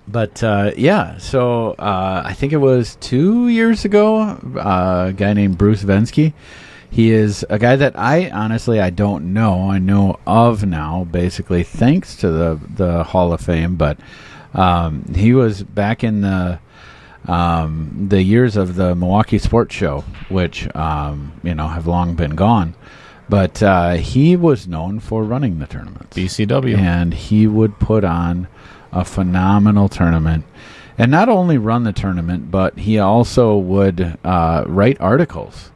But yeah, so I think it was 2 years ago. A guy named Bruce Vensky. He is a guy that I don't know. I know of now, basically thanks to the Hall of Fame. But he was back in the years of the Milwaukee Sports Show, which have long been gone. But he was known for running the tournaments. BCW. And he would put on a phenomenal tournament. And not only run the tournament, but he also would write articles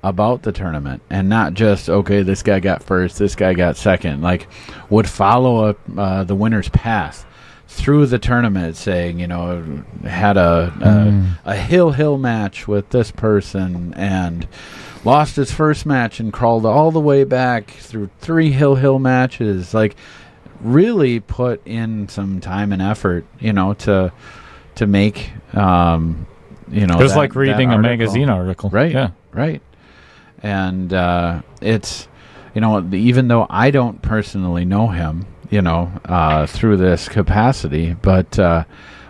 about the tournament. And not just, okay, this guy got first, this guy got second. Like, would follow the winner's path through the tournament, saying, had a hill match with this person and lost his first match and crawled all the way back through 3 hill matches. Like, really put in some time and effort, to make, it was like reading a magazine article. Right. Yeah. Right. And it's, even though I don't personally know him, through this capacity, but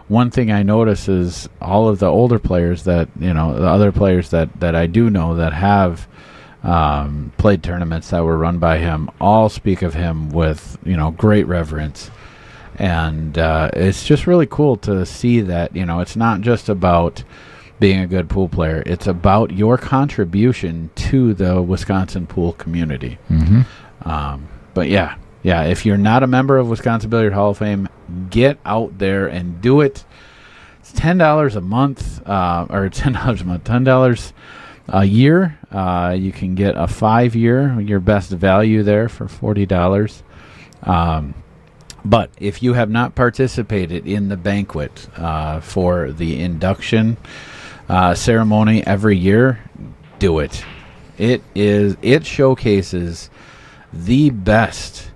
one thing I notice is all of the older players that, the other players that I do know that have played tournaments that were run by him all speak of him with, great reverence. And it's just really cool to see that, it's not just about being a good pool player. It's about your contribution to the Wisconsin pool community. Mm-hmm. But yeah, if you're not a member of Wisconsin Billiard Hall of Fame, get out there and do it. It's $10 a month, or $10 a month, $10 a year. You can get a 5-year, your best value there for $40. But if you have not participated in the banquet for the induction ceremony every year, do it. It showcases the best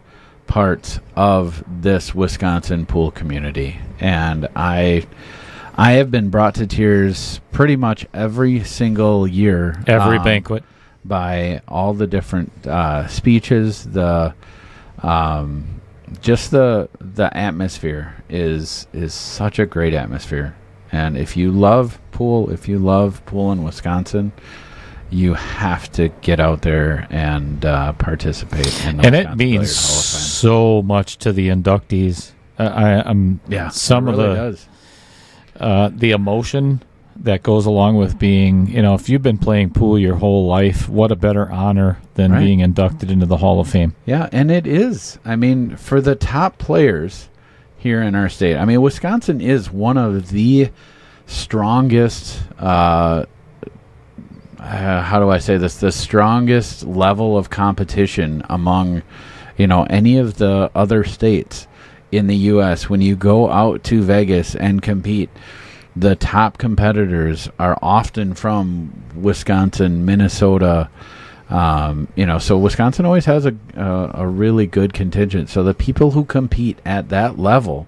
parts of this Wisconsin pool community, and I have been brought to tears pretty much every single year, Every banquet, by all the different speeches. Just the atmosphere is such a great atmosphere. And if you love pool, if you love pool in Wisconsin, you have to get out there and participate in the and Wisconsin it means Billiard Hall of Fame. so much to the inductees. Some it of really does. The emotion that goes along with being, if you've been playing pool your whole life, what a better honor than Right. being inducted into the Hall of Fame. Yeah, and it is. I mean, for the top players here in our state, I mean, Wisconsin is one of the strongest, how do I say this, the strongest level of competition among, any of the other states in the U.S. When you go out to Vegas and compete, the top competitors are often from Wisconsin, Minnesota. So Wisconsin always has a really good contingent. So the people who compete at that level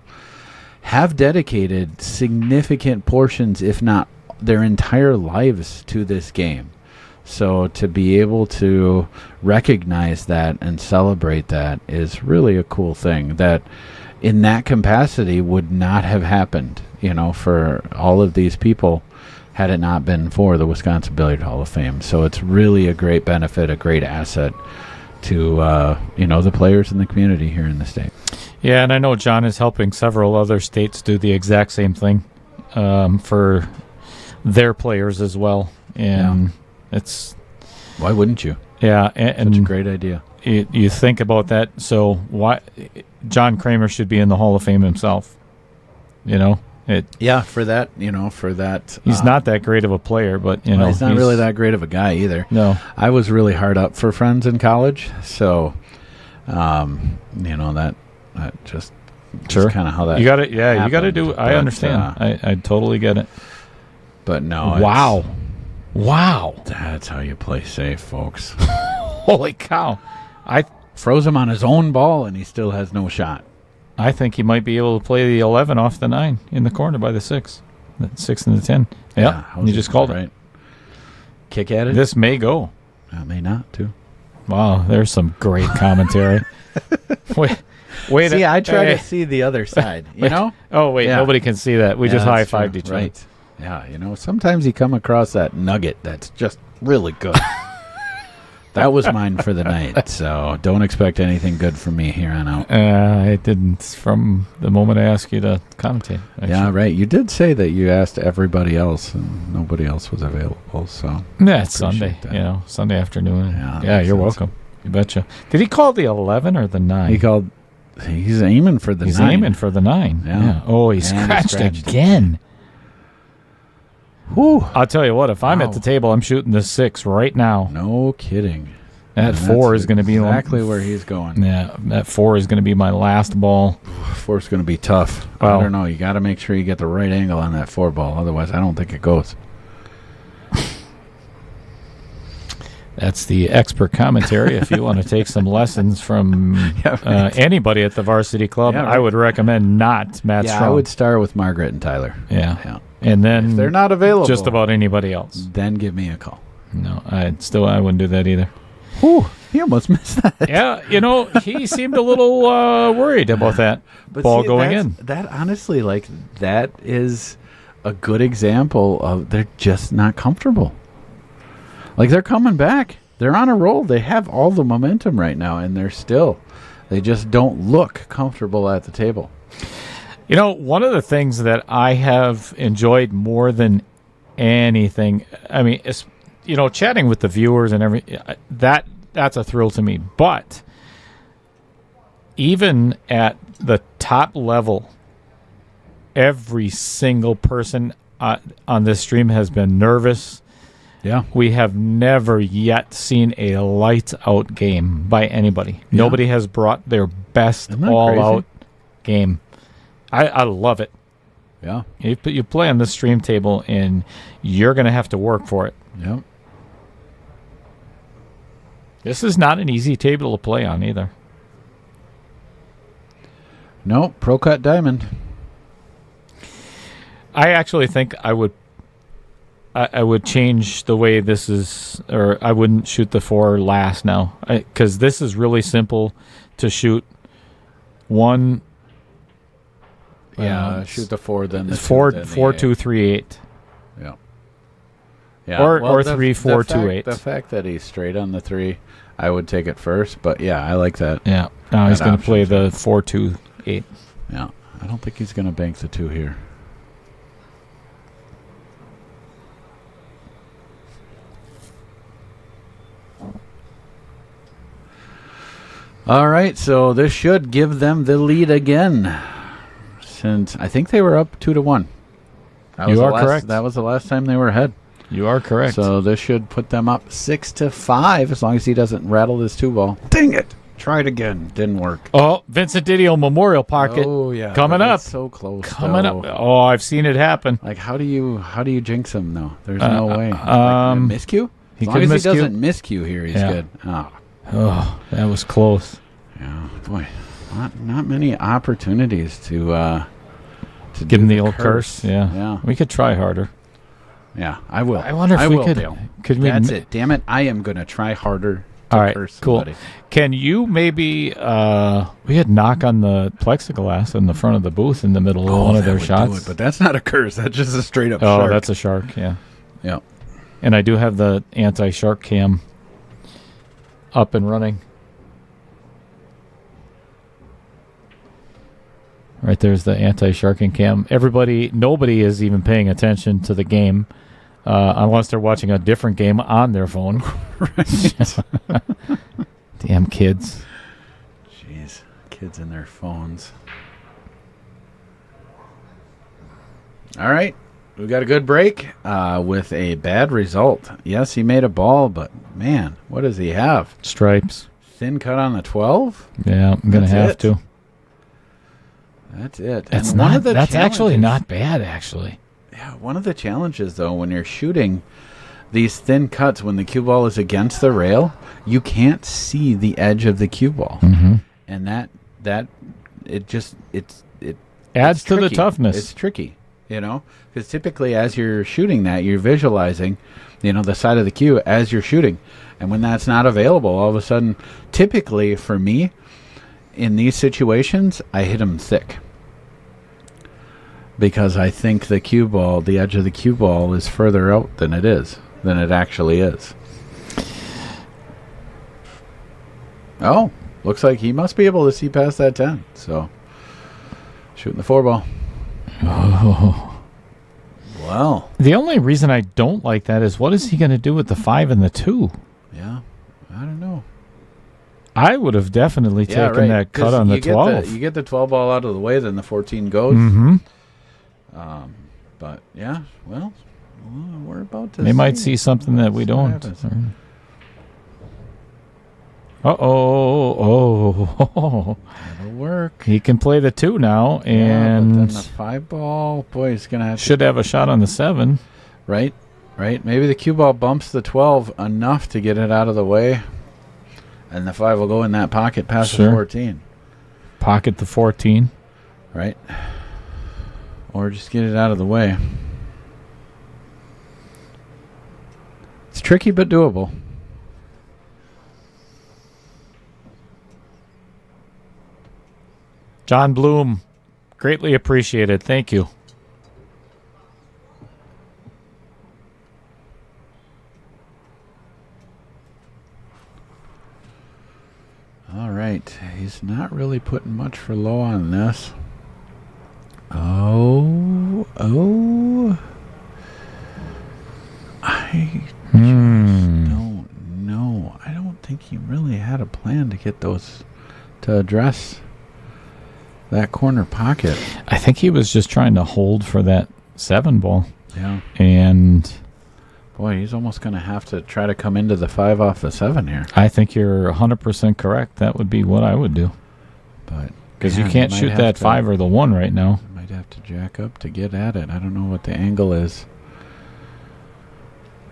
have dedicated significant portions, if not their entire lives, to this game. So to be able to recognize that and celebrate that is really a cool thing that in that capacity would not have happened, for all of these people had it not been for the Wisconsin Billiard Hall of Fame. So it's really a great benefit, a great asset to, the players in the community here in the state. Yeah, and I know John is helping several other states do the exact same thing for their players as well. And it's... Why wouldn't you? Yeah. And such a great idea. You think about that. So why John Kramer should be in the Hall of Fame himself. For that, He's not that great of a player, but, he's not really that great of a guy either. No. I was really hard up for friends in college. So, that just... Sure. Kind of how that you got it. Yeah, happened. You got to do. I understand. I totally get it. But no. Wow. That's how you play safe, folks. Holy cow! I froze him on his own ball, and he still has no shot. I think he might be able to play the 11 off the 9 in the corner by the 6, the 6 and the 10. Yeah, you just called it. Kick at it. This may go. It may not too. Wow, there's some great commentary. Wait. See, I try to see the other side, Oh, wait, nobody can see that. We just high-fived each other. Right. Yeah, sometimes you come across that nugget that's just really good. That was mine for the night, so don't expect anything good from me here on out. I didn't from the moment I asked you to commentate. Actually. Yeah, right. You did say that you asked everybody else, and nobody else was available, so... Yeah, it's Sunday, Sunday afternoon. Yeah, you're welcome. You betcha. Did he call the 11 or the 9? He called... He's aiming for the 9. He's aiming for the 9. Yeah. Oh, he scratched again. Whew. I'll tell you what, if I'm at the table, I'm shooting the 6 right now. No kidding. That 4 is going to be... Exactly where he's going. Yeah, that 4 is going to be my last ball. 4 is going to be tough. Well, I don't know. You got to make sure you get the right angle on that 4 ball. Otherwise, I don't think it goes. That's the expert commentary. If you want to take some lessons from anybody at the varsity club, I would recommend not Matt Strong. I would start with Margaret and Tyler. Yeah. And then if they're not available, just about anybody else. Then give me a call. No, I wouldn't do that either. Whew, he almost missed that. Yeah, he seemed a little worried about that ball going in. That honestly, that is a good example of they're just not comfortable. They're coming back. They're on a roll. They have all the momentum right now, and they just don't look comfortable at the table. One of the things that I have enjoyed more than anything, I mean, it's, chatting with the viewers and everything, that's a thrill to me. But even at the top level, every single person on this stream has been nervous. Yeah. We have never yet seen a lights-out game by anybody. Yeah. Nobody has brought their best all-out game. I love it. Yeah. You play on this stream table, and you're going to have to work for it. Yeah. This is not an easy table to play on either. No, Pro Cut Diamond. I actually think I would change the way this is, or I wouldn't shoot the 4 last now, because this is really simple to shoot. One. Shoot the 4, then the 4, 2, 4, 2, 3, 8. Yeah. Yeah. Or 3, 4, 2, 8. The fact that he's straight on the 3, I would take it first. But yeah, I like that. Yeah. Now he's going to play the 4, 2, 8. Yeah. I don't think he's going to bank the 2 here. All right, so this should give them the lead again. Since I think they were up 2-1. You are correct. That was the last time they were ahead. You are correct. So this should put them up 6-5 as long as he doesn't rattle this 2 ball. Dang it! Try it again. Didn't work. Oh, Vincent Didio Memorial Pocket. Oh yeah, coming up. So close. Coming up. Oh, I've seen it happen. How do you jinx him though? There's no way. Miscue? As long as he doesn't miscue here, he's good. Oh, that was close. Yeah, boy, not many opportunities to give him the old curse. Yeah, we could try harder. Yeah, I will. I wonder if I we will, could. Dale. Could we? That's it. Damn it. I am going to try harder to All right, curse cool. somebody. Can you maybe we could knock on the plexiglass in the front of the booth in the middle of one of their that would shots? do it, but that's not a curse. That's just a straight up Oh, shark. that's a shark, yeah. Yeah. And I do have the anti-shark cam up and running. Right there's the anti-sharking cam. Nobody is even paying attention to the game unless they're watching a different game on their phone. Right. Damn kids. Jeez. Kids and their phones. All right. We got a good break with a bad result. Yes, he made a ball, but man, what does he have? Stripes. Thin cut on the 12? Yeah, I'm going to That's have it. to. That's it. That's And not. That's actually challenges- not bad, actually. Yeah, one of the challenges, though, when you're shooting these thin cuts, when the cue ball is against the rail, you can't see the edge of the cue ball. Mm-hmm. And that it Adds it's to the tricky. toughness. It's tricky, because typically as you're shooting that, you're visualizing, the side of the cue as you're shooting. And when that's not available, all of a sudden, typically for me, in these situations, I hit them thick. Because I think the edge of the cue ball is further out than it actually is. Oh, looks like he must be able to see past that 10. So, shooting the 4-ball. Oh. Well, The only reason I don't like that is what is he going to do with the 5 and the 2? yeah, I don't know. I would have definitely taken that cut 'Cause on the you 12. you get the 12 ball out of the way, then the 14 goes. Mm-hmm. But yeah, well, we're about to. They might see something that we See what don't. happens. Oh. That'll work. He can play the 2 now, Yeah, but then and the 5 ball, boy, he's gonna have to. should have a shot on the 7. Right. Maybe the cue ball bumps the 12 enough to get it out of the way, and the 5 will go in that pocket past the 14. Pocket the 14. Right. Or just get it out of the way. It's tricky but doable. John Bloom, greatly appreciated. Thank you. All right. He's not really putting much for low on this. Oh. I don't know. I don't think he really had a plan to get those to address that corner pocket. I think he was just trying to hold for that 7 ball. Yeah. And Boy, he's almost going to have to try to come into the 5 off the 7 here. I think you're 100% correct. That would be what I would do. But Because you man, can't might shoot have that to- 5 or the 1 right now. Might have to jack up to get at it. I don't know what the angle is.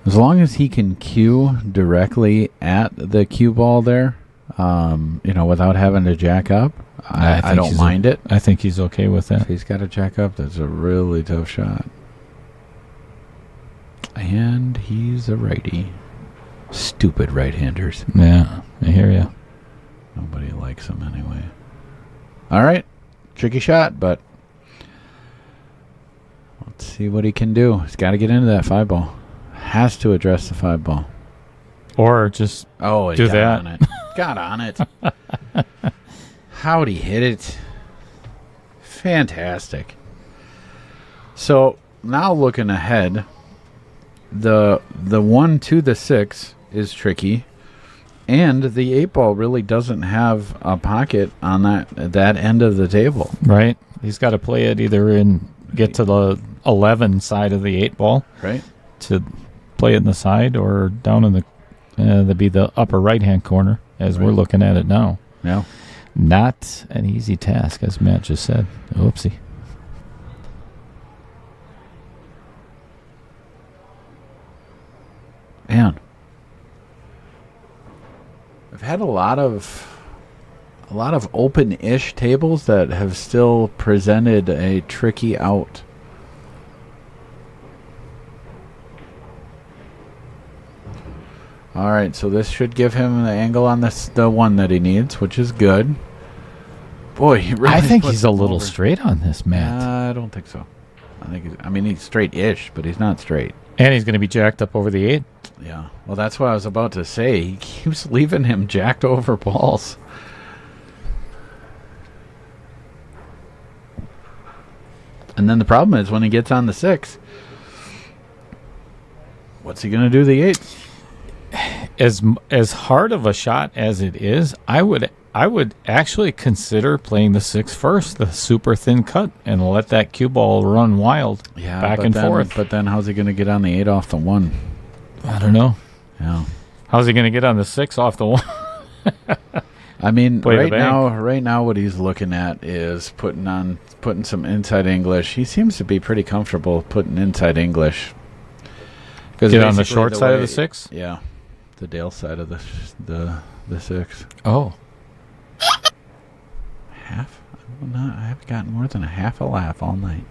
As long as he can cue directly at the cue ball there, without having to jack up, I think don't he's mind it. I think he's okay with If that. he's got to jack up, that's a really tough shot. And he's a righty. Stupid right-handers. Yeah, I hear you. Nobody likes him anyway. All right. Tricky shot, but let's see what he can do. He's got to get into that 5 ball. Has to address the 5 ball. Or just Oh, he Do got that. on it. Got on it. How'd he hit it? Fantastic. So now looking ahead, the 1 to the 6 is tricky, and the 8 ball really doesn't have a pocket on that end of the table. right. He's got to play it either get to the 11 side of the 8 ball Right? to play it in the side, or down in that'd be the upper right-hand corner as we're Right. looking at it now. Yeah. Not an easy task, as Matt just said. Oopsie. Man. I've had a lot of open-ish tables that have still presented a tricky out. All right, so this should give him the angle on the one that he needs, which is good. Boy, he really I think puts he's a him little over. straight on this, Matt. I don't think so. I mean, he's straight-ish, but he's not straight. And he's going to be jacked up over the 8. Yeah. Well, that's what I was about to say. He keeps leaving him jacked over balls. And then the problem is when he gets on the 6, what's he going to do the 8? As hard of a shot as it is, I would actually consider playing the 6 first, the super thin cut, and let that cue ball run wild back and forth. But then how's he going to get on the 8 off the 1? I don't know. Yeah. How's he going to get on the 6 off the 1? I mean, Play the right now, what he's looking at is putting some inside English. He seems to be pretty comfortable putting inside English. Get on the short side of the 6? Yeah, the Dale side of the 6. Oh. Half? I haven't gotten more than a half a laugh all night.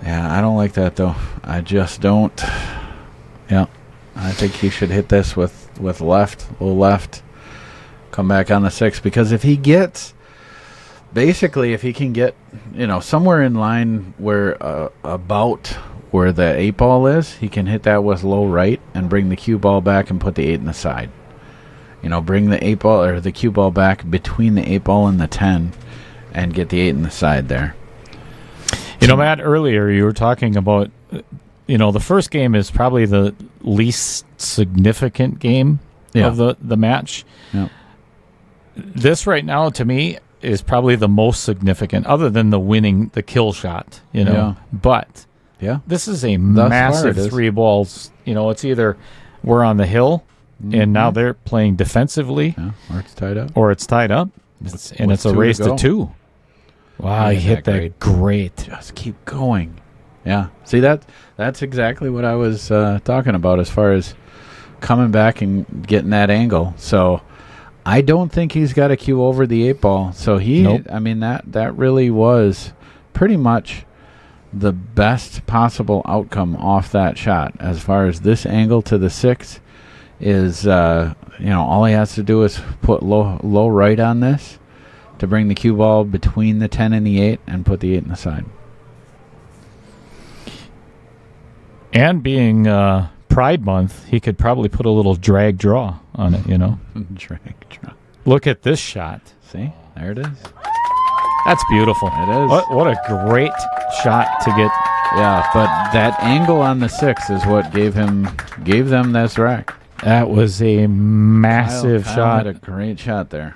Yeah, I don't like that though. I just don't. Yeah, I think he should hit this with low left, come back on the 6, because if he can get, somewhere in line where about where the 8 ball is, he can hit that with low right and bring the cue ball back and put the 8 in the side. Bring the 8 ball or the cue ball back between the 8 ball and the 10 and get the 8 in the side there. Matt, earlier you were talking about, the first game is probably the least significant game of the match. Yeah. This right now, to me, is probably the most significant, other than the kill shot, Yeah. But this is a massive 3 balls. It's either we're on the hill, and now they're playing defensively, or it's tied up. It's a race to 2. Wow, he hit that great. Just keep going. Yeah. See, that's exactly what I was talking about as far as coming back and getting that angle. So I don't think he's got a cue over the 8 ball. So I mean, that really was pretty much the best possible outcome off that shot. As far as this angle to the 6 is, all he has to do is put low right on this to bring the cue ball between the 10 and the 8 and put the 8 in the side. And being Pride Month, he could probably put a little drag draw on it, Drag draw. Look at this shot. See? There it is. That's beautiful. It is. What a great shot to get. Yeah, but that angle on the 6 is what gave them this rack. That was a massive Kyle shot. had a great shot there.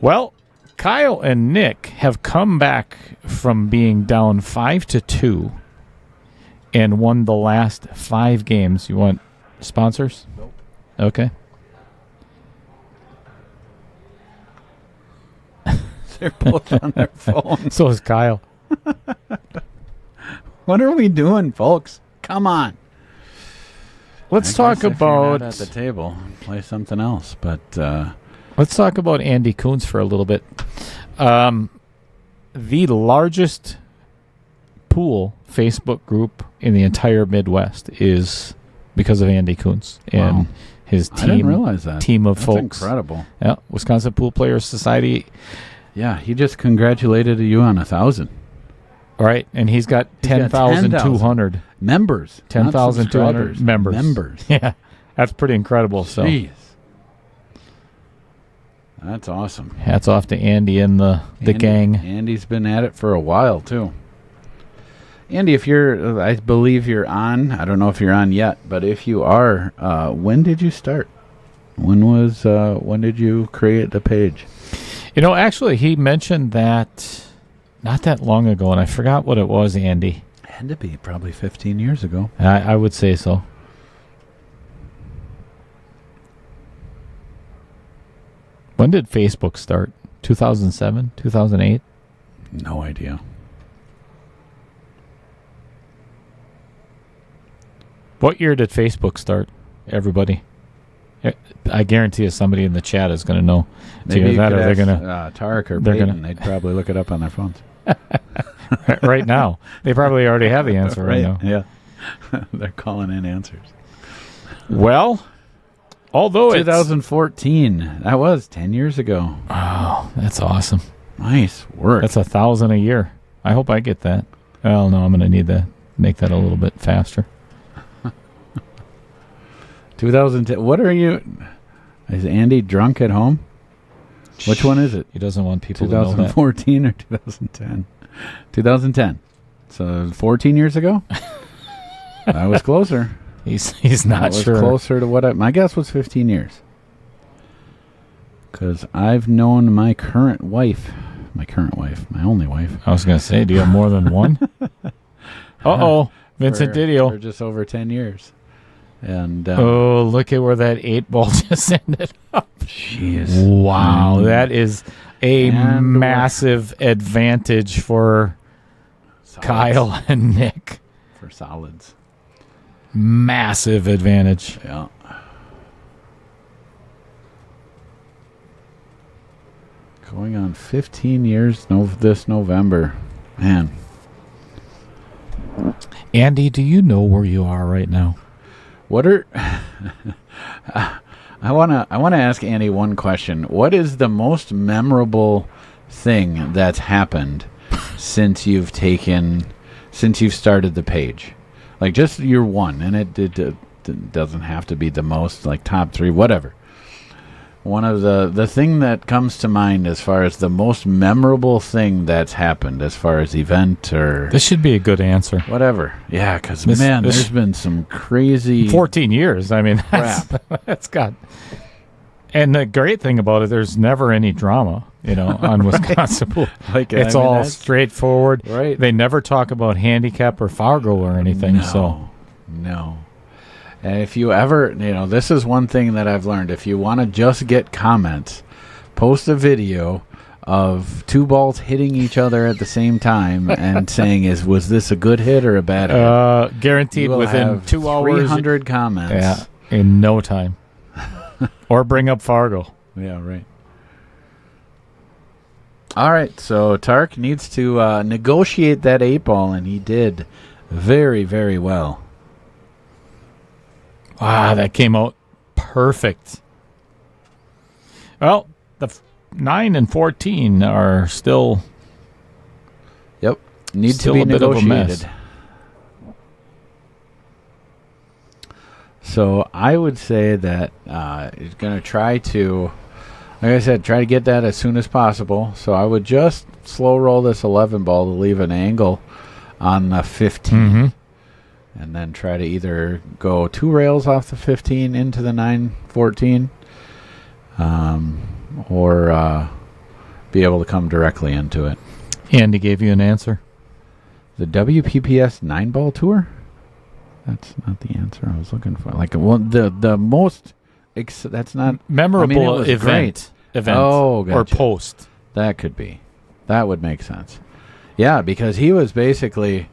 Well, Kyle and Nick have come back from being down 5-2 and won the last 5 games. You want sponsors? Nope. Okay. They're both on their phones. So is Kyle. What are we doing, folks? Come on. Let's talk about at the table. Play something else, but let's talk about Andy Kuhn's for a little bit. The largest pool Facebook group in the entire Midwest is because of Andy Kuhn's and his team. I didn't realize that. Team of That's folks. Incredible. Yeah, Wisconsin Pool Players Society. Yeah, he just congratulated you on 1,000. All right, and he's got 10,200 members. 10,200 members. Members. Yeah, that's pretty incredible. Jeez. That's awesome. Hats off to Andy and the gang. Andy's been at it for a while too. Andy, I believe you're on. I don't know if you're on yet, but if you are, when did you start? When did you create the page? Actually, he mentioned that not that long ago, and I forgot what it was, Andy. It had to be probably 15 years ago. I would say so. When did Facebook start? 2007? 2008? No idea. What year did Facebook start, everybody? I guarantee you somebody in the chat is going to know. Maybe that, or they're ask, going to Tarek or Peyton. They'd probably look it up on their phones. right now. They probably already have the answer right now. Yeah. They're calling in answers. Well, although 2014. That was 10 years ago. Oh, that's awesome. Nice work. That's 1,000 a year. I hope I get that. Well, no, I'm going to need to make that a little bit faster. 2010. What are you? Is Andy drunk at home? Which one is it? He doesn't want people to know that. 2014 or 2010? 2010. So 14 years ago? I was closer. He's not I was sure. closer to what my guess was 15 years. Because I've known my only wife. I was going to say, do you have more than one? Uh-oh. Vincent Didio. For just over 10 years. And oh, look at where that 8 ball just ended up. Jeez. Wow. That is a massive advantage for solids. Kyle and Nick. For solids. Massive advantage. Yeah. Going on 15 years this November. Man. Andy, do you know where you are right now? What are I want to ask Andy one question. What is the most memorable thing that's happened since you've started the page? Like just your one, and it doesn't have to be the most, like top 3, whatever. One of the thing that comes to mind as far as the most memorable thing that's happened as far as event or This should be a good answer. whatever. Yeah, because there's been some crazy 14 years. I mean, that's got. And the great thing about it, there's never any drama, on Wisconsin Pool. It's all straightforward. Right. They never talk about handicap or Fargo or anything. No. And if you ever, this is one thing that I've learned. If you want to just get comments, post a video of 2 balls hitting each other at the same time and saying, was this a good hit or a bad hit? Guaranteed within 2 hours. 300 comments. Yeah, in no time. Or bring up Fargo. Yeah, right. All right, so Tarek needs to negotiate that 8 ball, and he did very, very well. Wow, that came out perfect. Well, the 9 and 14 are still. Yep, need still to be a bit of a mess. negotiated. So I would say that he's going to try to, like I said, try to get that as soon as possible. So I would just slow roll this 11 ball to leave an angle on the 15. Mm-hmm. And then try to either go 2 rails off the 15 into the 9-14, or be able to come directly into it. Andy gave you an answer. The WPPS 9-ball tour? That's not the answer I was looking for. Like, well, the most that's not memorable it was event Oh, gotcha. or post. That could be. That would make sense. Yeah, because he was basically.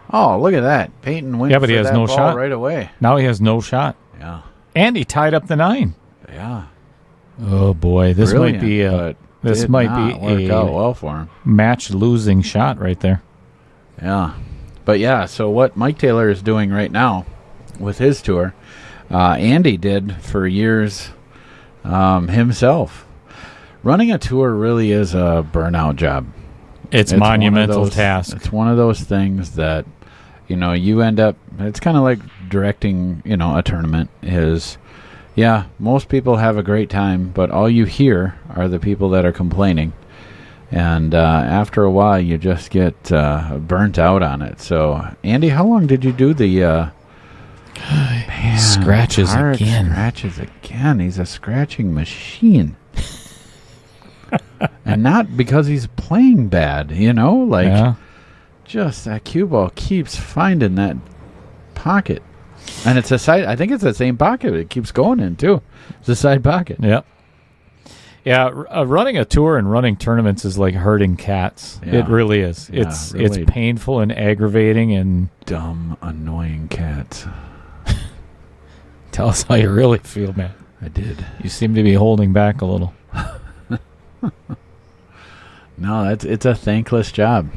Oh, look at that! Peyton went. Yeah, but he has that no ball shot right away. Now he has no shot. Yeah. And he tied up the 9. Yeah. Oh boy, this Brilliant, might be work out well for him. Match losing shot right there. Yeah. But yeah, so what Mike Taylor is doing right now with his tour, Andy did for years himself. Running a tour really is a burnout job. It's monumental task. It's one of those things that, you end up, it's kind of like directing, a tournament is, yeah, most people have a great time, but all you hear are the people that are complaining. And after a while, you just get burnt out on it. So, Andy, how long did you do the... Scratches Tarek again. Scratches again. He's a scratching machine. And not because he's playing bad, just that cue ball keeps finding that pocket. And it's I think it's the same pocket it keeps going in, too. It's a side pocket. Yep. Yeah, running a tour and running tournaments is like herding cats. Yeah. It really is. Yeah, it's really. painful and aggravating and Dumb, annoying cats. tell us how you really feel, man. I did. You seem to be holding back a little. No, it's a thankless job,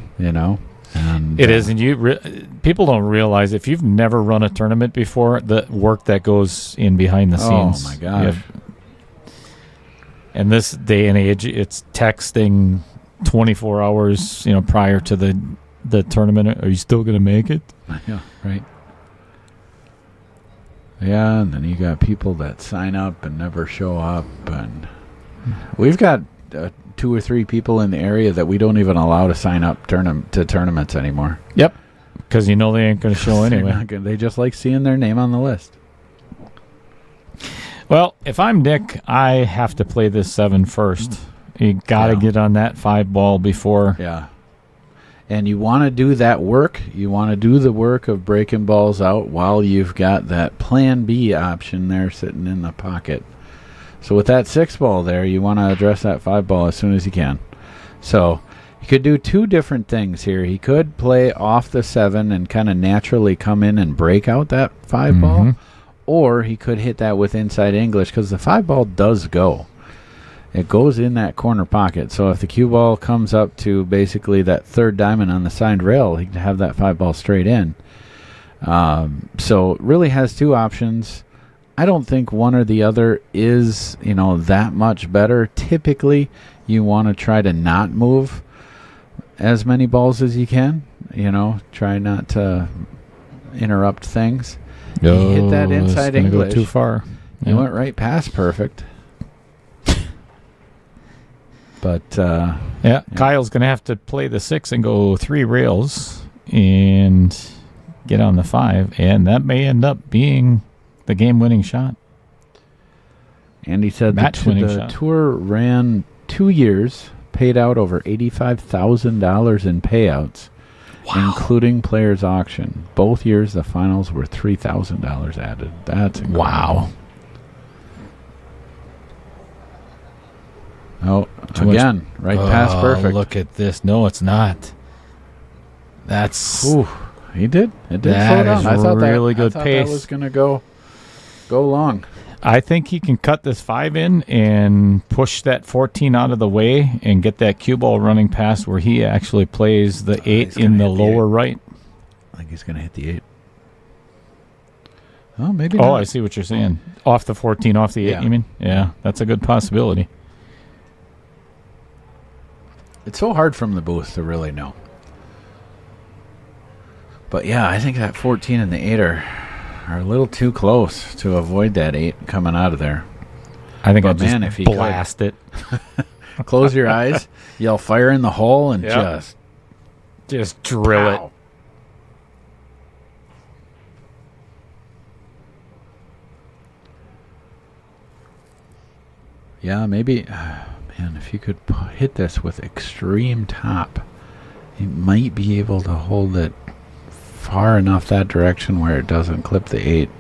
And, It is, and people don't realize if you've never run a tournament before, the work that goes in behind the scenes. Oh my gosh! In this day and age, it's texting 24 hours, prior to the tournament. Are you still going to make it? Yeah, right. Yeah, and then you got people that sign up and never show up, and we've got 2 or 3 people in the area that we don't even allow to sign up to tournaments anymore. Yep, because they ain't going to show anyway. They just like seeing their name on the list. Well, if I'm Nick, I have to play this 7 first. You got to get on that 5 ball before. Yeah. And you want to do that work. You want to do the work of breaking balls out while you've got that plan B option there sitting in the pocket. So with that 6 ball there, you want to address that 5 ball as soon as you can. So he could do 2 different things here. He could play off the 7 and kind of naturally come in and break out that 5 ball. Or he could hit that with inside English because the 5 ball does go. It goes in that corner pocket. So if the cue ball comes up to basically that 3rd diamond on the signed rail, he can have that 5 ball straight in. So it really has 2 options. I don't think one or the other is, that much better. Typically, you want to try to not move as many balls as you can. Try not to interrupt things. He hit that inside English. Go too far. He went right past perfect. But Kyle's going to have to play the 6 and go 3 rails and get on the 5, and that may end up being the game-winning shot. And he said the tour ran 2 years, paid out over $85,000 in payouts, including players' auction. Both years, the finals were $3,000 added. That's incredible. Wow. Oh, again, right past perfect. Look at this. No, it's not. That's... Ooh, he did. It did slow down. I thought really good pace. That was going to go long. I think he can cut this 5 in and push that 14 out of the way and get that cue ball running past where he actually plays the 8 in the lower right. I think he's going to hit the 8. Oh, maybe not. Oh, I see what you're saying. Off the 14, off the 8, you mean? Yeah, that's a good possibility. It's so hard from the booth to really know. But yeah, I think that 14 and the 8 are a little too close to avoid that 8 coming out of there. I think I'd just blast it. Close your eyes, yell fire in the hole, and just drill it. Yeah, maybe... Man, if you could hit this with extreme top, you might be able to hold it far enough that direction where it doesn't clip the 8.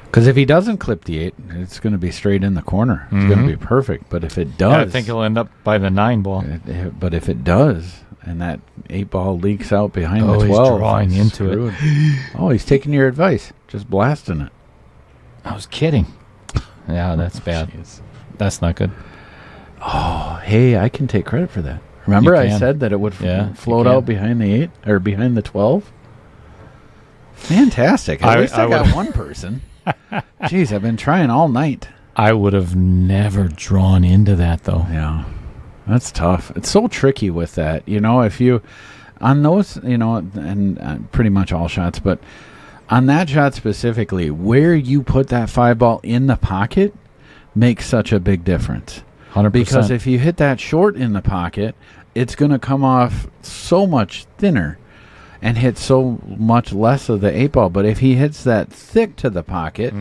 Because if he doesn't clip the 8, it's going to be straight in the corner. It's going to be perfect. But if it does... Yeah, I think he'll end up by the 9 ball. But if it does, and that 8 ball leaks out behind the 12... he's drawing into it. Oh, he's taking your advice. Just blasting it. I was kidding. Yeah, that's bad. Geez. That's not good. Oh, hey, I can take credit for that. Remember I said that it would float out behind the 8 or behind the 12? Fantastic. At least I got one person. Jeez, I've been trying all night. I would have never drawn into that, though. Yeah, that's tough. It's so tricky with that. If you, on those, and pretty much all shots, but on that shot specifically, where you put that 5 ball in the pocket makes such a big difference. 100%. Because if you hit that short in the pocket, it's going to come off so much thinner and hit so much less of the 8 ball. But if he hits that thick to the pocket,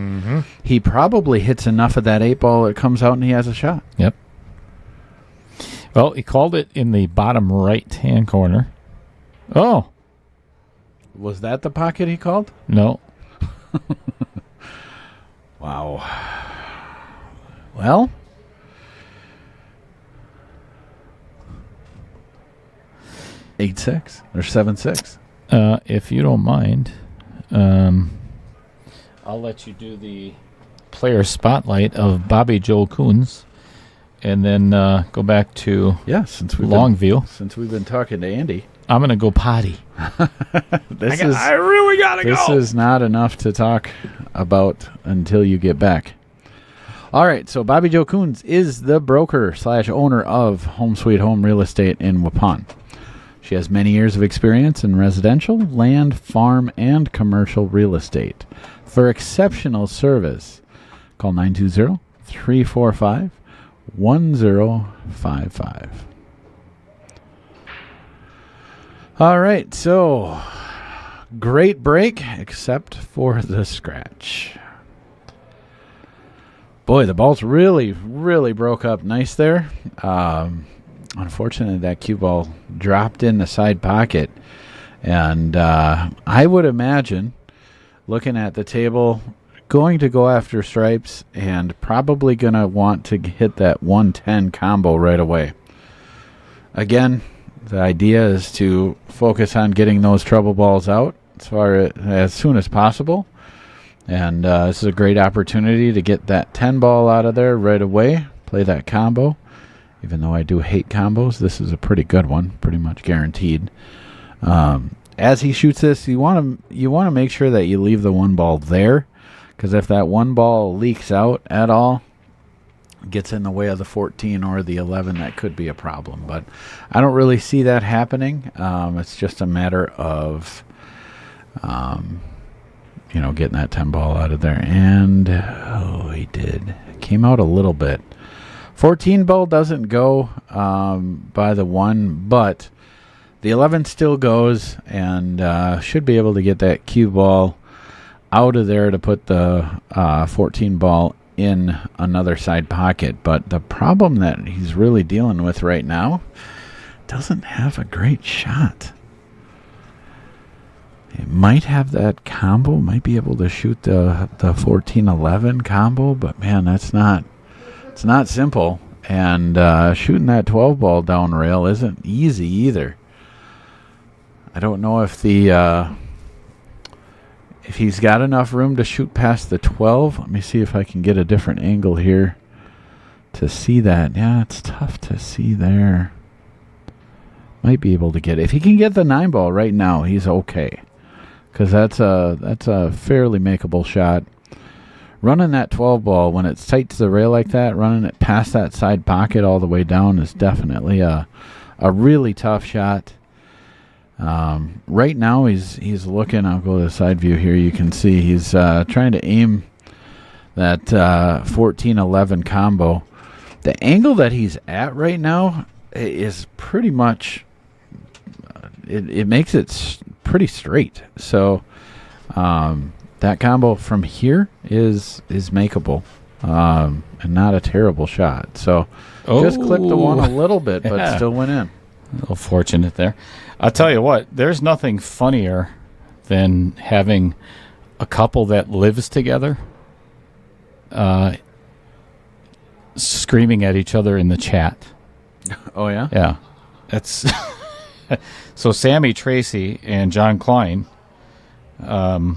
he probably hits enough of that 8 ball it comes out and he has a shot. Yep. Well, he called it in the bottom right-hand corner. Oh. Was that the pocket he called? No. Wow. Well... 8-6 or 7-6. If you don't mind, I'll let you do the player spotlight of Bobby Joel Coons, and then go back to since we've Longview. Since we've been talking to Andy. I'm gonna go potty. I really gotta go. This is not enough to talk about until you get back. All right, so Bobby Joe Coons is the broker/owner of Home Sweet Home Real Estate in Waupun. She has many years of experience in residential, land, farm, and commercial real estate. For exceptional service, call 920-345-1055. All right, so great break, except for the scratch. Boy, the balls really, really broke up nice there. Unfortunately, that cue ball dropped in the side pocket. And I would imagine, looking at the table, going to go after stripes and probably going to want to hit that 110 combo right away. Again, the idea is to focus on getting those trouble balls out as soon as possible. And this is a great opportunity to get that 10 ball out of there right away. Play that combo. Even though I do hate combos, this is a pretty good one, pretty much guaranteed. As he shoots this, you want to make sure that you leave the one ball there, because if that one ball leaks out at all, gets in the way of the 14 or the 11, that could be a problem. But I don't really see that happening. It's just a matter of getting that 10 ball out of there. And, he did. Came out a little bit. 14 ball doesn't go by the 1, but the 11 still goes, and should be able to get that cue ball out of there to put the 14 ball in another side pocket. But the problem that he's really dealing with right now, doesn't have a great shot. It might have that combo, might be able to shoot the 14-11 combo, but man, it's not simple. And shooting that 12 ball down rail isn't easy either. I don't know if if he's got enough room to shoot past the 12. Let me see if I can get a different angle here to see that. Yeah, it's tough to see there. Might be able to get it. If he can get the 9 ball right now, he's okay. Because that's a fairly makeable shot. Running that 12 ball when it's tight to the rail like that, running it past that side pocket all the way down is definitely a really tough shot. Right now he's looking. I'll go to the side view here. You can see he's trying to aim that 14-11 combo. The angle that he's at right now is pretty much it makes it pretty straight. So that combo from here is makeable, and not a terrible shot. So just clipped the one a little bit, but still went in. A little fortunate there. I'll tell you what, there's nothing funnier than having a couple that lives together screaming at each other in the chat. Oh, yeah? Yeah. That's so Sammy Tracy and John Klein. Yeah,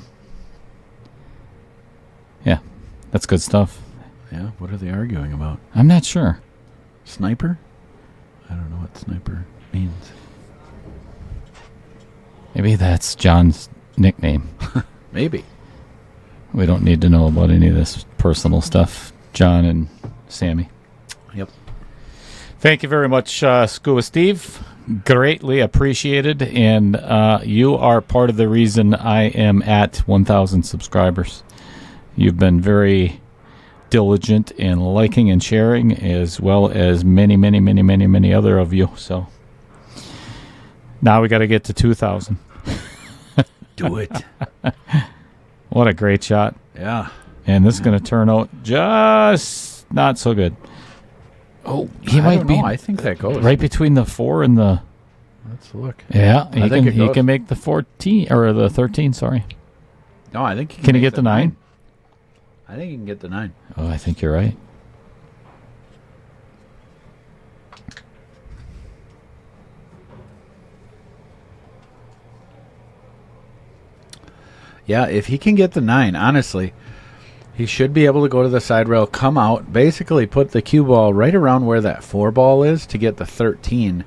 that's good stuff. Yeah, what are they arguing about? I'm not sure. Sniper? I don't know what sniper means. Maybe that's John's nickname. Maybe. We don't need to know about any of this personal stuff, John and Sammy. Yep. Thank you very much, Scuba Steve. Greatly appreciated. And you are part of the reason I am at 1,000 subscribers. You've been very diligent in liking and sharing, as well as many other of you. So now we got to get to 2,000. Do it. What a great shot. Yeah. And this is going to turn out just not so good. Oh, he might be. I think that goes right between the 4 and the. Let's look. Yeah, I think he can make the 14 or the 13. Sorry. No, I think can he get the 9? I think he can get the 9. Oh, I think you're right. Yeah, if he can get the 9, honestly, he should be able to go to the side rail, come out, basically put the cue ball right around where that 4 ball is to get the 13.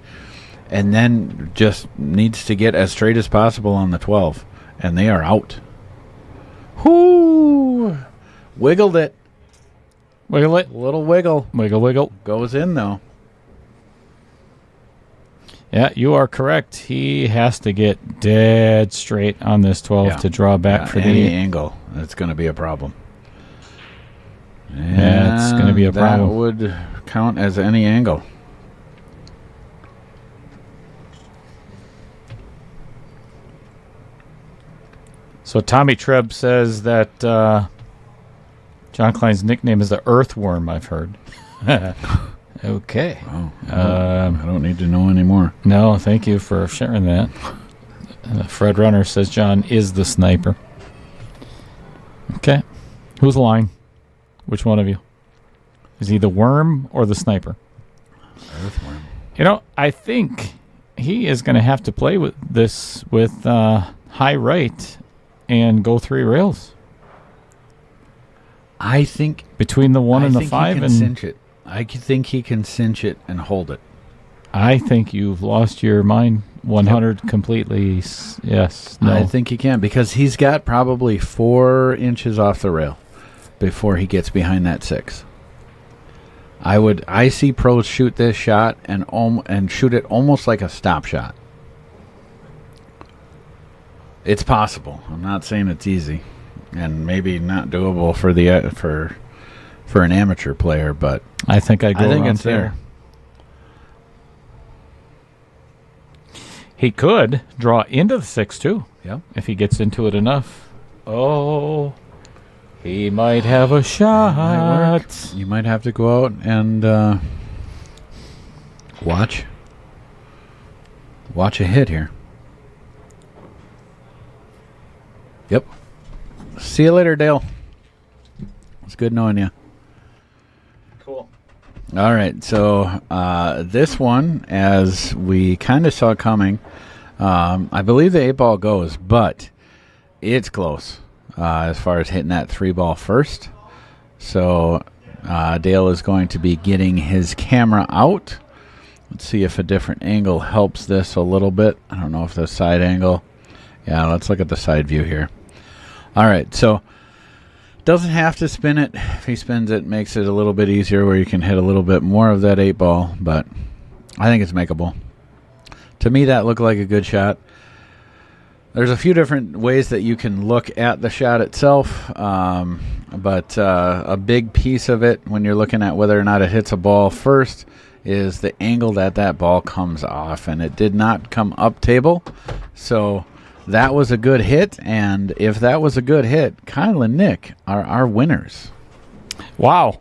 and then just needs to get as straight as possible on the 12, and they are out. Whoo! Wiggled it. Wiggle it. Little wiggle. Wiggle, wiggle. Goes in, though. Yeah, you are correct. He has to get dead straight on this 12 to draw back for any the angle. That's going to be a problem. Yeah, it's going to be a problem. That would count as any angle. So Tommy Treb says that John Klein's nickname is the Earthworm, I've heard. Okay. Oh, I don't need to know anymore. No, thank you for sharing that. Fred Runner says John is the sniper. Okay. Who's lying? Which one of you? Is he the worm or the sniper? Earthworm. You know, I think he is going to have to play with this with high right and go 3 rails. I think between the 1 and the 5 and cinch it. I think he can cinch it and hold it. I think you've lost your mind 100 completely. Yes. No. I think he can because he's got probably 4 inches off the rail before he gets behind that 6. I see pros shoot this shot and shoot it almost like a stop shot. It's possible. I'm not saying it's easy, and maybe not doable for the for an amateur player, but I think it's there. He could draw into the 6 too. Yep. If he gets into it enough. Oh, he might have a shot. You might have to go out and watch a hit here. Yep. See you later, Dale. It's good knowing you. Cool. All right, so this one, as we kind of saw coming, I believe the 8-ball goes, but it's close as far as hitting that 3-ball first. So Dale is going to be getting his camera out. Let's see if a different angle helps this a little bit. I don't know if the side angle. Yeah, let's look at the side view here. All right, so doesn't have to spin it. If he spins it, makes it a little bit easier where you can hit a little bit more of that 8-ball, but I think it's makeable. To me, that looked like a good shot. There's a few different ways that you can look at the shot itself, but a big piece of it when you're looking at whether or not it hits a ball first is the angle that ball comes off, and it did not come up table, so that was a good hit, and if that was a good hit, Kyle and Nick are our winners. Wow.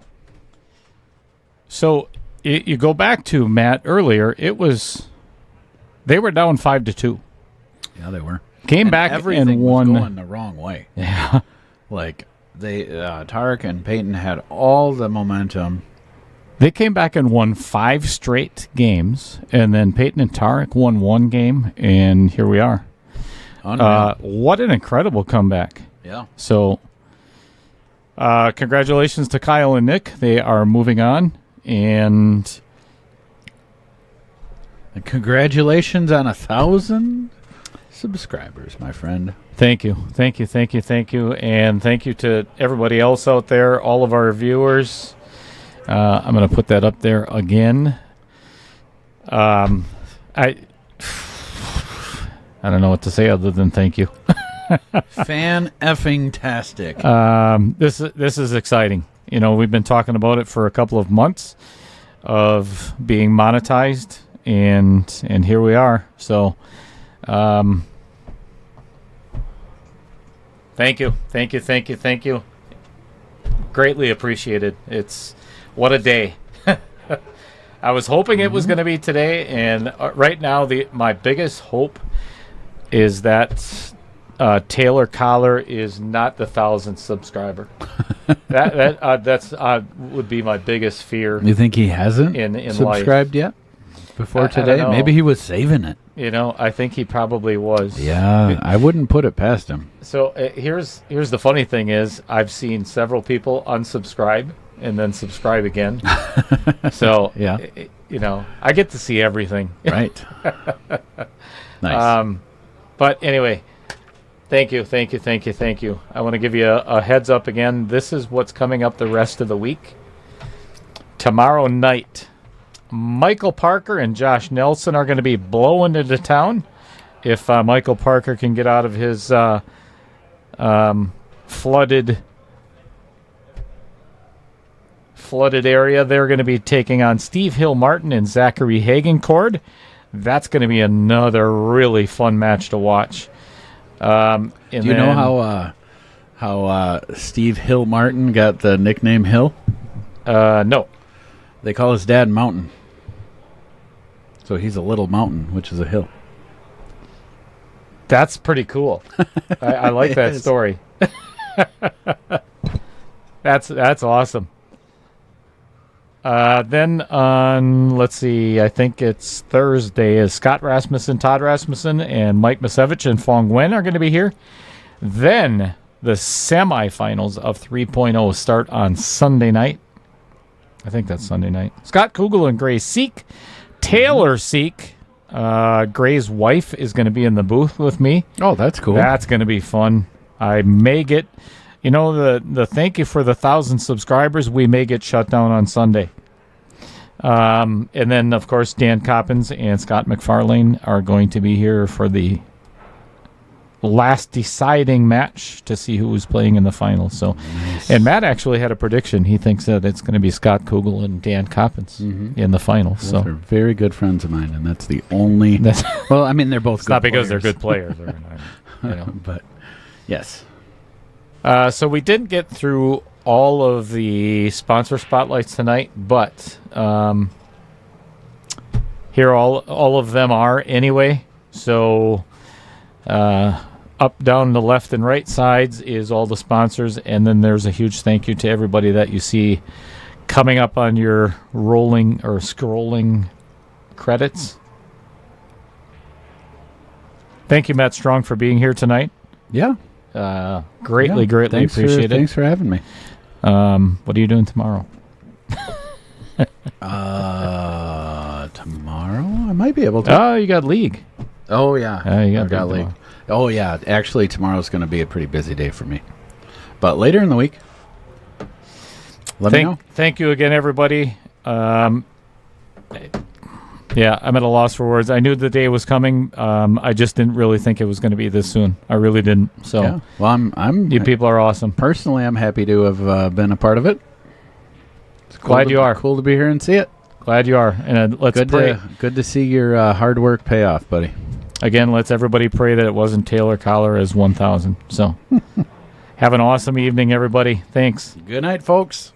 So you go back to Matt earlier, they were down 5-2. Yeah, they were. Came back and won. Was going the wrong way. Yeah. Like, Tarek and Peyton had all the momentum. They came back and won 5 straight games, and then Peyton and Tarek won 1 game, and here we are. What an incredible comeback. Yeah. So, congratulations to Kyle and Nick. They are moving on, and congratulations on 1,000 subscribers, my friend. Thank you. And thank you to everybody else out there, all of our viewers. I'm going to put that up there again. I don't know what to say other than thank you. Fan-effing-tastic. This is exciting. You know, we've been talking about it for a couple of months of being monetized, and here we are. So, thank you. Greatly appreciated. What a day. I was hoping it was going to be today, and right now my biggest hope is that Taylor Collar is not the 1,000th subscriber. That would be my biggest fear. You think he hasn't in subscribed life. Yet? Before today? Maybe he was saving it. You know, I think he probably was. Yeah, I wouldn't put it past him. So here's the funny thing is I've seen several people unsubscribe and then subscribe again. So yeah, I get to see everything. Right. Nice. But anyway, thank you. I want to give you a heads up again. This is what's coming up the rest of the week. Tomorrow night, Michael Parker and Josh Nelson are going to be blowing into town. If Michael Parker can get out of his flooded area, they're going to be taking on Steve Hill Martin and Zachary Hagencord. That's going to be another really fun match to watch. Do you know how Steve Hill Martin got the nickname Hill? No. They call his dad Mountain. So he's a little mountain, which is a hill. That's pretty cool. I like that story. That's awesome. Then on, let's see, I think it's Thursday, is Scott Rasmussen, Todd Rasmussen, and Mike Masevich and Fong Wen are going to be here. Then the semifinals of 3.0 start on Sunday night. I think that's Sunday night. Scott Kugel and Gray Seek. Taylor Seek, Gray's wife, is going to be in the booth with me. Oh, that's cool. That's going to be fun. I may get, the thank you for the 1,000 subscribers. We may get shut down on Sunday. And then, of course, Dan Coppins and Scott McFarlane are going to be here for the last deciding match to see who was playing in the final. So, nice. And Matt actually had a prediction. He thinks that it's going to be Scott Kugel and Dan Coppins in the final. Those are very good friends of mine, and that's the only. Well, I mean, they're both. It's good not because players. They're good players, but yes. So we didn't get through all of the sponsor spotlights tonight, but here all of them are anyway. So. Up, down the left and right sides is all the sponsors, and then there's a huge thank you to everybody that you see coming up on your rolling or scrolling credits. Thank you, Matt Strong, for being here tonight. Yeah. Greatly appreciate it. Thanks for having me. What are you doing tomorrow? Tomorrow? I might be able to. Oh, you got league. Oh, yeah. You got league. Oh, yeah. Actually, tomorrow's going to be a pretty busy day for me. But later in the week, let me know. Thank you again, everybody. Yeah, I'm at a loss for words. I knew the day was coming. I just didn't really think it was going to be this soon. I really didn't. So, yeah. Well, you people are awesome. Personally, I'm happy to have been a part of it. It's glad you are. Cool to be here and see it. Glad you are. And let's pray. Good to see your hard work pay off, buddy. Again, let's everybody pray that it wasn't Taylor Collar as 1,000. So, have an awesome evening, everybody. Thanks. Good night, folks.